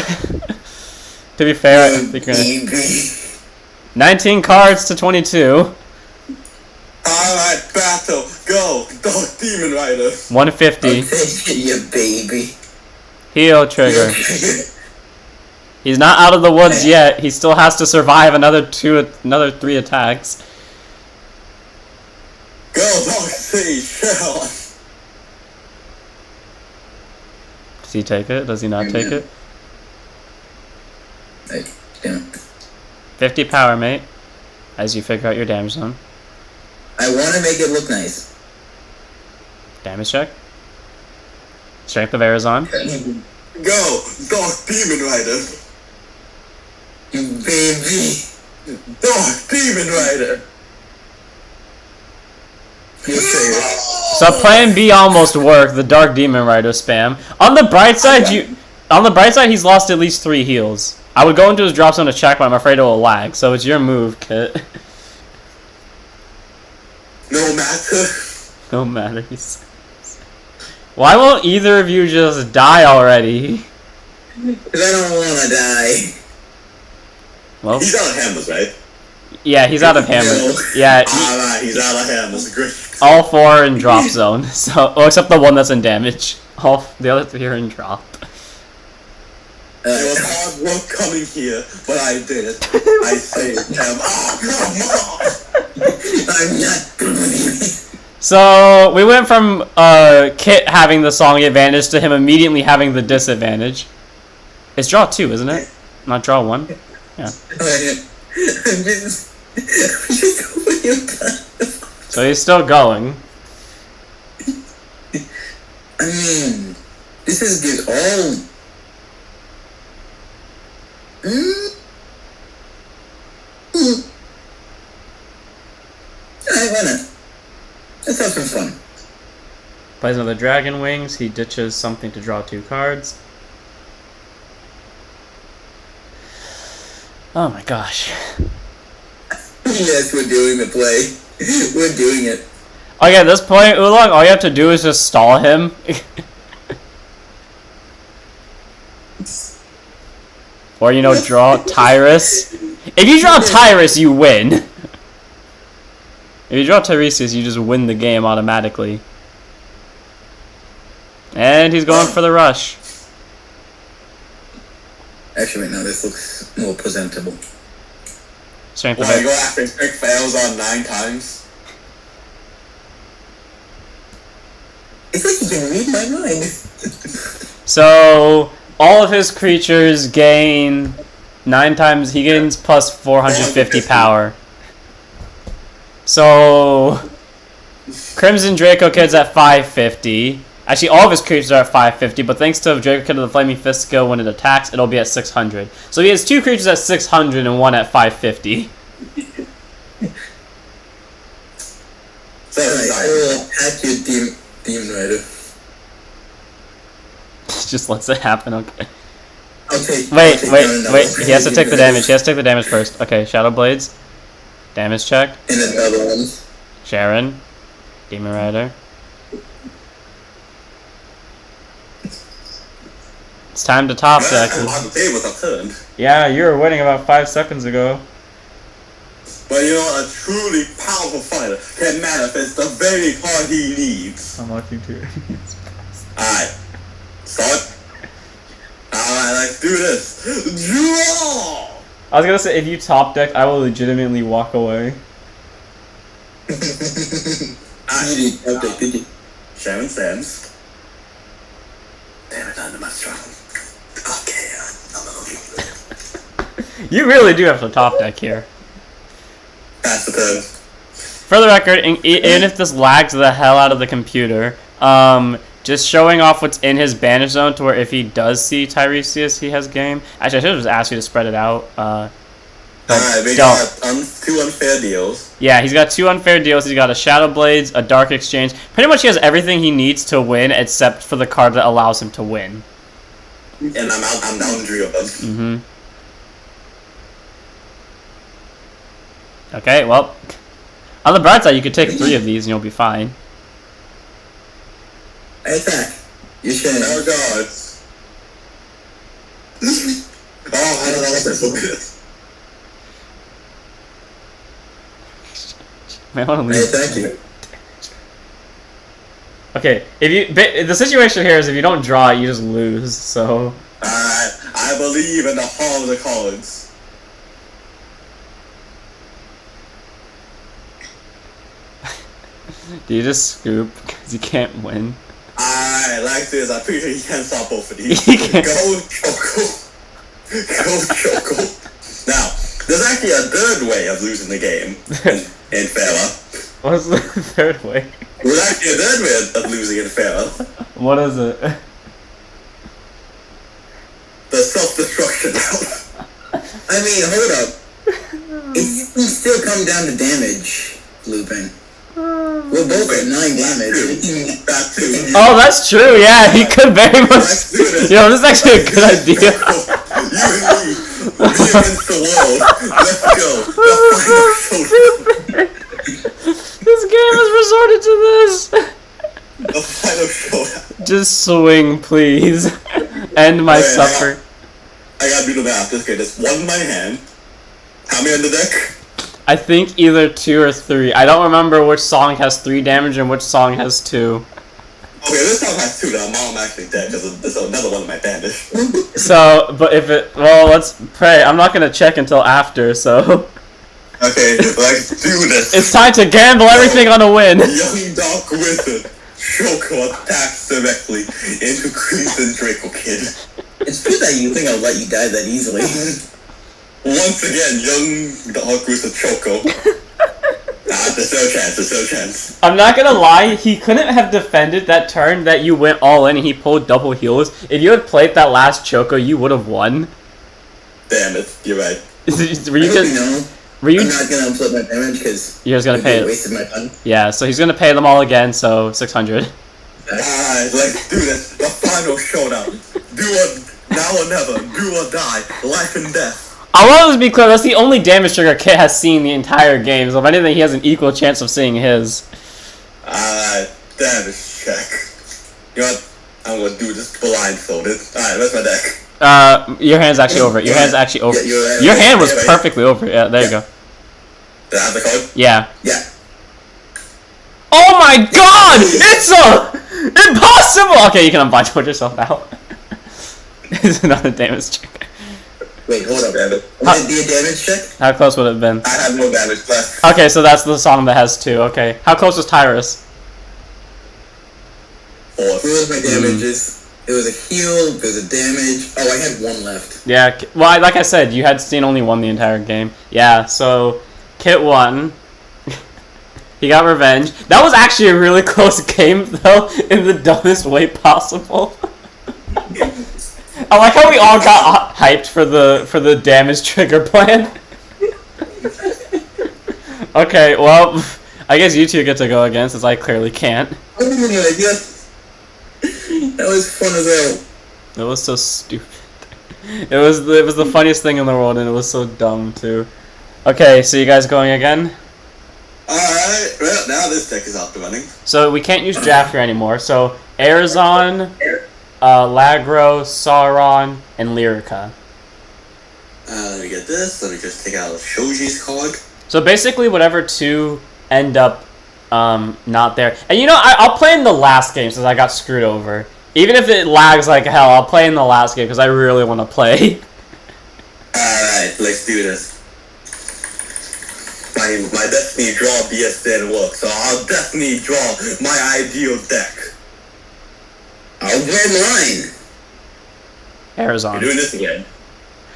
to be fair, I think you're gonna 19 cards to 22. Alright, battle, go, Dark Demon Rider. 150. You baby. Heal trigger. He's not out of the woods yet. He still has to survive another 3 attacks. Go, Dark Sage Sharon. Does he take it? Does he not take it? Yeah. 50 power, mate. As you figure out your damage zone. I want to make it look nice. Damage check. Strength of Arezon. Go, Dark Demon Rider. Baby. Dark Demon Rider. So plan B almost worked. The Dark Demon Rider spam. On the bright side, he's lost at least 3 heals. I would go into his drop zone to check, but I'm afraid it will lag. So it's your move, Kit. No matter. No matter. He says. Why won't either of you just die already? Because I don't want to die. Well, He's out of hammers, right? yeah, he's out of hammers. Yeah, Alright, he's out of hammers. Great. all 4 are in drop zone. So, except the one that's in damage. All the other 3 are in drop. It was hard work coming here, but I did it. I saved him. Oh, come on! I'm not doing it. So we went from Kit having the song advantage to him immediately having the disadvantage. It's draw 2, isn't it? Not draw 1? Yeah. I'm just hoping you So he's still going. I mean, this is good. All. I wanna. Let's have some fun. Plays another Dragon Wings. He ditches something to draw 2 cards. Oh my gosh. Yes, we're doing the play. We're doing it. Okay, at this point, Oolong, all you have to do is just stall him. Or, you know, draw Tyrus. If you draw Tyrus, you win. If you draw Tiresias, you just win the game automatically. And he's going for the rush. Actually, right now this looks more presentable. Strength of Why it. go after Rick fails on 9 times? It's like you can read my mind. So, all of his creatures gain 9 times. He gains plus 450 power. So, Crimson Draco Kid's at 550. Actually, all of his creatures are at 550, but thanks to Draco Kid of the Flaming Fist skill, when it attacks, it'll be at 600. So he has 2 creatures at 600 and 1 at 550. Alright, I will attack your Demon Rider. Just lets it happen, okay. Wait. Wait. He has to take the damage. He has to take the damage first. Okay, Shadow Blades. Damage check. And another one. Sharon. Demon Rider. It's time to top deck. The tables are turned. Yeah, you were winning about 5 seconds ago. But you know, a truly powerful fighter can manifest the very card he needs. I'm watching too. Alright. Start. Alright, let's do this. Draw! I was gonna say, if you top deck, I will legitimately walk away. Sharon stands. Damn it, under my strong. Okay, I'm You really do have to top deck here. That's the turn. For the record, even if this lags the hell out of the computer, just showing off what's in his banish zone to where if he does see Tiresias, he has game. Actually, I should have just asked you to spread it out. Alright, we don't. got 2 unfair deals. Yeah, he's got 2 unfair deals. He's got a Shadow Blades, a Dark Exchange. Pretty much he has everything he needs to win except for the card that allows him to win. And I'm down 3 of them. Mm-hmm. Okay, well, on the bright side, you could take 3 of these and you'll be fine. I attack. You should. Oh god. Oh, I don't know what this is. Man, I want to I leave. attack you. Okay, the situation here is if you don't draw it, you just lose. So I believe in the Hall of the Cards. do you just scoop because you can't win? I like this. I'm pretty sure he can't stop both of these. He can't. Go Choco. Go Choco. Now, there's actually a third way of losing the game in Thera. What's the third way? There's actually a third way of losing in Thera. What is it? The self-destruction route. I mean, hold up. It can still come down to damage looping. We're both at 9 damage. That too. Oh, that's true. Yeah, he could very much. Yo, this is actually a good idea. You and me against the world. Let's go. The final showdown. This game has resorted to this. The final showdown. Just swing, please. End my Wait, suffer. I gotta do the math. Just get this 1 in my hand. How many on the deck? I think either 2 or 3. I don't remember which song has 3 damage and which song has 2. Okay, this song has 2 that I'm actually dead because there's another one in my bandage. So, but if it, well, let's pray. I'm not gonna check until after. So Okay, let's do this. it's time to gamble everything on a win. Young Dark Wizard. Shoko attacks directly into Crimson Draco Kid. It's good that you think I'll let you die that easily. Once again, young Dark Wizard Choco. There's no chance, there's no chance. I'm not gonna lie, he couldn't have defended that turn that you went all in and he pulled double heals. If you had played that last Choco, you would have won. Damn it, you're right. Were you I hope you just? know. Were you? I'm not gonna unflip my damage because You're just gonna pay it. wasted my time. Yeah, so he's gonna pay them all again. So 600. Alright, let's do this. The final showdown. Now or never. Do or die. Life and death. I want to be clear. That's the only damage trigger Kit has seen the entire game. So if anything, he has an equal chance of seeing his. Alright, damage check. You know what? I'm gonna do this blindfolded. Alright, where's my deck? Your hand's actually over it. Your hand's actually over. Yeah, Your hand was Wait. perfectly over it. Yeah, there you go. Did I have the code? Yeah. Yeah. Oh my God! It's impossible. Okay, you can unbind yourself out. It's another damage check. Wait, hold up. Damn it. Would it be a damage check? How close would it have been? I have no damage left. Okay, so that's the song that has 2. Okay, how close was Tyrus? 4. What was my damages? It was a heal, there was a damage. Oh, I had 1 left. Yeah. Well, like I said, you had seen only 1 the entire game. Yeah. So Kit won. He got revenge. That was actually a really close game, though, in the dumbest way possible. I like how we all got hyped for the damage trigger plan. Okay, well, I guess you two get to go again since I clearly can't. Yes. That was fun as hell. It was so stupid. It was the funniest thing in the world, and it was so dumb too. Okay, so you guys going again? Alright, well, now this deck is out the running. So we can't use Drafear anymore. So Arezon, Lagrow, Saron, and Lyrica. Let me get this. Let me just take out Shoji's card. So basically, whatever 2 end up not there. And you know, I'll play in the last game since I got screwed over. Even if it lags like hell, I'll play in the last game because I really want to play. Alright, let's do this. My Destiny Draw BS didn't work, so I'll definitely draw my ideal deck. I'll draw mine. Arezon. We're doing this again.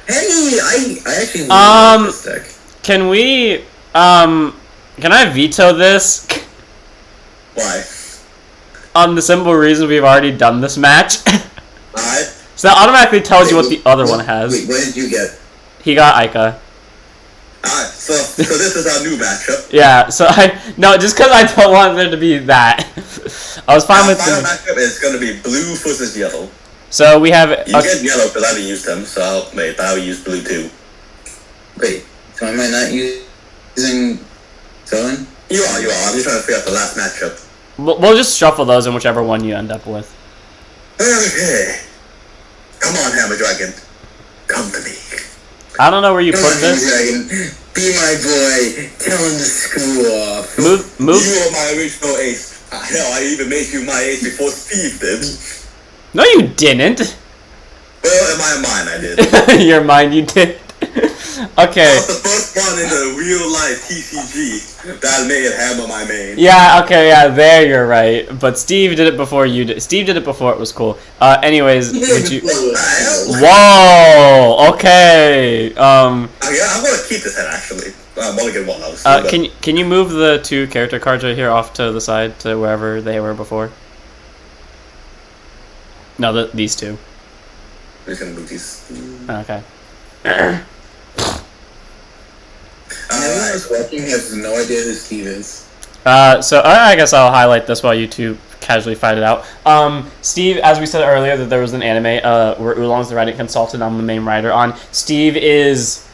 Hey, I actually like this deck. Can we can I veto this? Why? On the simple reason we've already done this match. Alright. So that automatically tells you what the other one has. Wait, what did you get? He got Ica. So this is our new matchup. Yeah, so just because I don't want there to be that. I was fine Our with final the... matchup is going to be blue versus yellow. So we have... You get yellow because I haven't used them, so I'll use blue too. Wait, so am I not using Saron? You are. I'm just trying to figure out the last matchup. We'll just shuffle those and whichever one you end up with. Okay. Come on, Hammer Dragon. Come to me. I don't know where you Come put on, this. Dragon. Be my boy. Tell him to screw off. Move. You are my original ace. Hell, I even made you my ace before Steve did. No, you didn't. Well, in my mind, I did. Your mind, you did. Okay. I was the first one in the real life TCG that made Hammer my main. Yeah, okay, yeah, there you're right. But Steve did it before you did. Steve did it before it was cool. Anyways, would you... What the hell? Whoa! Okay. Yeah, I'm gonna keep this head actually. I'm only getting one else. Can you move the 2 character cards right here off to the side to wherever they were before? No, these 2. I'm just gonna move these. Okay. Everyone who's watching has no idea who Steve is. So I guess I'll highlight this while you 2 casually fight it out. Steve, as we said earlier, that there was an anime where Oolong's the writing consultant, I'm the main writer on. Steve is...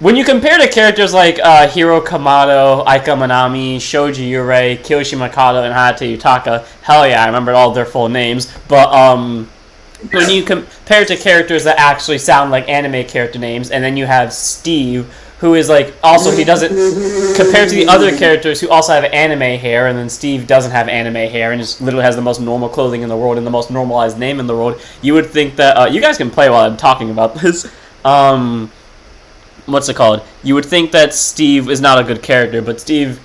When you compare to characters like Hiro Kamado, Aika Manami, Shoji Urei, Kiyoshi Mikado, and Hayate Yutaka, hell yeah, I remembered all their full names, but when you compare to characters that actually sound like anime character names, and then you have Steve, who is like, also he doesn't, compared to the other characters who also have anime hair, and then Steve doesn't have anime hair, and just literally has the most normal clothing in the world, and the most normalized name in the world, you would think that, you guys can play while I'm talking about this, what's it called? You would think that Steve is not a good character, but Steve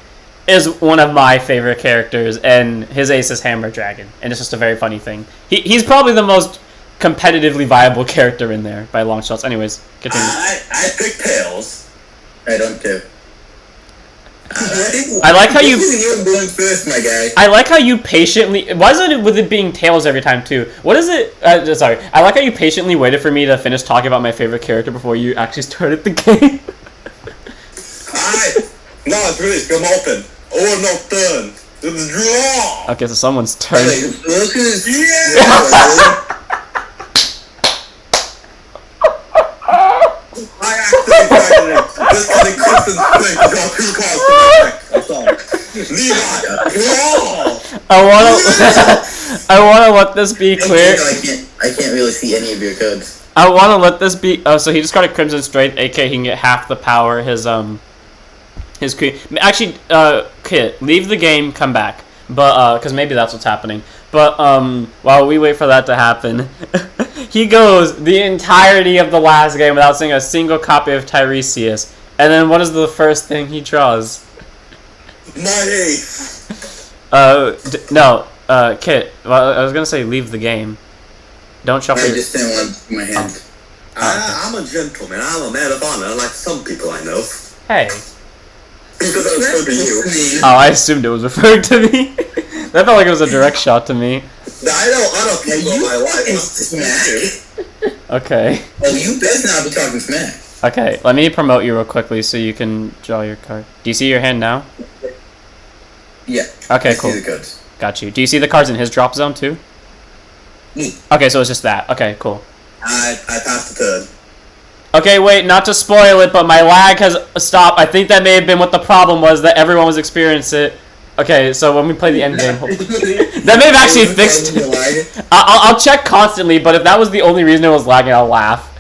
is one of my favorite characters, and his ace is Hammer Dragon, and it's just a very funny thing. He's probably the most competitively viable character in there by long shots. Anyways, continue. I picked Tails. I don't care. I like how you... You're going first, my guy. I like how you patiently... Why is it with it being Tails every time, too? What is it... sorry. I like how you patiently waited for me to finish talking about my favorite character before you actually started the game. No, it's really come open. Oh, no turn. It's draw. Okay, so someone's turn. Look who's... Yeah. I accidentally dragged it. This cutting Kristen's thing. Draw 2 cards to my deck. I'm sorry. Levi, draw. I wanna let this be clear. I can't really see any of your codes. I wanna let this be. Oh, so he just got a Crimson Strength, aka he can get half the power. His Actually, Kit, leave the game, come back. But because maybe that's what's happening. But while we wait for that to happen, he goes the entirety of the last game without seeing a single copy of Tiresias. And then what is the first thing he draws? My ace. No, Kit. Well, I was gonna say leave the game. Don't shuffle. I just didn't want my hand. I'm a gentleman. I'm a man of honor, unlike some people I know. Hey. Because I was referring to you. Oh, I assumed it was referring to me. That felt like it was a direct shot to me. I know other people in my life. Smack. Okay. Oh, you best not be talking smack. Okay, let me promote you real quickly so you can draw your card. Do you see your hand now? Yeah. Okay, I cool. See the codes. Got you. Do you see the cards in his drop zone too? Okay, so it's just that. Okay, cool. I passed the turn. Okay, wait, not to spoil it, but my lag has stopped. I think that may have been what the problem was, that everyone was experiencing it. Okay, so when we play the end game, that may have actually fixed it. I'll check constantly, but if that was the only reason it was lagging, I'll laugh.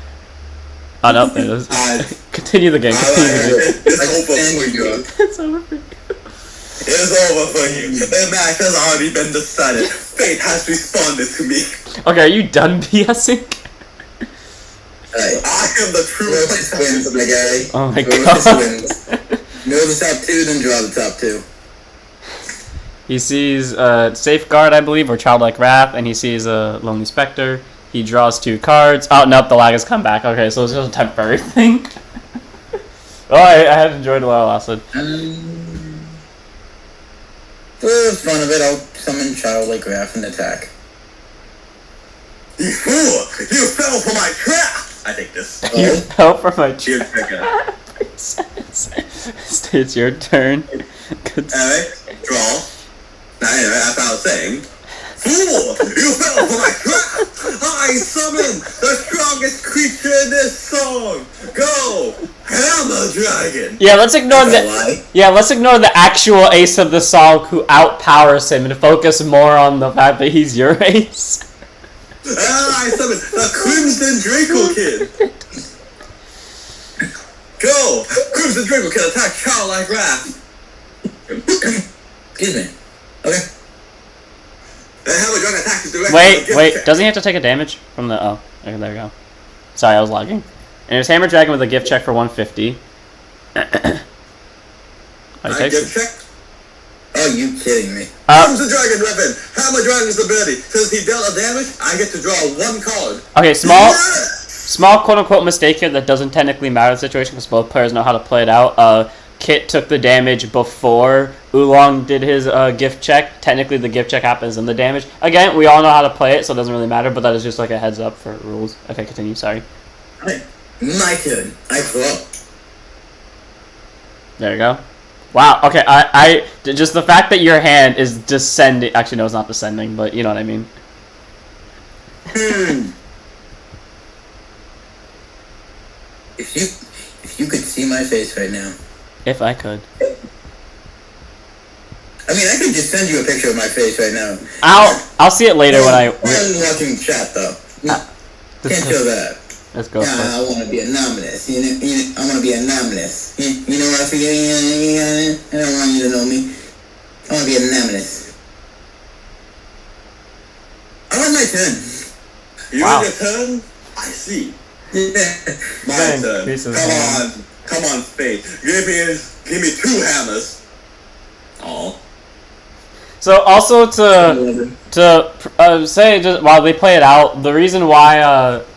Oh, no, there it is. Continue the game. Continue the game. It's over for you. It's over for you. It's over for you. The match has already been decided. Fate has responded to me. Okay, are you done BSing? I am the true wins, my guy. Oh my God. Know the top 2, then draw the top 2. He sees Safeguard, I believe, or Childlike Wrath, and he sees a Lonely Spectre. He draws 2 cards. Oh, nope, the lag has come back. Okay, so it's just a temporary thing. Well, I had enjoyed it while it lasted. For the fun of it, I'll summon Childlike Wrath and attack. You fool! You fell for my trap! I take this. You fell for my Cheers, trap. It's your turn. Alright, draw. Now anyway, as I was saying, fool! You fell for my trap! I summon the strongest creature in this song! Go! Hammer Dragon! Yeah, let's ignore Why? let's ignore the actual ace of the song who outpowers him and focus more on the fact that he's your ace. I summon the Crimson Draco Kid! Go! Crimson Draco Kid attack Childlike Wrath! Excuse me. Okay. The Hammer Dragon attack is directed at the gift Wait, check. doesn't he have to take a damage from the... Oh, okay, there we go. Sorry, I was lagging. And it's Hammer Dragon with a gift check for 150. Alright, gift check. Oh, you kidding me? Crimson Dragon weapon! Hammer Dragon's ability. Since he dealt a damage, I get to draw one card. Okay, small quote-unquote mistake here that doesn't technically matter in the situation because both players know how to play it out. Kit took the damage before Oolong did his gift check. Technically, the gift check happens in the damage. Again, we all know how to play it, so it doesn't really matter, but that is just like a heads up for rules. Okay, continue, sorry. Alright. My turn. I draw. There you go. Wow, okay, I just the fact that your hand is descending... Actually, no, it's not descending, but you know what I mean. If you could see my face right now. If I could. I mean, I could just send you a picture of my face right now. I'll see it later when I... I'm watching chat, though. Can't show that. Let's go. I want to be anonymous. I want to be anonymous. You know what I figure? I don't want you to know me. I want to be anonymous. I want my turn. Wow. Your turn? I see. My turn. Come on, Spade. Give me 2 hammers. Aw. So also to say just while they play it out, the reason why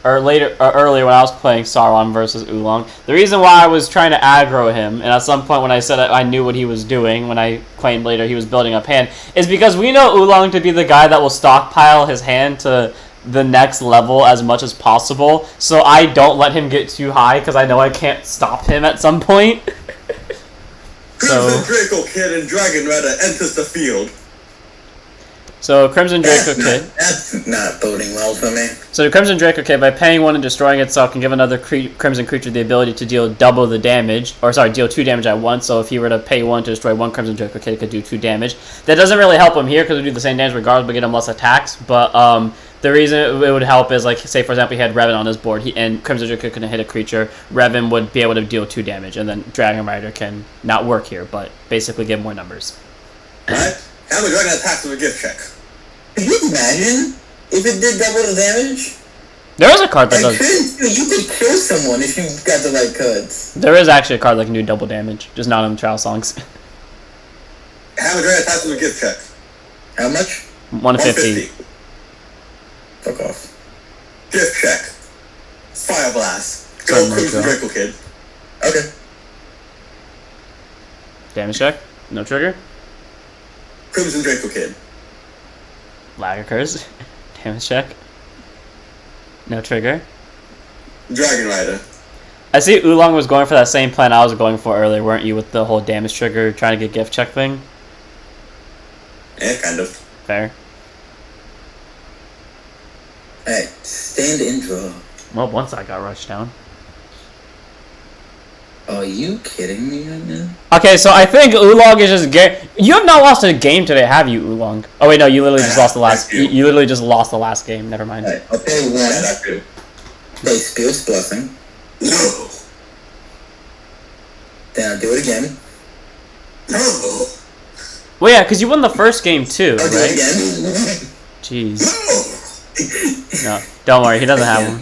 earlier when I was playing Saron versus Oolong, the reason why I was trying to aggro him, and at some point when I said I knew what he was doing, when I claimed later he was building up hand, is because we know Oolong to be the guy that will stockpile his hand to the next level as much as possible, so I don't let him get too high because I know I can't stop him at some point. Crimson Draco Kid and Dragon Rider enters the field. So Crimson Draco Kid. That's not boding well for me. So the Crimson Draco Kid, by paying 1 and destroying itself, can give another Crimson creature the ability to deal double the damage, or sorry, deal 2 damage at once. So if he were to pay 1 to destroy 1 Crimson Draco Kid, it could do 2 damage. That doesn't really help him here because we do the same damage regardless, but get him less attacks. But the reason it would help is, like, say for example, he had Revan on his board, and Crimson Draco couldn't hit a creature. Revan would be able to deal 2 damage, and then Dragon Rider can not work here, but basically give more numbers. Right? Hammer Dragon attacks with a gift check. Can you imagine if it did double the damage? There is a card that does. You could kill someone if you got the right cards. There is actually a card that can do double damage, just not in the trial songs. Hammer Dragon attacks with a gift check. How much? 150. Fuck off. Gift check. Fire Blast. Go Sorry, Crimson Draco. Draco Kid. Okay. Damage check. No trigger. Crimson Draco Kid. Lag occurs. Damage check. No trigger. Dragon Rider. I see Oolong was going for that same plan I was going for earlier, weren't you, with the whole damage trigger trying to get gift check thing? Yeah, kind of. Fair. Alright, stand and draw. Well, once I got rushed down. Are you kidding me right now? Okay, so I think Oolong is just you have not lost a game today, have you, Oolong? Oh wait, no, you literally just lost the last. You literally just lost the last game. Never mind. Alright, I'll pay 1. Yeah, that's good. Play Spirit's Blessing. No. Then I'll do it again. No. Well, yeah, because you won the first game too, I'll do right? it again. Jeez. No, don't worry, he doesn't have one.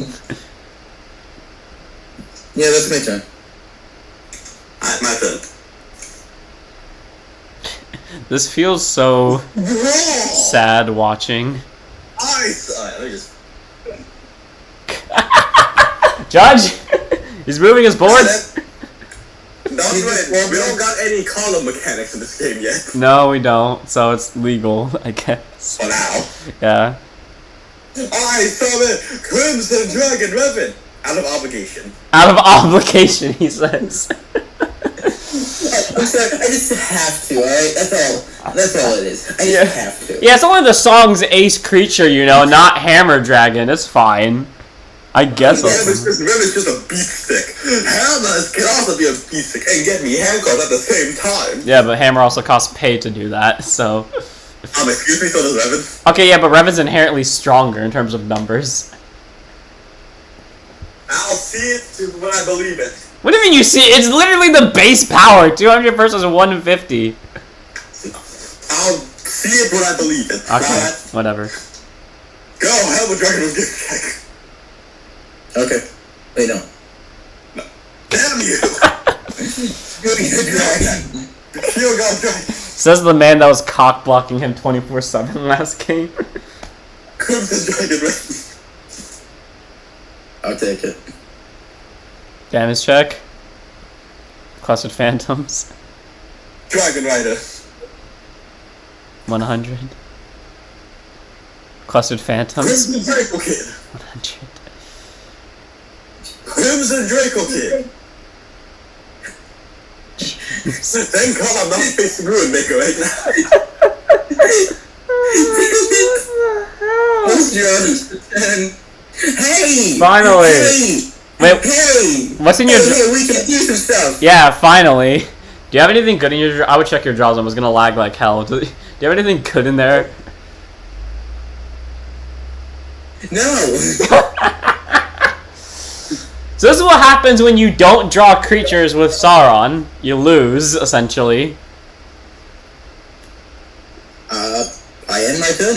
Yeah, that's my turn. Alright, my turn. This feels so sad watching. Alright, let me just... Judge, he's moving his board. That's right, we don't got any column mechanics in this game yet. No, we don't. So it's legal, I guess. For now. Yeah. I summon Crimson Dragon Revan out of obligation. Out of obligation, he says. I'm sorry, I just have to, alright? That's all it is. I just have to. Yeah, it's only the song's ace creature, you know, not hammer dragon. It's fine. I guess. Revan's just a beast stick. Hammer can also be a beast stick and get me handcuffed at the same time. Yeah, but hammer also costs pay to do that, so. Excuse me, so does Revan. Okay, yeah, but Revan's inherently stronger in terms of numbers. I'll see it when I believe it. What do you mean you see? It's literally the base power. 200 versus 150. I'll see it when I believe it. Okay, whatever. Go, Hammer Dragon will give check. Okay. Wait, no. Damn you! Shield God Dragon. Says the man that was cock blocking him 24/7 last game. Crimson Dragon. I'll take it. Damage check. Clustered Phantoms. Dragon Rider. 100. Clustered Phantoms. Crimson Draco Kid. 100. Crimson Draco Kid. Thank God I'm not facing Ruin Maker right now. Hey! Finally! Hey! Wait, Hey! what's in your... Hey, we can do some stuff! Yeah, finally. Do you have anything good in your... I would check your draws. I was gonna lag like hell. Do you have anything good in there? No! So this is what happens when you don't draw creatures with Saron. You lose, essentially. I end my turn.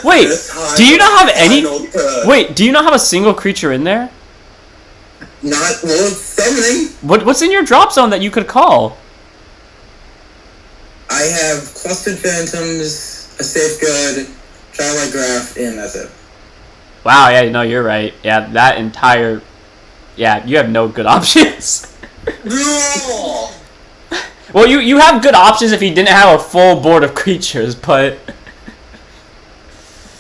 Wait, do you not have any... Wait, do you not have a single creature in there? Not worth summoning. What's in your drop zone that you could call? I have Clustered Phantoms, a Safeguard, Childlike Graph, and that's it. Wow, yeah, no, you're right. Yeah, that entire... Yeah, you have no good options. No! Well, you have good options if you didn't have a full board of creatures, but...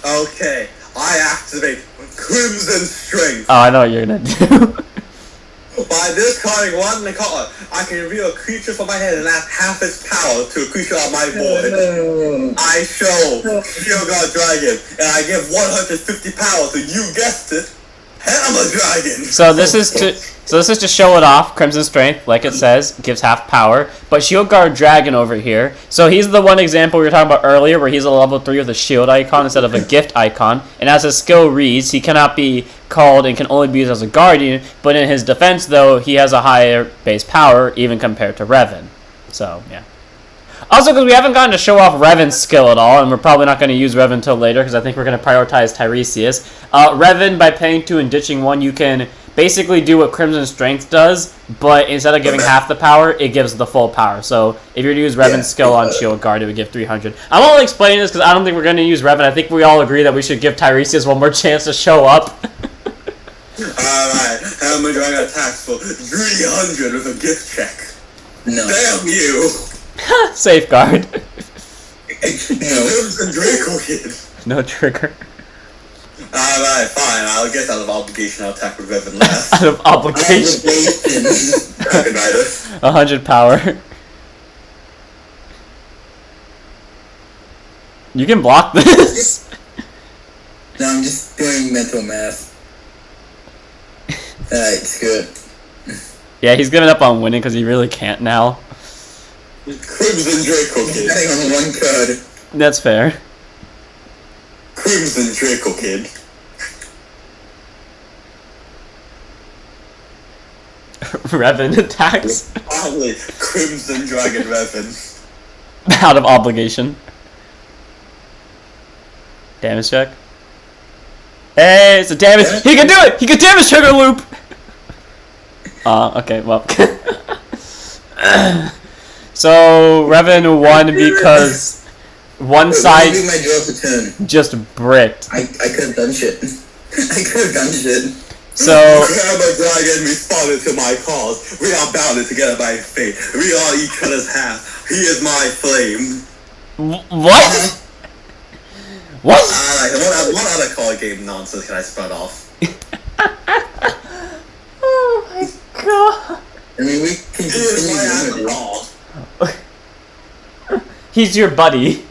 Okay, I activate Crimson Strength. Oh, I know what you're gonna do. By discarding one card, I can reveal a creature from my hand and add half its power to a creature on my board. I show Shield God Dragon, and I give 150 power to, you guessed it, Hammer Dragon! So this is to show it off. Crimson Strength, like it says, gives half power. But Shield Guard Dragon over here. So he's the one example we were talking about earlier where he's a level 3 with a shield icon instead of a gift icon. And as his skill reads, he cannot be called and can only be used as a guardian. But in his defense, though, he has a higher base power even compared to Revan. So, yeah. Also, because we haven't gotten to show off Revan's skill at all, and we're probably not going to use Revan until later, because I think we're going to prioritize Tiresias. Revan, by paying 2 and ditching 1, you can basically do what Crimson Strength does, but instead of giving half the power, it gives the full power. So, if you were to use Revan's skill on Shield Guard, it would give 300. I'm only explaining this because I don't think we're going to use Revan. I think we all agree that we should give Tiresias one more chance to show up. Alright, Hammer Dragon attacks for 300 with a gift check. No. Damn you! Safeguard. Crimson Draco Kid. No trigger. Alright, fine. I guess out of obligation I'll attack with Revan last. Out of obligation. Dragon Rider. 100 power. You can block this. No, I'm just doing mental math. Alright, screw it. Yeah, he's giving up on winning because he really can't now. Crimson Draco Kid. Depending on one card. That's fair. Crimson Draco Kid. Revan attacks. Finally, Crimson Dragon Revan. Out of obligation. Damage check. Hey, it's a damage. He can do it! He can damage trigger loop! Okay, well. So, Revan won because one side my draw for 10. just bricked. I could have done shit. I could have done shit. So, Hammer Dragon responded to my cause. We are bounded together by fate. We are each other's half. He is my flame. what? What? Alright, what other card game nonsense can I spread off? Oh my god. I mean, we can He is my continue. call. He's your buddy.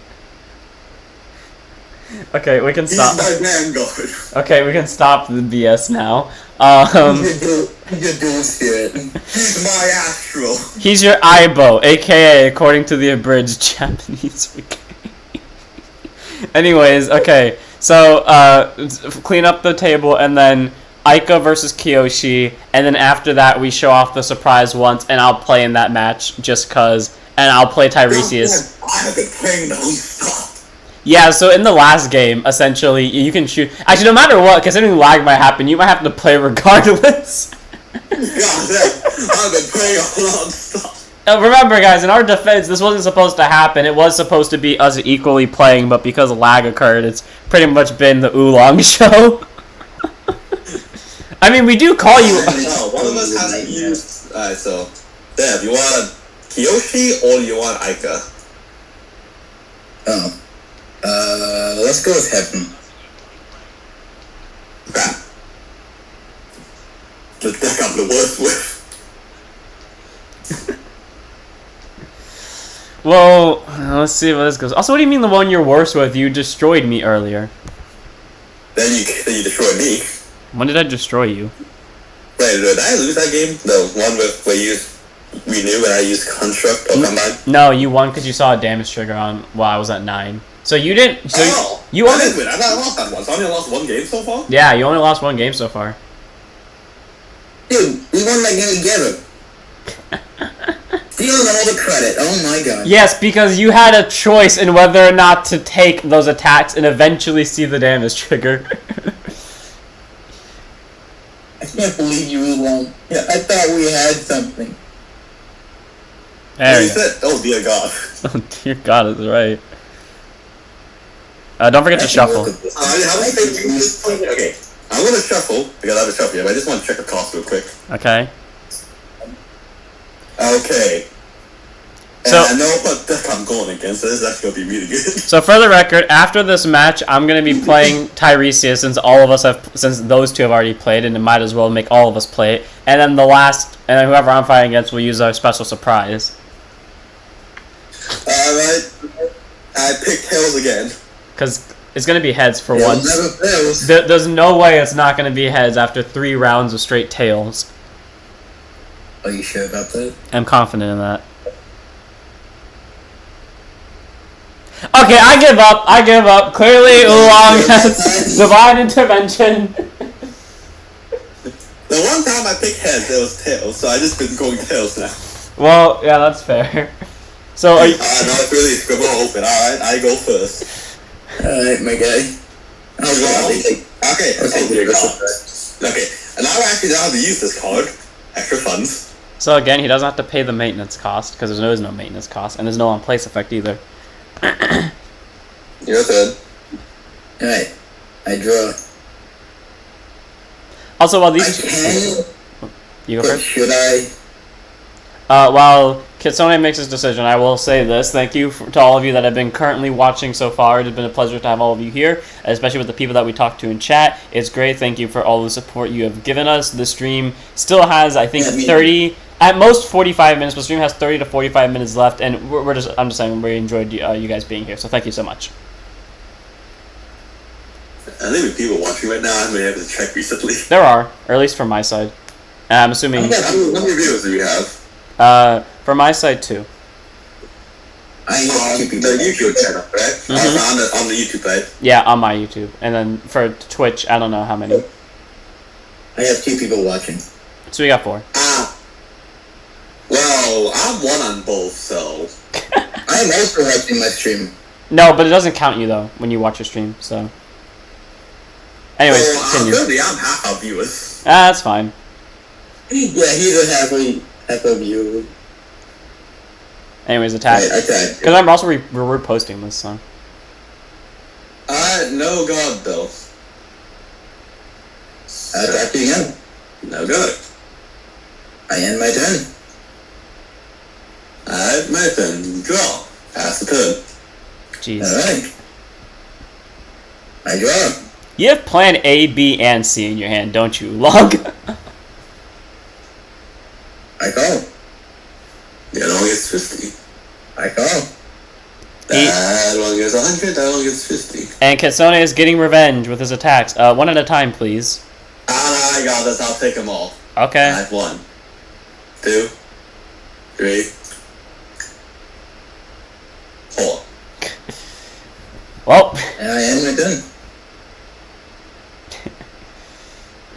Okay, we can He's stop. my vanguard. Okay, we can stop the BS now. He's your dual spirit. He's my astral. He's your Aibo, aka according to the abridged Japanese wiki. Anyways, okay, so clean up the table, and then Aika versus Kiyoshi, and then after that we show off the surprise once, and I'll play in that match just cause, and I'll play Tiresias. I have been playing non-stop. Yeah, so in the last game, essentially, you can shoot. Actually, no matter what, considering lag might happen, you might have to play regardless. God damn, I've been playing non-stop. Remember, guys, in our defense, this wasn't supposed to happen. It was supposed to be us equally playing, but because lag occurred, it's pretty much been the Oolong show. I mean, we do call you. No, one of us has to use. Alright, so Dev, you want Kiyoshi or you want Aika? Oh. Let's go with Heaven. Crap. The deck I'm the worst with. Well, let's see how this goes. Also, what do you mean the one you're worse with? You destroyed me earlier. Then you destroyed me. When did I destroy you? Wait, did I lose that game? The one where you renew and I used Construct or Combine? No, you won because you saw a damage trigger on while I was at 9. So you didn't. So you I only. didn't win. I thought I lost that one. So I only lost one game so far? Yeah, you only lost one game so far. Dude, we won that game together. Stealing all the credit. Oh my god. Yes, because you had a choice in whether or not to take those attacks and eventually see the damage trigger. I can't believe you Oolong. Yeah, I thought we had something. There You you go. said, oh dear God. Oh dear God, is right. Don't forget to shuffle. How many things you just play? Okay, I'm gonna shuffle because I haven't shuffled yet, but I just want to check the cost real quick. Okay. Okay. And So- I know what deck I'm going against, so this is actually gonna be really good. So for the record, after this match, I'm gonna be playing Tiresias since those two have already played, and it might as well make all of us play it. And then and then whoever I'm fighting against will use our special surprise. Alright. I picked Tails again. Because it's gonna be heads for Tails once. never fails. There's no way it's not gonna be heads after 3 rounds of straight tails. Are you sure about that? I'm confident in that. Okay, I give up. Clearly, Oolong has divine intervention. The one time I picked heads, it was Tails, so I just been going Tails now. Well, yeah, that's fair. So, are you... No, it's really scribble open. Alright, I go first. Alright, my guy. Okay, and now I actually don't have to use this card. Extra funds. So again, he doesn't have to pay the maintenance cost, because there is no maintenance cost, and there's no on-place effect either. Your turn. Alright, I draw. Also, while I these... can, You go but first? should I? While Kitsone makes his decision, I will say this. Thank you to all of you that have been currently watching so far. It has been a pleasure to have all of you here, especially with the people that we talked to in chat. It's great. Thank you for all the support you have given us. The stream still has, I think, 30... At most 45 minutes, but the stream has 30 to 45 minutes left, and I'm just saying we enjoyed you guys being here, so thank you so much. I think with people watching right now, I may have to check recently. There are, or at least from my side. I'm assuming... How many viewers do we have? From my side, 2. I have two people. The YouTube channel, right? On the YouTube side. Yeah, on my YouTube. And then for Twitch, I don't know how many. I have 2 people watching. So we got 4. Well, I'm one on both, so... I am also watching my stream. No, but it doesn't count you, though, when you watch your stream, so... Anyways, continue. Currently, I'm half our viewers. That's fine. Yeah, he's a half a viewer. Anyways, attack. Right, attack. Because I'm also reposting this, so... No god, though. Attack again. No good. I end my turn. Alright, my turn. Draw. Pass the turn. Jeez. Alright. I draw. You have plan A, B, and C in your hand, don't you, Log? I call. Yeah, no, it's 50. I call. 100, that one gets 50. And Kitsone is getting revenge with his attacks. One at a time, please. I got this. I'll take them all. Okay. I have 1, 2, 3, 4. Well, I am done.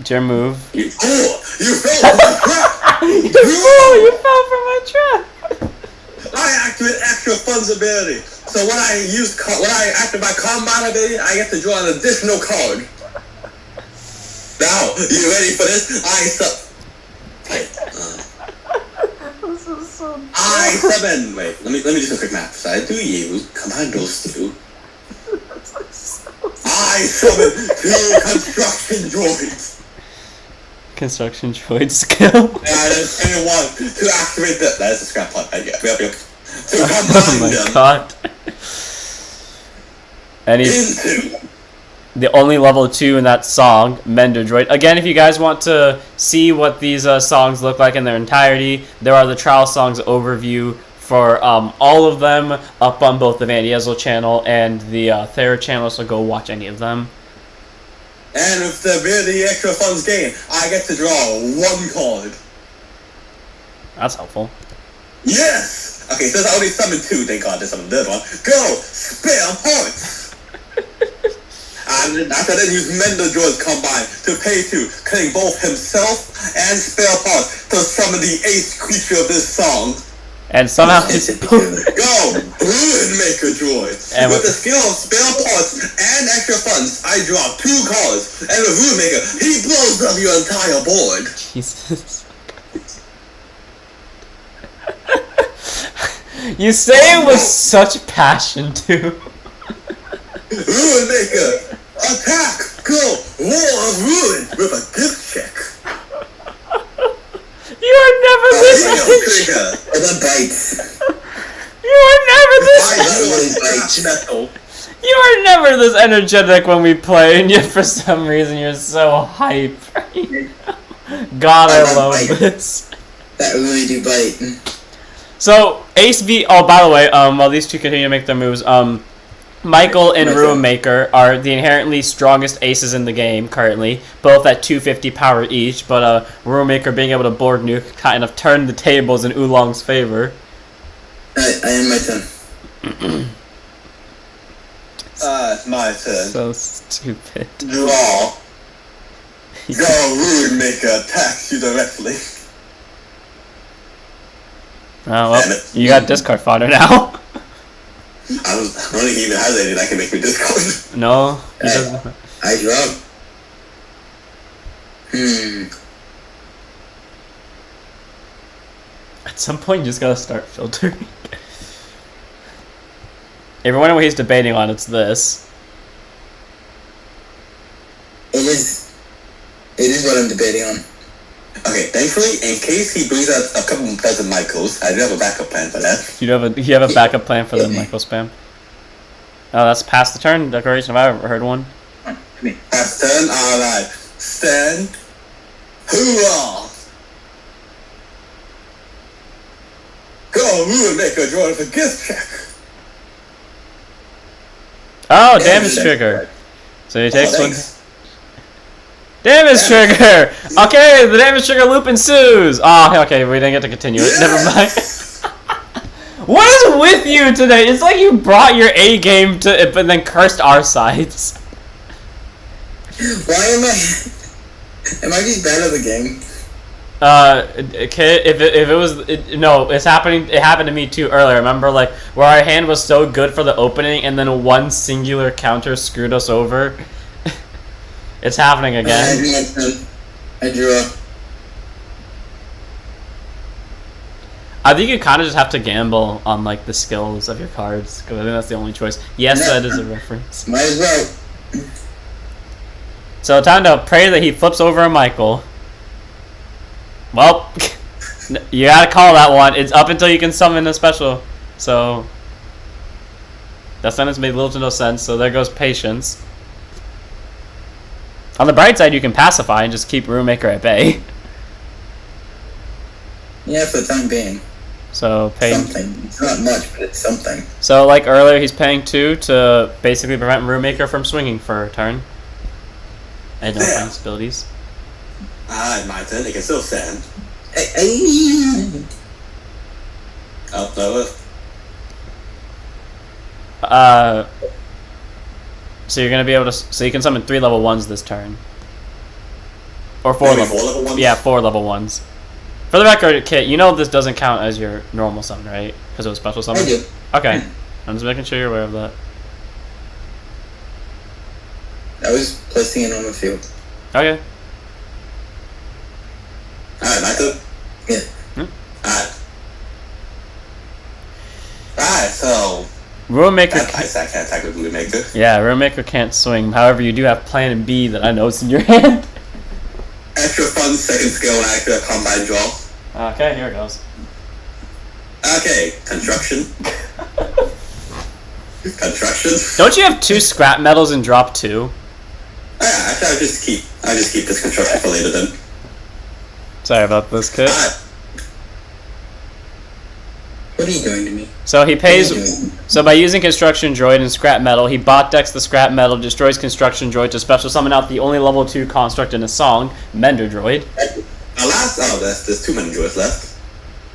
it's your move. You fool! You fell for my trap! You fell for my trap! I activate extra funds ability. So when I activate my combine ability, I get to draw an additional card. Now, you ready for this? I summon. Wait, let me do a quick math. So I do use combine those two. I summon 2 construction droids. Construction droid skill. And 1 to activate the. That is a scrap pot. Yep. To combine Oh my them god. And he's into. the only level 2 in that song, Mender Droid. Again, if you guys want to see what these songs look like in their entirety, there are the Trial Songs overview for all of them up on both the Ezel channel and the Thera channel, so go watch any of them. And with the ability extra funds gain, I get to draw 1 card. That's helpful. Yes! Okay, since I only summoned 2, thank God I summoned the third one. Go! Spare points! And after that, use Mender Droids combine to pay 2, killing both himself and spare parts to summon the 8th creature of this song. And somehow Go! Ruin Maker Droid! And with the skill of spare parts and extra funds, I draw 2 cards. And with Ruin Maker, he blows up your entire board. Jesus. You say it with such passion, too. Ruin Maker! Attack! Go! War of Ruin with a gift check! You are never this Trigger! The bites. You are never this Metal. You are never this energetic when we play, and yet for some reason you're so hype. God, I love this. That really do bite. So Ace V. Oh, by the way, while these two continue to make their moves, Michael and Ruin Maker are the inherently strongest aces in the game currently, both at 250 power each. But Ruin Maker being able to board nuke kind of turned the tables in Oolong's favor. I am my turn. It's my turn. So stupid. Draw. Go, Ruin Maker attacks you directly. Oh, well, you got discard fodder now. I don't think he even has anything that can make me discard. No, he doesn't. I draw. At some point, you just gotta start filtering. If you're wondering what he's debating on, it's this. It is what I'm debating on. Okay, thankfully, in case he brings out a couple dozen Michaels, I do have a backup plan for that. You have a backup plan for the Michael spam. Oh, that's past the turn declaration if I've ever heard one. Pass turn, alright. Stand. Hoorah! Go, Ruin Maker, draw with a gift check. Oh, damage trigger. So he takes one. Damage trigger! Okay, the damage trigger loop ensues! Oh, okay, we didn't get to continue it. Never mind. What is with you today? It's like you brought your A game to it, but then cursed our sides. Why am I just bad at the game? Okay, if it was no, it's happening. It happened to me too earlier. Remember, like where our hand was so good for the opening, and then one singular counter screwed us over. It's happening again. I draw. I think you kind of just have to gamble on like the skills of your cards because I think that's the only choice. Yes, No. that is a reference. Might as well. So time to pray that he flips over a Michael. Well, you gotta call that one. It's up until you can summon a special. So that sentence made little to no sense. So there goes patience. On the bright side, you can pacify and just keep Ruin Maker at bay. Yeah, for the time being. So paying. Something. It's not much, but it's something. So like earlier, he's paying 2 to basically prevent Roommaker from swinging for a turn. And no Yeah. abilities. My turn. They can still stand. Hey. Oh, no. So you're gonna be able to. So you can summon 3 level 1s this turn. Or 4 Maybe level. 4 level 1s? Yeah, 4 level 1s. For the record, Kit, you know this doesn't count as your normal summon, right? Because it was special summon. I do. Okay, I'm just making sure you're aware of that. I was placing it on the field. Okay. Alright, my turn. Yeah. Alright, so... Roommaker. That ice I can't technically make it. Yeah, Roommaker can't swing. However, you do have Plan B that I know is in your hand. Extra fun second skill and extra combine draw. Okay, here it goes. Okay, construction. Construction. Don't you have 2 scrap metals and drop 2? Yeah, actually, I'll just keep this construction for later then. Sorry about this, Kit. Alright, What are you doing to me? So he What are you pays. doing? So by using Construction Droid and Scrap Metal, he bot decks the Scrap Metal, destroys Construction Droid to special summon out the only level 2 construct in a song, Mender Droid. there's 2 many droids left.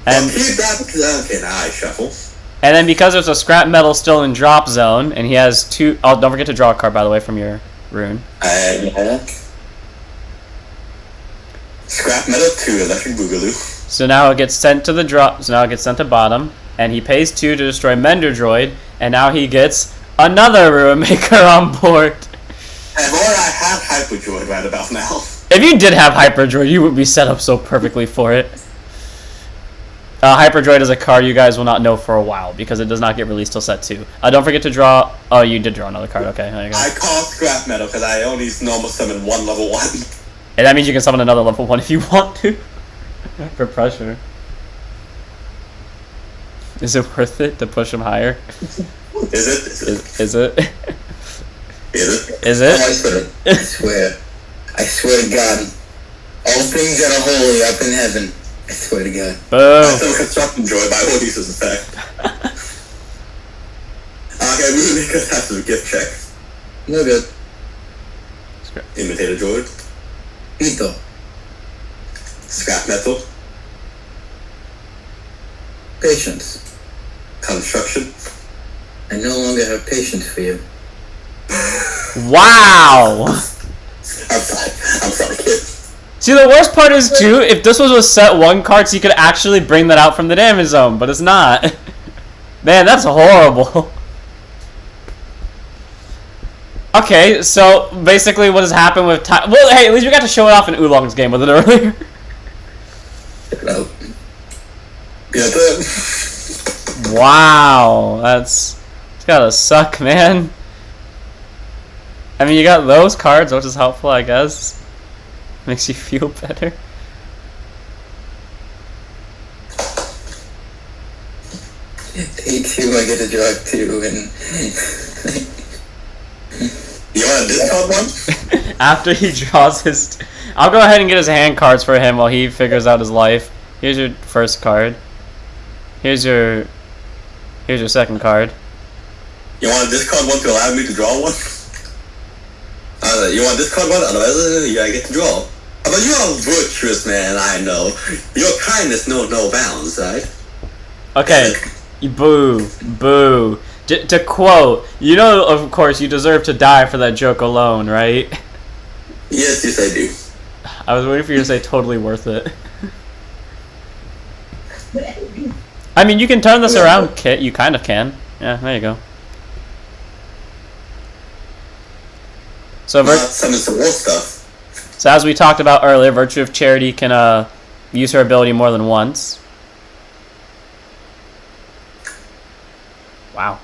And Keep that. Okay, now I shuffle. and then because there's a Scrap Metal still in drop zone, and he has 2. Oh, don't forget to draw a card, by the way, from your rune. Yeah. Scrap metal 2 electric boogaloo. So now it gets sent to the drop. So now it gets sent to bottom, and he pays 2 to destroy Mender Droid, and now he gets another Ruin Maker on board. And or I have Hyper Droid right about now. If you did have Hyper Droid, you would be set up so perfectly for it. Hyper Droid is a card you guys will not know for a while because it does not get released till set 2. Don't forget to draw. Oh, you did draw another card. Okay, there you go. I call scrap metal because I only normal summon 1 level 1. And that means you can summon another level 1 if you want to. For pressure. Is it worth it to push him higher? Is it? Is it? Is it? Is Oh, it? I swear. I swear to God. All things that are holy up in heaven. I swear to God. I Boom. still construction droid by all these effect. Okay, we make us have to gift check. No good. Imitator droid. Ito. Scrap metal. Patience. Construction. I no longer have patience for you. Wow. I'm sorry, kid. See, the worst part is, too, if this was a set 1 card, so you could actually bring that out from the damage zone, but it's not. Man, that's horrible. Okay, so basically what has happened with time... Well, hey, at least we got to show it off in Oolong's game with it earlier. No. Yeah, the... Wow, that's... It's gotta suck, man. I mean, you got those cards, which is helpful, I guess. Makes you feel better. Take 2, I get to draw 2, and... You want a discard one? After he draws his... I'll go ahead and get his hand cards for him while he figures out his life. Here's your first card. Here's your second card. You want a discard one to allow me to draw one? You want a discard one? Otherwise, I get to draw. But you are virtuous, man, I know. Your kindness knows no bounds, right? Okay. Boo. Boo. To quote, you know, of course, you deserve to die for that joke alone, right? Yes, yes, I do. I was waiting for you to say totally worth it. I mean, you can turn this around, Kit. You kind of can. Yeah, there you go. So, Summon some more stuff. So as we talked about earlier, Virtue of Charity can use her ability more than once. Wow.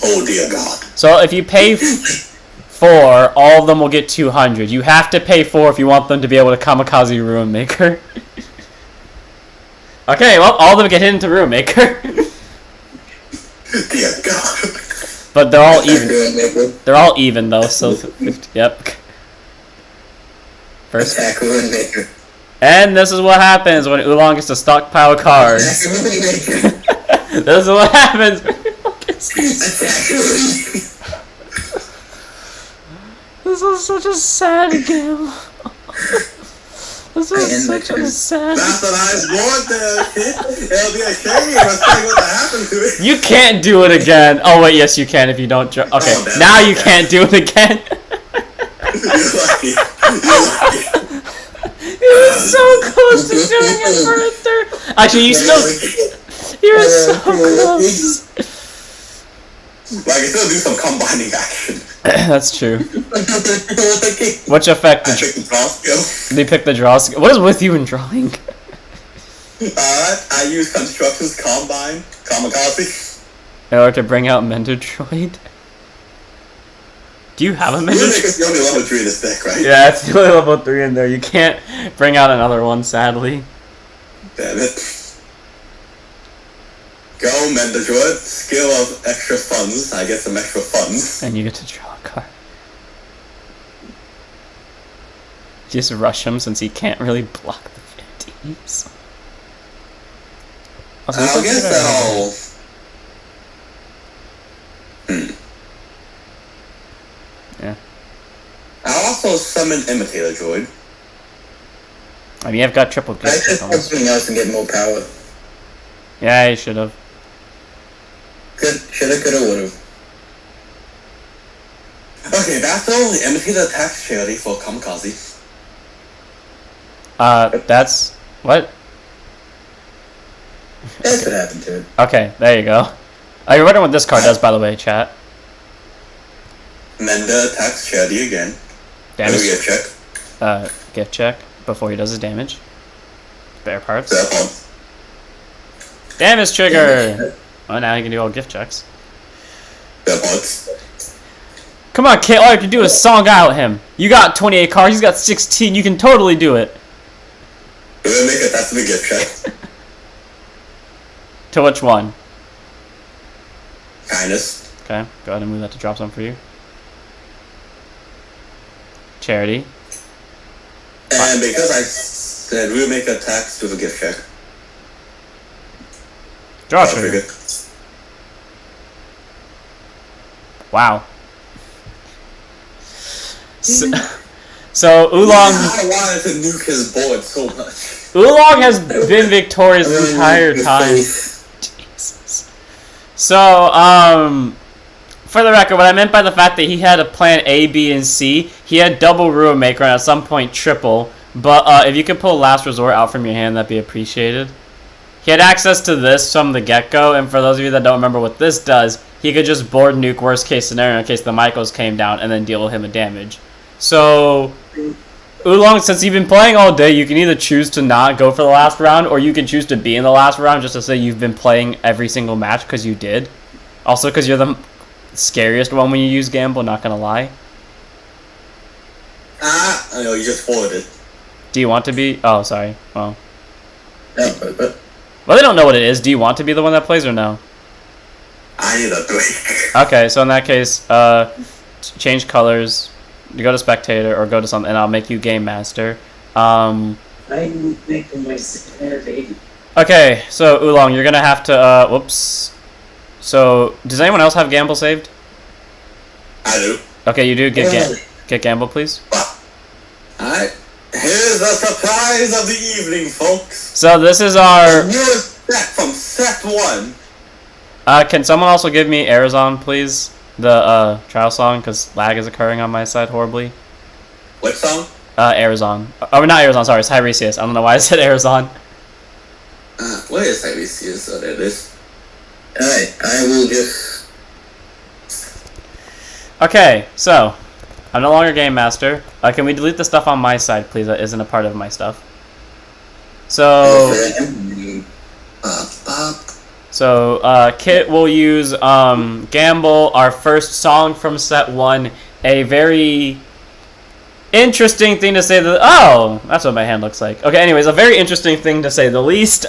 Oh dear God. So if you pay 4, all of them will get 200. You have to pay 4 if you want them to be able to Kamikaze Ruin Maker. Okay, well, all of them get hit into Ruin Maker. Dear God. But they're all even. They're all even though, so 50, yep. First. Attack Ruin Maker. And this is what happens when Oolong gets to stockpile cards. This is what happens when Oolong gets to This is such a sad game. This is such a sad. That's what I wanted. It'll be a shame if what happened to it. You can't do it again. Oh wait, yes you can if you don't. Okay, Oh, now you can't do it again. You're lucky. You're lucky. You were so close to doing it for a third. Actually, you still. You were so close. Like, I still do some combining action. That's true. Which effect I did picked the draw skill. you pick the draw skill? What is with you in drawing? I use Constructions Combine, Kamikaze. In order to bring out Mendodroid? Do you have a Really, Mendodroid? it's the only level 3 in this deck, right? Yeah, it's the only level 3 in there. You can't bring out another one, sadly. Damn it. Go, Mendodroid. Skill of extra funds. I get some extra funds. And you get to draw a card. Just rush him since he can't really block the 15s. Also, I guess I'll... Yeah. I'll also summon Imitator Droid. I mean, I've got triple I gift should almost. something else and get more power. Yeah, I should have. Shoulda, coulda, woulda. Okay, battle. Imitator attacks charity for Kamikaze. That's... What? That's what happened to it. Okay, there you go. Oh, you're wondering what this card does, by the way, chat. Menda attacks charity again. Damage. Get check. Gift check before he does his damage. Spare parts. That one. Damage trigger! Well, now you can do all gift checks. That one. Come on, kid, all you have to do is song out him. You got 28 cards, he's got 16, you can totally do it. We're gonna make it that's the gift check. To which one? Kindness. Okay, go ahead and move that to drop some for you. Charity. And because I said we'll make attacks with a gift check. Draw I'll trigger. figure. Wow. So Oolong... I wanted to nuke his board so much. Oolong has been victorious the entire time. Jesus. So, for the record, what I meant by the fact that he had a plan A, B, and C, he had double Ruin Maker and at some point triple. But if you could pull Last Resort out from your hand, that'd be appreciated. He had access to this from the get-go, and for those of you that don't remember what this does, he could just board nuke worst case scenario in case the Michaels came down and then deal him a damage. So, Oolong, since you've been playing all day, you can either choose to not go for the last round, or you can choose to be in the last round just to say you've been playing every single match, because you did. Also, because you're the scariest one when you use Gamble, not gonna lie. I know, you just forwarded. Do you want to be? Oh, sorry. Well. No, Well, they don't know what it is. Do you want to be the one that plays or no? I need a break. Okay, so in that case, change colors. You go to spectator or go to something, and I'll make you game master. I'm making my sanity. Okay, so Oolong, you're gonna have to. Whoops. So, does anyone else have Gamble saved? I do. Okay, you do. Get Gamble, please. Alright. Here's the surprise of the evening, folks. So this is our. Newest set from set 1. Can someone also give me Arezon, please? The trial song, because lag is occurring on my side horribly. What song? Arezon. Oh, not Arezon, sorry, it's Tiresias. I don't know why I said Arezon. Where is Tiresias? Oh, there it is. Alright, I will just... Okay, so, I'm no longer Game Master. Can we delete the stuff on my side, please, that isn't a part of my stuff? So, Kit will use Gamble, our first song from set 1, a very interesting thing to say that... Oh! That's what my hand looks like. Okay, anyways, a very interesting thing to say the least.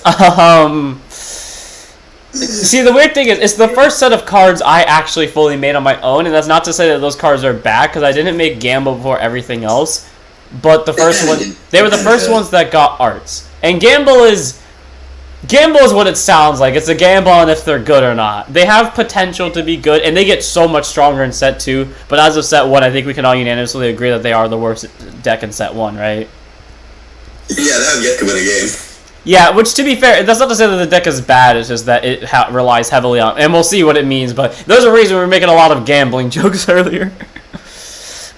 See, the weird thing is, it's the first set of cards I actually fully made on my own, and that's not to say that those cards are bad, because I didn't make Gamble before everything else. but the first kinda one, did. they were the They kinda first did. ones that got arts. And Gamble is what it sounds like. It's a gamble on if they're good or not. They have potential to be good, and they get so much stronger in set 2. But as of set 1, I think we can all unanimously agree that they are the worst deck in set 1, right? Yeah, they have yet to win a game. Yeah, which to be fair, that's not to say that the deck is bad, it's just that it relies heavily on, and we'll see what it means, but there's a reason we were making a lot of gambling jokes earlier.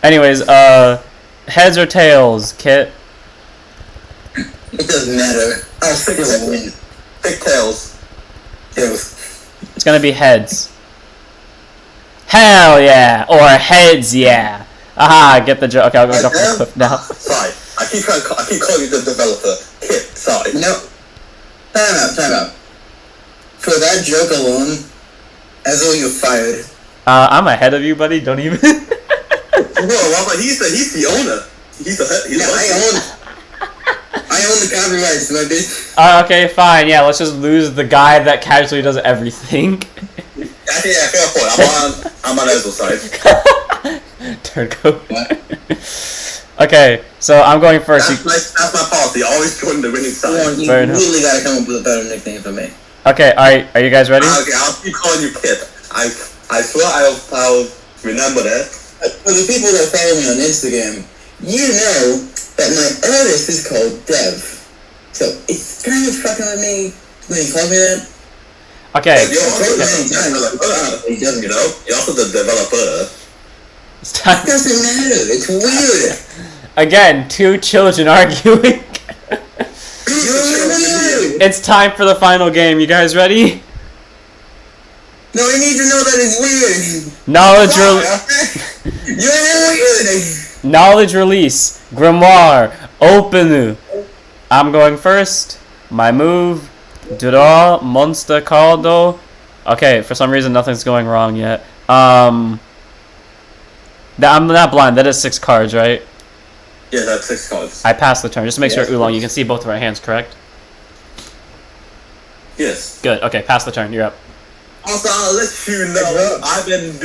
Anyways, heads or tails, Kit? It doesn't matter. I'll still win. Pick tails. Tails. It's gonna be heads. Hell yeah! Or heads yeah! Aha, get the joke. Okay, I'll go jump the cliff now. Sorry, I keep calling you the developer. Kit, sorry. No. Time out. For that joke alone, Ezel, you're fired. I'm ahead of you, buddy, don't even... Whoa, but he's the owner. He's the I own the copyrights, my bitch. Okay, fine, yeah, let's just lose the guy that casually does everything. Actually, yeah, fair point. I'm on Ezel's side. Turncoat. Okay, so I'm going first. That's my policy. Always join the winning side. You Fair enough. really gotta come up with a better nickname for me. Okay, alright, are you guys ready? Okay, I'll keep calling you Kit. I swear I'll remember that. For the people that follow me on Instagram, you know that my artist is called Dev. So it's kind of fucking with me when you call me that. Okay, You're also the developer. He doesn't. You know, you're also the developer. it's time. It doesn't matter. It's weird. Again, 2 children arguing. You're weird. It's time for the final game. You guys ready? No, I need to know that it's weird. You're weird. Knowledge release. Grimoire. Open. I'm going first. My move. Draw. Monster Caldo. Okay, for some reason nothing's going wrong yet. I'm not blind. That is 6 cards, right? Yeah, that's 6 cards. I passed the turn. Just to make Yes, sure, Oolong, you please. can see both of our hands, correct? Yes. Good. Okay, pass the turn. You're up. Also, I'll let you know, I've been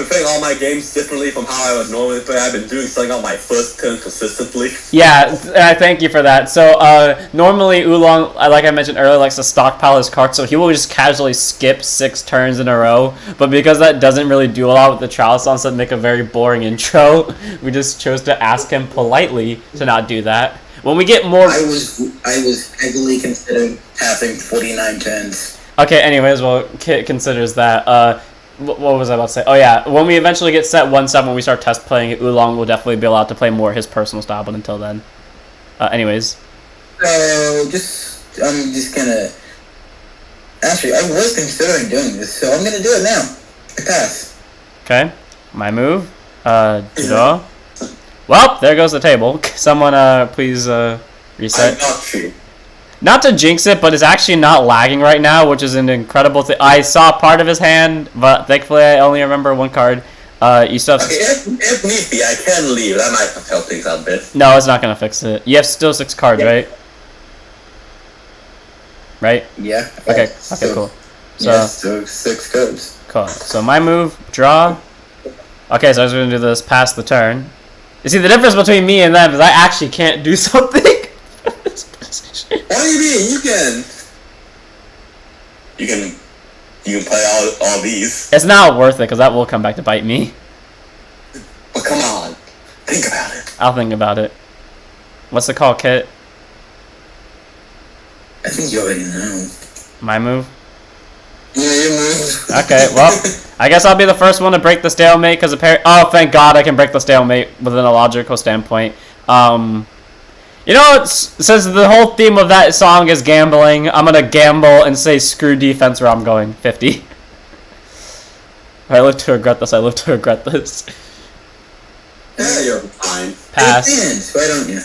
playing all my games differently from how I would normally play. I've been doing something on my first turn consistently. Yeah, and I thank you for that. So, normally Oolong, like I mentioned earlier, likes to stockpile his cards, so he will just casually skip 6 turns in a row. But because that doesn't really do a lot with the trial songs that make a very boring intro, we just chose to ask him politely to not do that. When we get more... I was heavily considering passing 49 turns. Okay, anyways, well, Kit considers that. What was I about to say? Oh, yeah. When we eventually get set 1-7, when we start test playing it, Oolong will definitely be allowed to play more his personal style, but until then. Anyways. So, I'm just gonna... Actually, I was considering doing this, so I'm gonna do it now. I pass. Okay. My move. Draw. Well, there goes the table. Someone, please, reset. I'm not you. Not to jinx it, but it's actually not lagging right now, which is an incredible thing. I saw part of his hand, but thankfully I only remember 1 card. You still have... Okay, if need be, I can leave. That might help things out a bit. No, it's not gonna fix it. You have still 6 cards, right? Right? Yeah. Okay, cool. So, Yes, so 6 codes. cool. So my move, draw. Okay, so I was gonna do this, pass the turn. You see, the difference between me and them is I actually can't do something. What do you mean? You can play all these. It's not worth it, because that will come back to bite me. But come on, think about it. I'll think about it. What's the call, Kit? I think you already know. My move? Yeah, you move. Okay, well, I guess I'll be the first one to break the stalemate, because apparently... Oh, thank God I can break the stalemate within a logical standpoint. You know, since the whole theme of that song is gambling, I'm gonna gamble and say screw defense where I'm going. 50. I live to regret this. Yeah, you're fine. Pass. Why don't you?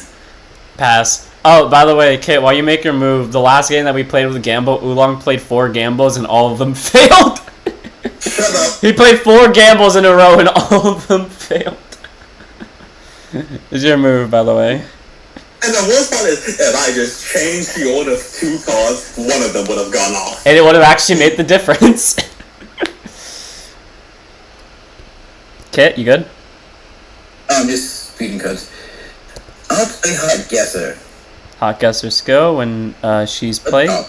Pass. Oh, by the way, Kit, while you make your move, the last game that we played with Gamble, Oolong played 4 gambles and all of them failed. Shut up. He played 4 gambles in a row and all of them failed. Is your move, by the way? And the worst part is, if I just changed the order of 2 cards, one of them would have gone off. And it would have actually made the difference. Kit, you good? I'm just greeting cards. I'll play Hot Guesser. Hot Guesser skill when she's played. Oh,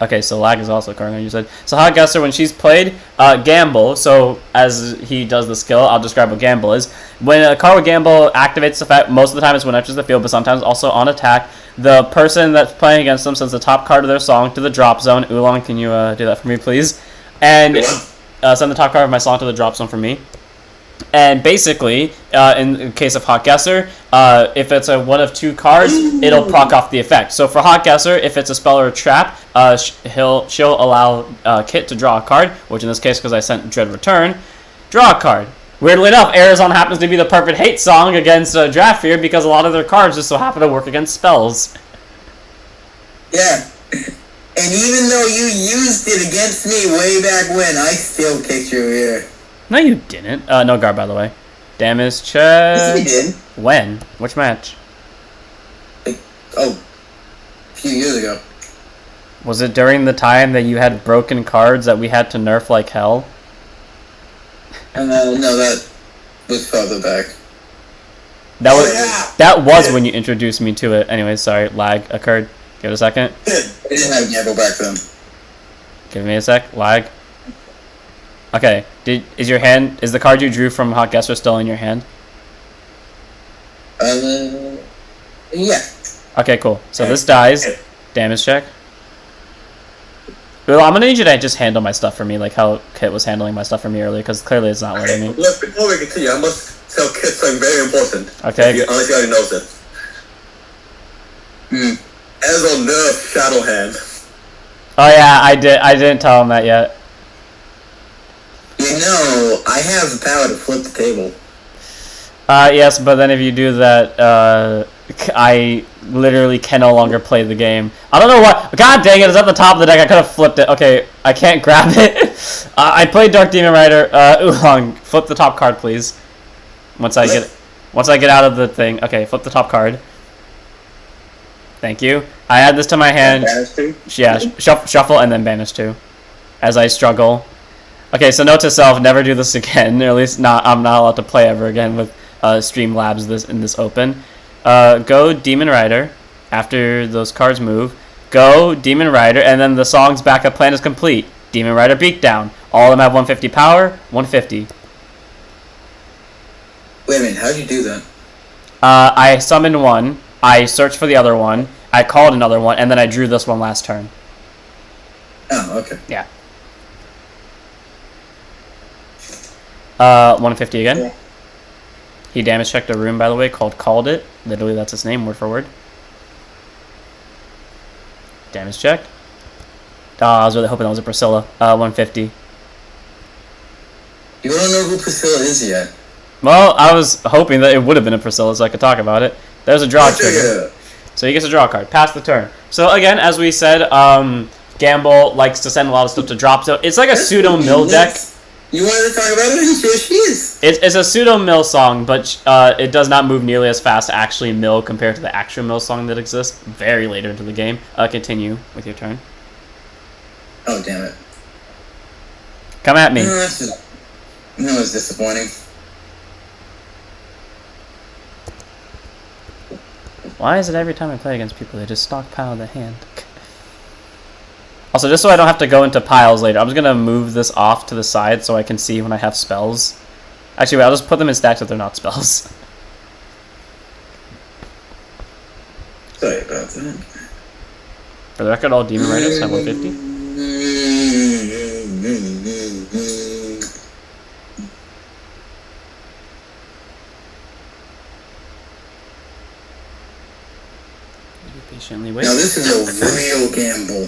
Okay, so lag is also a card, you said. So Hot Guesser, when she's played, Gamble, so as he does the skill, I'll describe what Gamble is. When a card with Gamble activates the fact, most of the time it's when it enters the field, but sometimes also on attack, the person that's playing against them sends the top card of their song to the drop zone. Oolong, can you do that for me, please? And send the top card of my song to the drop zone for me. And basically, in the case of Hot Guesser, if it's a one of two cards, it'll proc off the effect. So for Hot Guesser, if it's a spell or a trap, she'll allow Kit to draw a card, which in this case, because I sent Dread Return, draw a card. Weirdly enough, Arezon happens to be the perfect hate song against Drafear because a lot of their cards just so happen to work against spells. yeah. And even though you used it against me way back when, I still kicked your ear. No, you didn't. No guard, by the way. Damage check. Yes, we did. When? Which match? A few years ago. Was it during the time that you had broken cards that we had to nerf like hell? No, that was farther back. That was when you introduced me to it. Anyway, sorry, lag occurred. Give it a second. I didn't have Gamble back then. Give me a sec. Lag. Okay. Is the card you drew from Hot Guesser still in your hand? Yeah. Okay, cool. So this dies. Damage check. Well, I'm gonna need you to just handle my stuff for me, like how Kit was handling my stuff for me earlier, because clearly it's not letting me. Look, before we continue, I must tell Kit something very important. Okay. Unless you already knows it. Ezel nerfed Shadow Hand. Oh yeah, I didn't tell him that yet. You know, I have the power to flip the table. Yes, but then if you do that, I literally can no longer play the game. I don't know what. God dang it! It's at the top of the deck. I could have flipped it. Okay, I can't grab it. I played Dark Demon Rider. Oolong, flip the top card, please. Once I get out of the thing. Okay, flip the top card. Thank you. I add this to my hand. Yeah, shuffle and then banish 2. As I struggle. Okay, so note to self: never do this again. Or at least I'm not allowed to play ever again with Streamlabs in this open. Go Demon Rider. After those cards move, go Demon Rider, and then the song's backup plan is complete. Demon Rider Beatdown. All of them have 150 power. 150. Wait a minute, how'd you do that? I summoned one. I searched for the other one. I called another one, and then I drew this one last turn. Oh, okay. Yeah. 150 again. Yeah. He damage checked a rune, by the way, called Called It. Literally, that's its name, word for word. Damage check. Oh, I was really hoping that was a Priscilla. 150. You don't know who Priscilla is yet. Well, I was hoping that it would have been a Priscilla so I could talk about it. There's a draw trigger. So he gets a draw card. Pass the turn. So again, as we said, Gamble likes to send a lot of stuff to drop. So it's like a pseudo mill deck. You wanted to talk about it? Here she is. It's a pseudo mill song, but it does not move nearly as fast to actually mill compared to the actual mill song that exists very later into the game. Continue with your turn. Oh, damn it. Come at me. No, it's disappointing. Why is it every time I play against people, they just stockpile the hand? Also, just so I don't have to go into piles later, I'm just going to move this off to the side so I can see when I have spells. Actually, wait, I'll just put them in stacks if they're not spells. Sorry about that. For the record, all Demon Riders have 150. Patiently wait. Now this is a real gamble.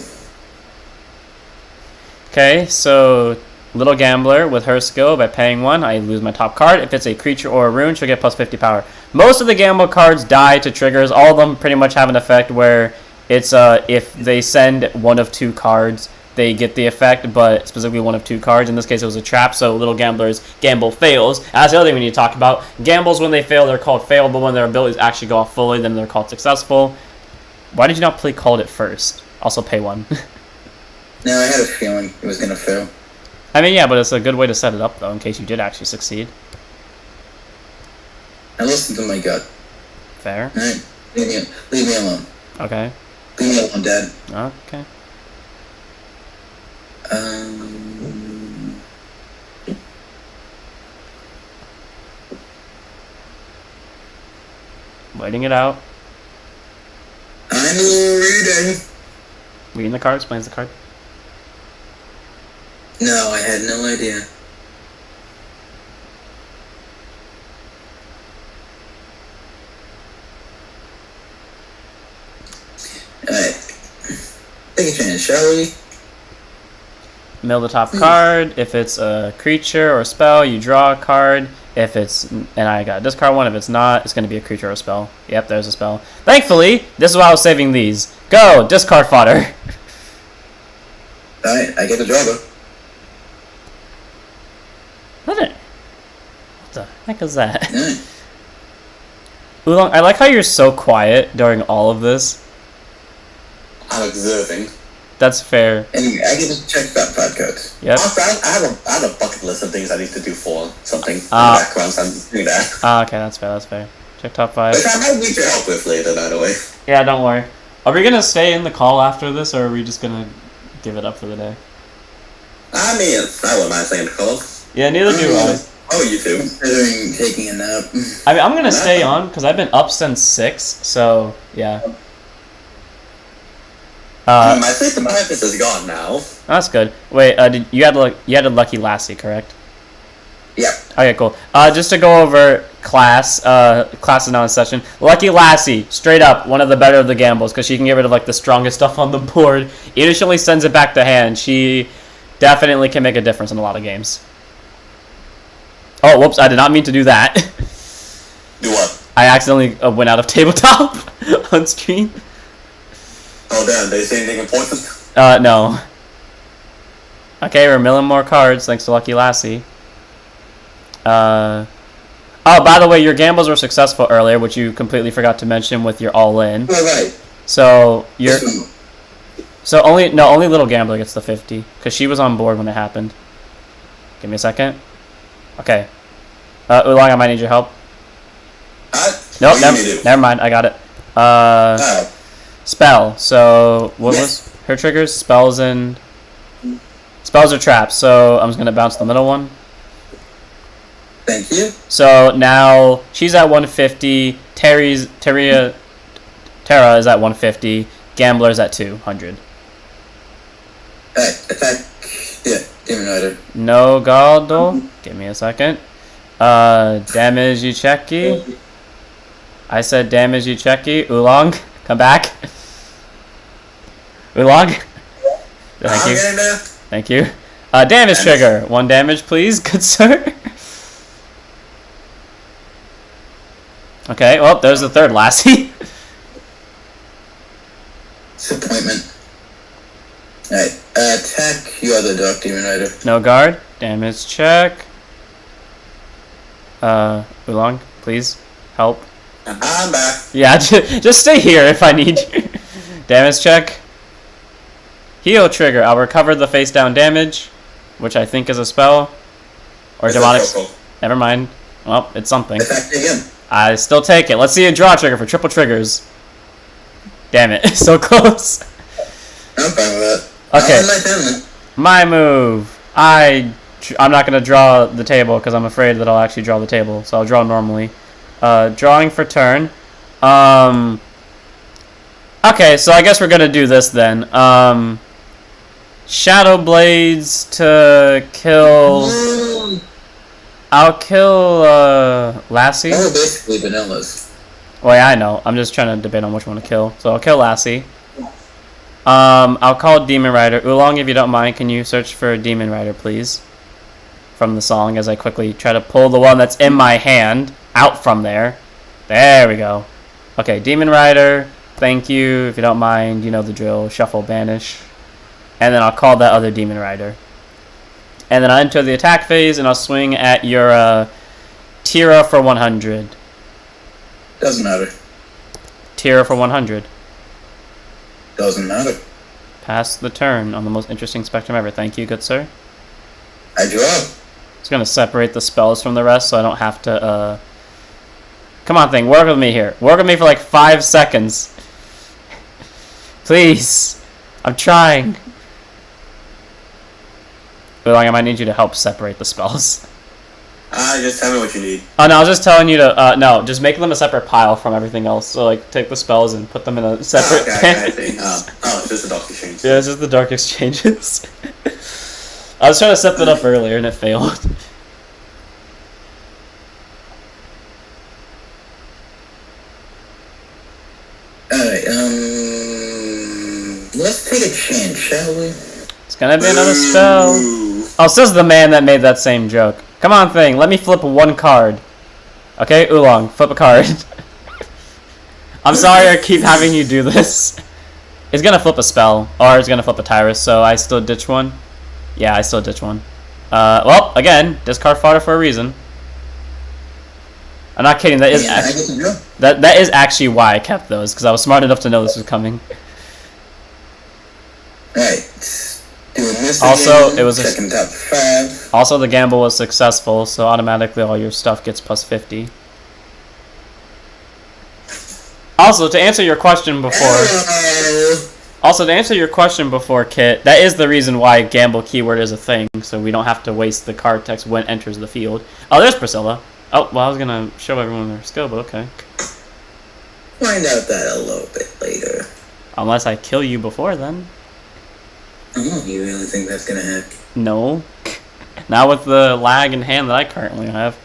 Okay, so Little Gambler with her skill, by paying 1, I lose my top card. If it's a creature or a rune, she'll get plus 50 power. Most of the gamble cards die to triggers. All of them pretty much have an effect where it's if they send one of 2 cards, they get the effect, but specifically one of 2 cards. In this case, it was a trap, so Little Gambler's gamble fails. That's the other thing we need to talk about. Gambles, when they fail, they're called fail, but when their abilities actually go off fully, then they're called successful. Why did you not play Called It first? Also pay 1. No, I had a feeling it was gonna fail. I mean, yeah, but it's a good way to set it up, though, in case you did actually succeed. I listen to my gut. Fair. Alright? Leave me alone. Okay. Leave me alone, Dad. Okay. Waiting it out. I'm reading. Reading the card explains the card. No, I had no idea. Alright. Take a chance, shall we? Mill the top card. If it's a creature or a spell, you draw a card. If it's, and I got to discard one. If it's not, it's going to be a creature or a spell. Yep, there's a spell. Thankfully, this is why I was saving these. Go, discard fodder. Alright, I get the draw though. What the heck is that? Alright. Oolong, I like how you're so quiet during all of this. I'm observing. That's fair. Anyway, I get to check that 5 cards. Yep. Also, I have a bucket list of things I need to do for something in the Ah. background, so I'm just doing that. Okay, that's fair, that's fair. Check top 5. Which I might need your help with later, by the way. Yeah, don't worry. Are we gonna stay in the call after this, or are we just gonna give it up for the day? I mean, I wouldn't mind saying the call. Yeah, neither do I. Oh, you too. Considering taking a nap. I mean, I'm gonna stay on, because I've been up since 6, so, yeah. My sleep practice is gone now. That's good. Wait, you had a Lucky Lassie, correct? Yeah. Okay, cool. Just to go over class is now in session. Lucky Lassie, straight up, one of the better of the gambles, because she can get rid of, like, the strongest stuff on the board. Initially sends it back to hand. She definitely can make a difference in a lot of games. Oh, whoops, I did not mean to do that. Do what? I accidentally went out of tabletop on stream. Oh, damn, did they say anything important? No. Okay, we're milling more cards, thanks to Lucky Lassie. Oh, by the way, your gambles were successful earlier, which you completely forgot to mention with your all-in. Alright. So, only Little Gambler gets the 50, because she was on board when it happened. Give me a second. Okay. Oolong, I might need your help. Nope, never mind, I got it. Spell. So, what was her triggers? Spells are traps, so I'm just going to bounce the middle one. Thank you. So, now, she's at 150, Tera is at 150, Gambler's at 200. Alright, attack. Yeah, Demon Rider. No Galdo. Give me a second. Damage you checky. I said damage you checky. Oolong, come back. Oolong. Thank you. Thank you. Damage trigger. 1 damage, please, good sir. Okay, well, there's the third Lassie. Disappointment. Alright, attack you other Dark Demon Rider. No guard. Damage check. Oolong, please, help. I'm back. Yeah, just stay here if I need you. Damage check. Heal trigger. I'll recover the face down damage, which I think is a spell. Or demonic. Never mind. Well, it's something. Attack again. I still take it. Let's see a draw trigger for triple triggers. Damn it. So close. I'm fine with that. Okay. My turn then. My move. I'm not going to draw the table because I'm afraid that I'll actually draw the table. So I'll draw normally. Drawing for turn. Okay, so I guess we're going to do this then. Shadow Blades to kill... I'll kill Lassie. Oh, basically vanillas. Well, yeah, I know. I'm just trying to debate on which one to kill. So I'll kill Lassie. I'll call Demon Rider. Oolong, if you don't mind, can you search for Demon Rider, please? From the song, as I quickly try to pull the one that's in my hand out from there. There we go. Okay, Demon Rider. Thank you. If you don't mind, you know the drill. Shuffle, banish. And then I'll call that other Demon Rider. And then I'll enter the attack phase, and I'll swing at your Thera for 100. Doesn't matter. Thera for 100. Doesn't matter. Pass the turn on the most interesting spectrum ever. Thank you, good sir. I draw. Just going to separate the spells from the rest so I don't have to Come on, thing. Work with me here. Work with me for like 5 seconds. Please. I'm trying. Oolong, I might need you to help separate the spells. Just tell me what you need. Oh, no, I was just telling you to, no, just make them a separate pile from everything else. So, like, take the spells and put them in a separate I see. It's just a dark exchange. Yeah, it's just the dark exchanges. I was trying to set that up earlier and it failed. Alright, let's take a chance, shall we? It's gonna be another spell. Oh, says the man that made that same joke. Come on, thing, let me flip 1 card. Okay, Oolong, flip a card. I'm sorry I keep having you do this. It's gonna flip a spell, or it's gonna flip a Tyrus, so I still ditch one. Yeah, I still ditch one. Well, again, discard fodder for a reason. I'm not kidding, that is actually that is actually why I kept those, because I was smart enough to know this was coming. Alright, doing this Also, again, it was second top 5. Also, the gamble was successful, so automatically all your stuff gets plus 50. Also, to answer your question before... Kit, that is the reason why gamble keyword is a thing, so we don't have to waste the card text when it enters the field. Oh, there's Priscilla. Oh, well, I was gonna show everyone their skill, but okay. Find out that a little bit later. Unless I kill you before then. Oh, you really think that's gonna happen? No. Not with the lag in hand that I currently have.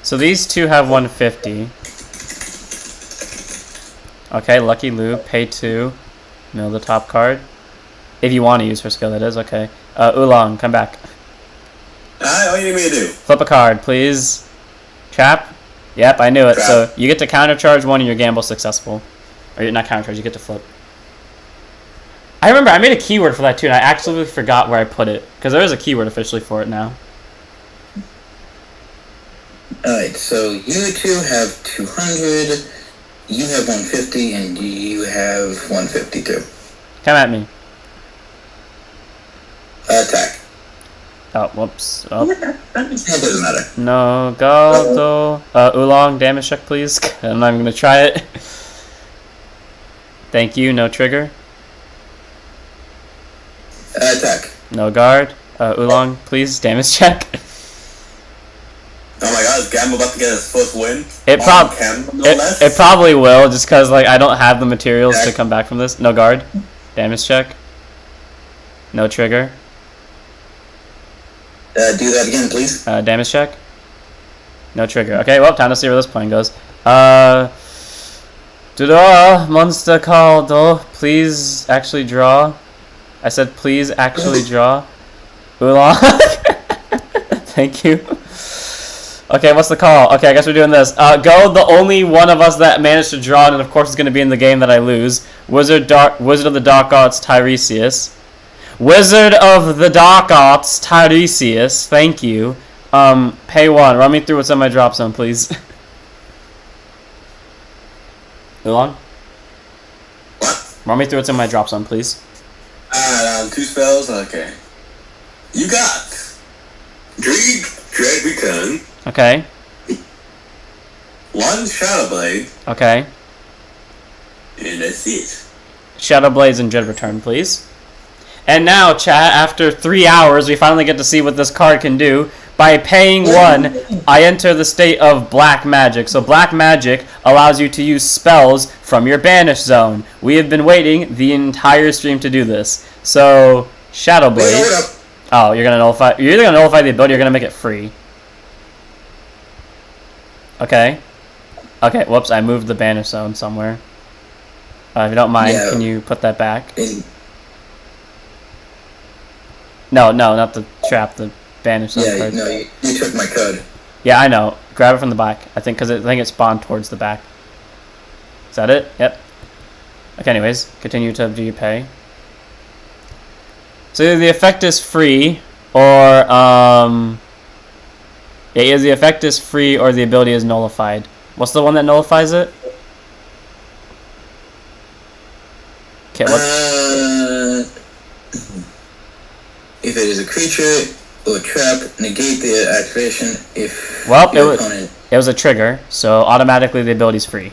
So these two have 150. Okay, Lucky Lou, pay 2. Mill the top card. If you want to use her skill, that is. Okay. Oolong, come back. What do you need me to do? Flip a card, please. Trap? Yep, I knew it. Trap. So you get to countercharge 1 and your gamble successful. Or not countercharge, you get to flip. I remember I made a keyword for that too, and I absolutely forgot where I put it. Because there is a keyword officially for it now. Alright, so you two have 200, you have 150, and you have 152. Come at me. Attack. Oh, whoops. Oh. It doesn't matter. No, go. Oolong, damage check, please. I'm not even going to try it. Thank you, no trigger. Attack. No guard. Oolong, please, damage check. Oh my god, is Gamble about to get his first win? It probably will, just because like I don't have the materials to come back from this. No guard. Damage check. No trigger. Do that again, please. Damage check. No trigger. Okay, well, time to see where this plane goes. Draw monster called. Please actually draw. I said please actually draw. Oolong. Thank you. Okay, what's the call? Okay, I guess we're doing this. Go the only one of us that managed to draw, and of course it's going to be in the game that I lose. Wizard of the Dark Arts, Tiresias. Wizard of the Dark Arts, Tiresias. Thank you. Pay 1. Run me through what's on my drop zone, please. Oolong? What? Run me through what's in my drop zone, please. 2 spells? Okay. You got Dread Return. Okay. 1 Shadow Blade. Okay. And that's it. Shadow Blades and Dread Return, please. And now, chat, after 3 hours, we finally get to see what this card can do. By paying 1, I enter the state of Black Magic. So Black Magic allows you to use spells from your Banish Zone. We have been waiting the entire stream to do this. So, Shadow Blade. Wait, hold up. Oh, you're gonna nullify. You're either gonna nullify the ability or you're gonna make it free. Okay. Okay, whoops, I moved the Banish Zone somewhere. If you don't mind, Yeah. can you put that back? In, No, not the trap, the Banish Zone yeah, card. no, you took my code. Yeah, I know. Grab it from the back. I think because I think it spawned towards the back. Is that it? Yep. Okay, anyways, continue to do your pay. So either the effect is free, or yeah, either the effect is free or the ability is nullified. What's the one that nullifies it? Okay, what? If it is a creature, or trap, negate their activation if Well, your opponent... it was a trigger, so automatically the ability's free.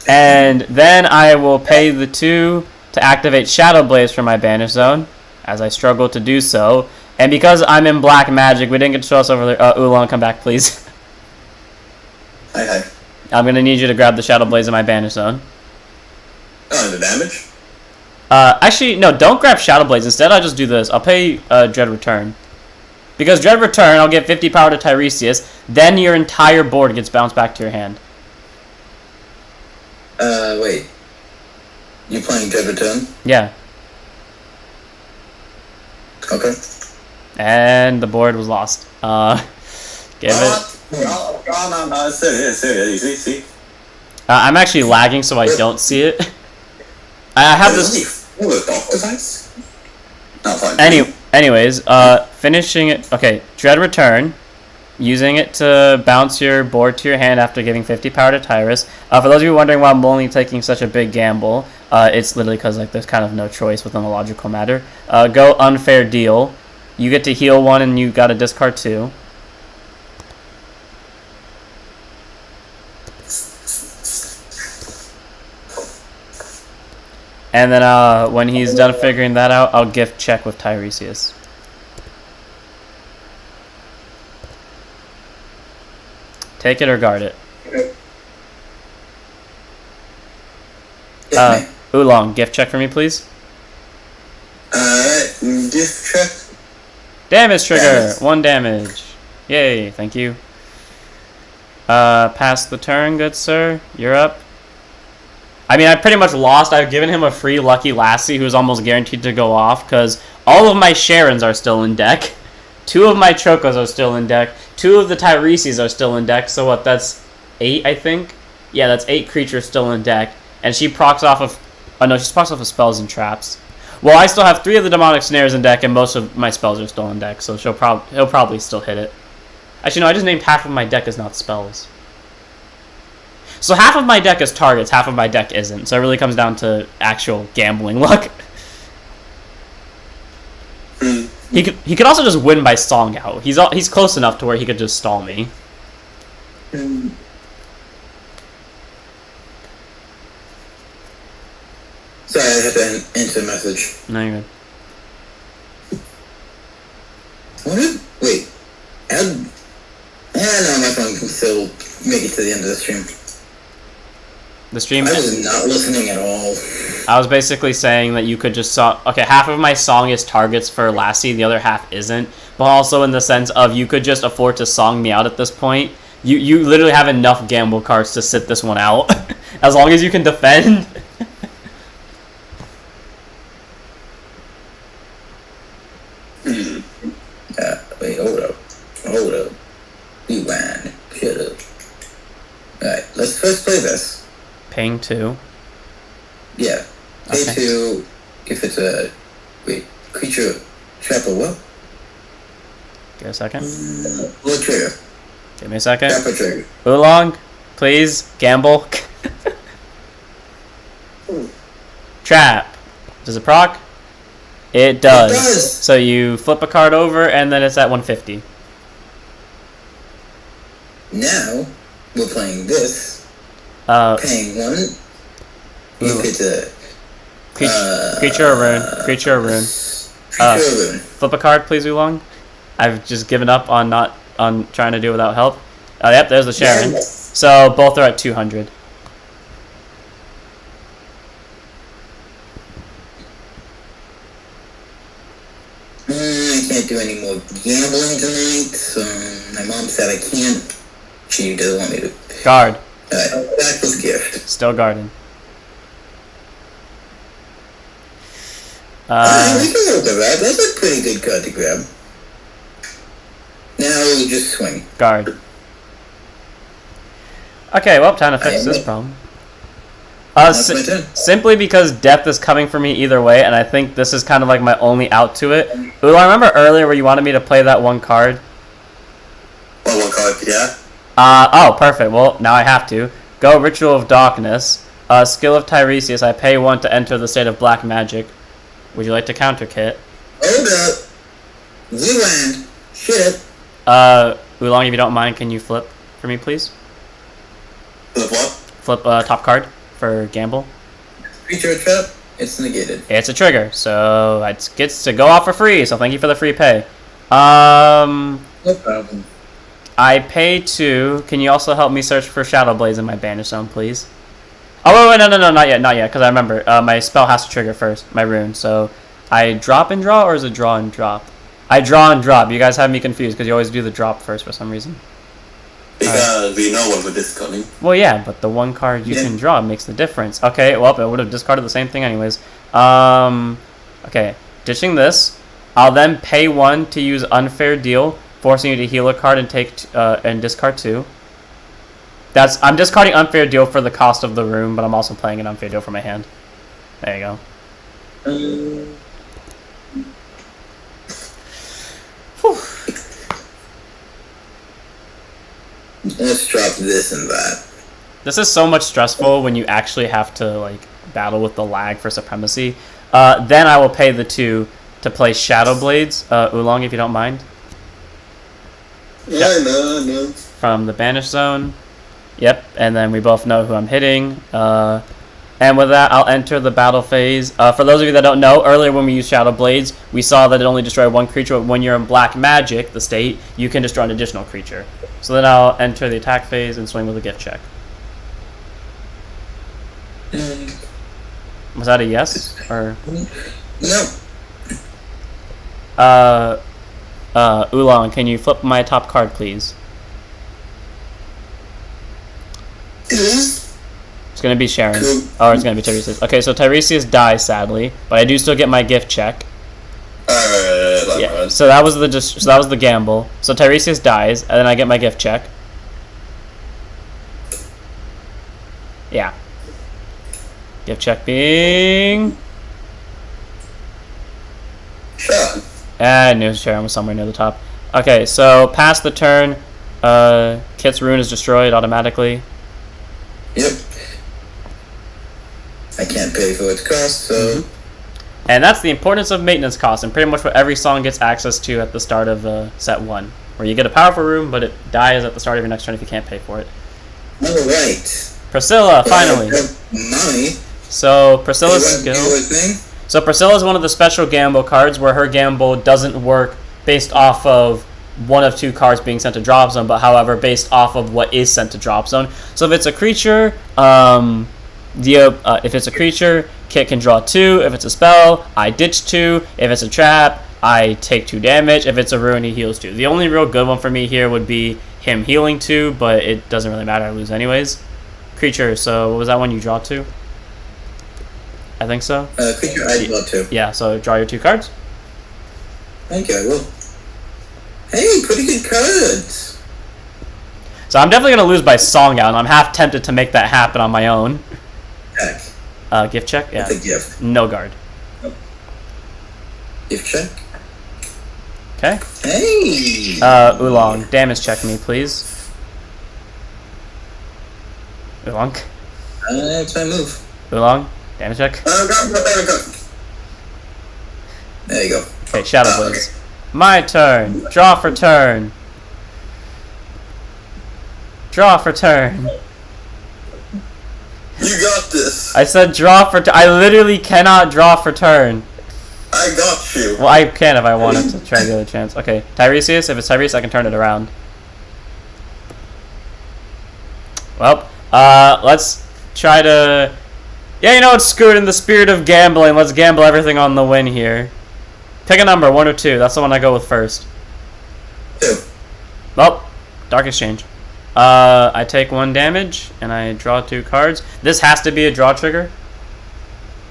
And then I will pay the 2 to activate Shadow Blaze from my Banish Zone, as I struggle to do so. And because I'm in black magic, we didn't get to show us over there. Oolong, come back, please. Hi. I'm going to need you to grab the Shadow Blaze in my Banish Zone. Oh, the damage? Actually, no, don't grab Shadow Blaze. Instead, I'll just do this. I'll pay Dread Return. Because Dread Return, I'll get 50 power to Tiresias. Then your entire board gets bounced back to your hand. Wait. You playing Dread Return? Yeah. Okay. And the board was lost. Give it. No, see. I'm actually lagging, so I don't see it. I have this. Anyways, finishing it. Okay, Dread Return. Using it to bounce your board to your hand after giving 50 power to Tyrus. For those of you wondering why I'm only taking such a big gamble, it's literally because like there's kind of no choice within the logical matter. Go Unfair Deal. You get to heal 1 and you got to discard 2. And then when he's done figuring that out, I'll gift check with Tiresias. Take it or guard it. Oolong, gift check for me, please. Gift check. Damage trigger, 1 damage. Yay, thank you. Pass the turn, good sir. You're up. I mean, I pretty much lost. I've given him a free Lucky Lassie who's almost guaranteed to go off because all of my Sharons are still in deck. 2 of my Chocos are still in deck. 2 of the Tiresias are still in deck. So what, that's 8, I think? Yeah, that's 8 creatures still in deck. And she procs off of... Oh, no, she procs off of spells and traps. Well, I still have 3 of the Demonic Snares in deck, and most of my spells are still in deck. So he'll probably still hit it. Actually, no, I just named half of my deck as not spells. So half of my deck is targets, half of my deck isn't. So it really comes down to actual gambling luck. He could also just win by song out. He's close enough to where he could just stall me. Sorry, I had to enter a message. No, you're good. Wait. No, my phone can still make it to the end of the stream. The stream. I was not listening at all. I was basically saying that you could just okay, half of my song is targets for Lassie, the other half isn't. But also in the sense of you could just afford to song me out at this point. You literally have enough gamble cards to sit this one out. As long as you can defend. Wait, hold up. Rewind. Shut up. Alright, let's first play this. Paying 2. Yeah. Pay Okay. 2 if it's a... Wait, creature trap or what? Give me a second. What trigger? Give me a second. Trap or trigger? Oolong, please, gamble. Trap. Does it proc? It does. It does. So you flip a card over and then it's at 150. Now, we're playing this. Paying 1. If it's a... Creature or rune. Creature or rune. Creature or rune. Flip a card, please, Oolong. I've just given up on trying to do it without help. Yep, there's the Sharon. Yeah. So both are at 200. I can't do any more gambling tonight, so my mom said I can't. She doesn't want me to. Guard. Back with gift. Still guarding. We can go with that. That's a pretty good card to grab. Now we just swing. Guard. Okay, well, time to fix this problem. That's my turn. Simply because death is coming for me either way, and I think this is kind of like my only out to it. Ooh, I remember earlier where you wanted me to play that one card. Oh, one card, yeah. Oh, perfect. Well, now I have to. Go Ritual of Darkness. Skill of Tiresias. I pay 1 to enter the state of black magic. Would you like to counter, Kit? Hold up. Zooland. Shit. Oolong, if you don't mind, can you flip for me, please? Flip what? Flip top card for gamble. Creature trap. It's negated. It's a trigger, so it gets to go off for free. So thank you for the free pay. No problem. I pay 2. Can you also help me search for Shadow Blades in my banish zone, please? Oh wait, no, not yet, because I remember my spell has to trigger first, my rune. So I drop and draw, or is it draw and drop? I draw and drop. You guys have me confused because you always do the drop first for some reason. Because we know what we're discarding. Well, yeah, but the one card you can draw makes the difference. Okay, well, I would have discarded the same thing anyways. Okay, ditching this. I'll then pay 1 to use Unfair Deal, forcing you to heal a card and take and discard 2. I'm discarding Unfair Deal for the cost of the room, but I'm also playing an Unfair Deal for my hand. There you go. Let's drop this and that. This is so much stressful when you actually have to like battle with the lag for supremacy. Then I will pay the 2 to play Shadow Blades. Oolong, if you don't mind. Yeah, no. From the banish zone. Yep, and then we both know who I'm hitting. And with that, I'll enter the battle phase. For those of you that don't know, earlier when we used Shadow Blades, we saw that it only destroyed 1 creature, but when you're in Black Magic, the state, you can destroy an additional creature. So then I'll enter the attack phase and swing with a gift check. Was that a yes? Or No. Oolong, can you flip my top card, please? It's gonna be Sharon. Oh, it's gonna be Tiresias. Okay, so Tiresias dies sadly, but I do still get my gift check. Yeah. So that was the gamble. So Tiresias dies, and then I get my gift check. Yeah. Gift check being. Sure. I knew Sharon was somewhere near the top. Okay, so past the turn, Kit's rune is destroyed automatically. Yep. I can't pay for its cost, so... And that's the importance of maintenance costs, and pretty much what every song gets access to at the start of set 1. Where you get a powerful rune, but it dies at the start of your next turn if you can't pay for it. Alright. Priscilla, finally! Money. So, Priscilla's skill... Thing? So Priscilla is one of the special gamble cards where her gamble doesn't work based off of one of 2 cards being sent to drop zone, but however based off of what is sent to drop zone. So if it's a creature, if it's a creature, Kit can draw 2. If it's a spell, I ditch 2. If it's a trap, I take 2 damage. If it's a rune, he heals 2. The only real good one for me here would be him healing 2, but it doesn't really matter. I lose anyways. Creature. So what was that one you draw 2? I think so. Creature, I draw 2. Yeah. So draw your 2 cards. Thank you, I will. Hey, pretty good cards. So I'm definitely going to lose by Song Out, and I'm half tempted to make that happen on my own. Check. Gift check? Yeah. That's a gift. No guard. Gift check. Okay. Hey! Oolong, damage check me, please. Oolong? That's my move. Oolong, damage check. There you go. Okay, Shadow Blades. My turn. Draw for turn. Draw for turn. You got this. I said draw for turn. I literally cannot draw for turn. I got you. Well, I can if I wanted to try the other chance. Okay, Tiresias. If it's Tiresias, I can turn it around. Well, let's try to... Yeah, you know what? Screw it. In the spirit of gambling, let's gamble everything on the win here. Pick a number, 1 or 2. That's the one I go with first. 2. Well, Dark Exchange. I take 1 damage, and I draw 2 cards. This has to be a draw trigger.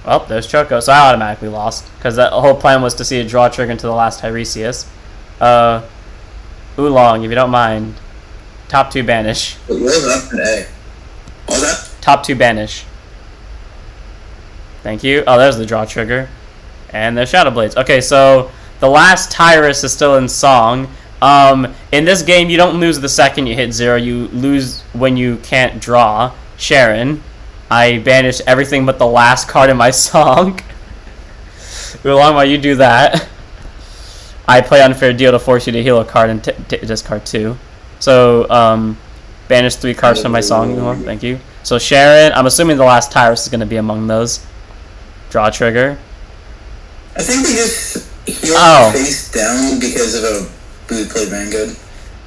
Well, there's Choco, so I automatically lost. Because the whole plan was to see a draw trigger into the last Tiresias. Oolong, if you don't mind. Top 2 banish. What was up today? What was that? Top 2 banish. Thank you. Oh, there's the draw trigger. And there's Shadow Blades. Okay, so the last Tyrus is still in song. In this game, you don't lose the second you hit 0. You lose when you can't draw. Sharon. I banished everything but the last card in my song. Oolong, while you do that, I play Unfair Deal to force you to heal a card and discard 2. So, banish 3 cards from my song. Oh, thank you. So Sharon, I'm assuming the last Tyrus is going to be among those. Draw a trigger. I think they just heal face down because of a blue play Vanguard.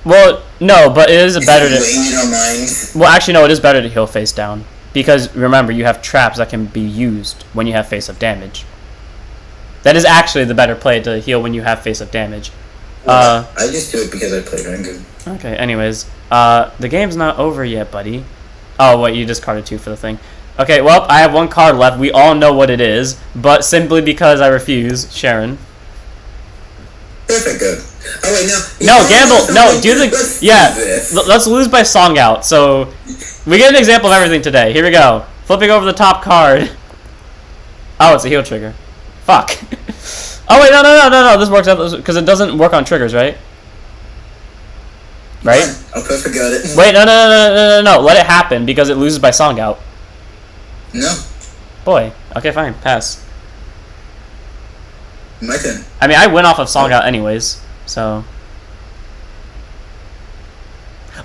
Well, no, but it is better to... Weighing our minds. Well, actually, no, it is better to heal face down. Because, remember, you have traps that can be used when you have face-up damage. That is actually the better play, to heal when you have face-up damage. I just do it because I play Vanguard. Okay, anyways. The game's not over yet, buddy. Oh, wait, you discarded 2 for the thing. Okay, well, I have 1 card left. We all know what it is, but simply because I refuse, Sharon. Perfect, good. Oh, wait, no, gamble. No, do the... Yeah, let's lose by song out. So, we get an example of everything today. Here we go. Flipping over the top card. Oh, it's a heal trigger. Fuck. Oh, wait, no. This works out because it doesn't work on triggers, right? Right? I'll perfect got it. Wait, no. Let it happen because it loses by song out. No. Boy. Okay, fine. Pass. My turn. I mean, I went off of song out anyways, so...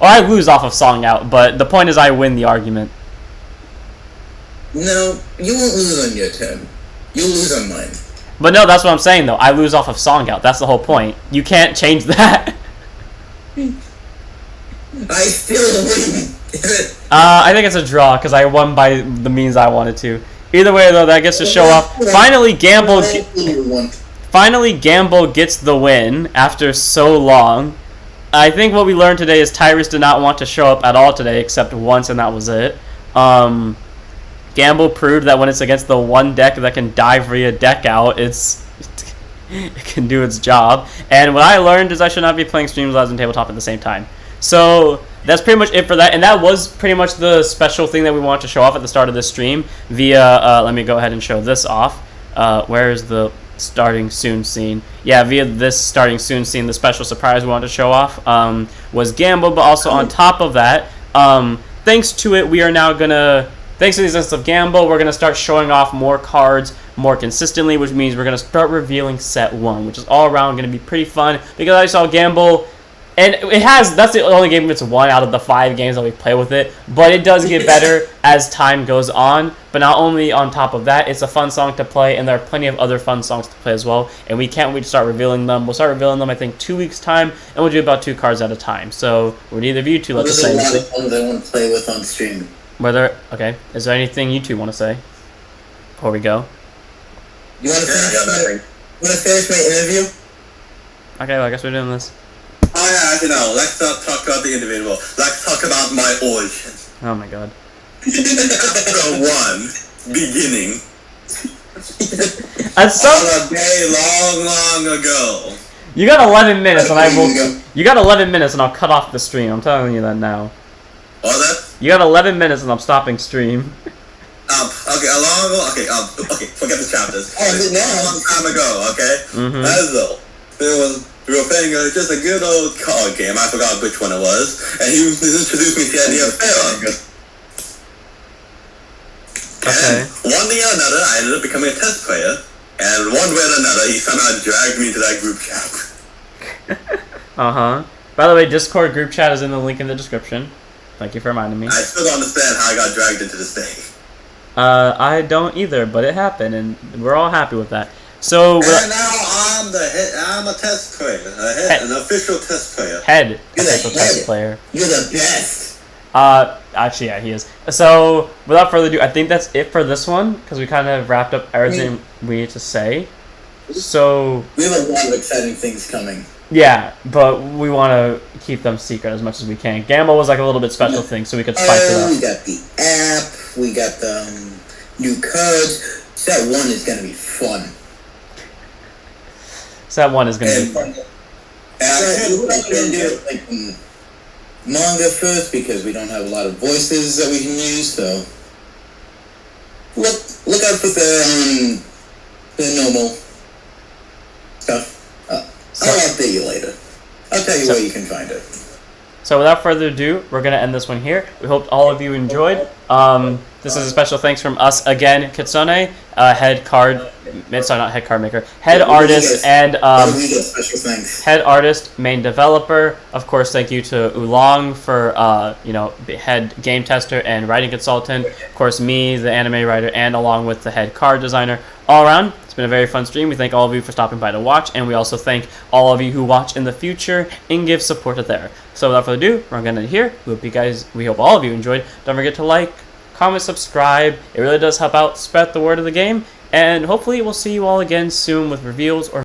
Or I lose off of song out, but the point is I win the argument. No, you won't lose on your turn. You'll lose on mine. But no, that's what I'm saying, though. I lose off of song out. That's the whole point. You can't change that. I still win. I think it's a draw, because I won by the means I wanted to. Either way, though, that gets to show off. Finally, Gamble gets the win after so long. I think what we learned today is Tyrus did not want to show up at all today, except once, and that was it. Gamble proved that when it's against the one deck that can dive via deck out, it can do its job. And what I learned is I should not be playing Streamlabs and Tabletop at the same time. So that's pretty much it for that. And that was pretty much the special thing that we wanted to show off at the start of this stream via, let me go ahead and show this off. Where is the starting soon scene? Yeah, via this starting soon scene, the special surprise we wanted to show off was Gamble, but also on top of that, thanks to it, we are now going to... Thanks to the existence of Gamble, we're going to start showing off more cards more consistently, which means we're going to start revealing set 1, which is all around going to be pretty fun, because I saw Gamble, and that's the only game that's 1 out of the 5 games that we play with it, but it does get better as time goes on. But not only on top of that, it's a fun song to play, and there are plenty of other fun songs to play as well, and we can't wait to start revealing them. We'll start revealing them, I think, 2 weeks' time, and we'll do about 2 cards at a time. So, would either of you two like to say anything? There's a lot of ones I want to play with on stream. Okay, is there anything you two want to say before we go? You want to finish my interview? Okay, well, I guess we're doing this. Oh yeah, actually no, let's not talk about the individual. Let's talk about my origin. Oh my god. After 1, beginning. On a day long ago. You got 11 minutes and I will... You got 11 minutes and I'll cut off the stream. I'm telling you that now. All that? You got 11 minutes and I'm stopping stream. Okay, a long ago, okay, forget the chapters. Oh, is it now? A long time ago, okay? Mm-hmm. Ezel. We were playing just a good old card game, I forgot which one it was, and he introduced me to the idea of Thera. Okay. And one day or another, I ended up becoming a test player, and one way or another, he somehow dragged me into that group chat. Uh-huh. By the way, Discord group chat is in the link in the description. Thank you for reminding me. I still don't understand how I got dragged into this thing. I don't either, but it happened, and we're all happy with that. So, and now I'm a test player, an official test player. Official test player. You're the best. Actually, yeah, he is. So, without further ado, I think that's it for this one, because we kind of wrapped up everything we need to say. So... We have a lot of exciting things coming. Yeah, but we want to keep them secret as much as we can. Gamble was like a little bit special thing, so we could spice it up. We got the app, we got the new cards. Set 1 is going to be fun. Set 1 is going to be fun. We're not going to do it like manga first because we don't have a lot of voices that we can use, so look out for the normal stuff. I'll update you later. I'll tell you where you can find it. So without further ado, we're going to end this one here. We hope all of you enjoyed. This is a special thanks from us again, Kitsone, head card, sorry, not head card maker, head artist and special thanks. head artist, main developer. Of course, thank you to Oolong for head game tester and writing consultant. Of course, me, the anime writer, and along with the head card designer. All around, it's been a very fun stream. We thank all of you for stopping by to watch, and we also thank all of you who watch in the future and give support there. So without further ado, we're gonna end it here. We hope all of you enjoyed. Don't forget to like, comment, subscribe. It really does help out spread the word of the game, and hopefully we'll see you all again soon with reveals or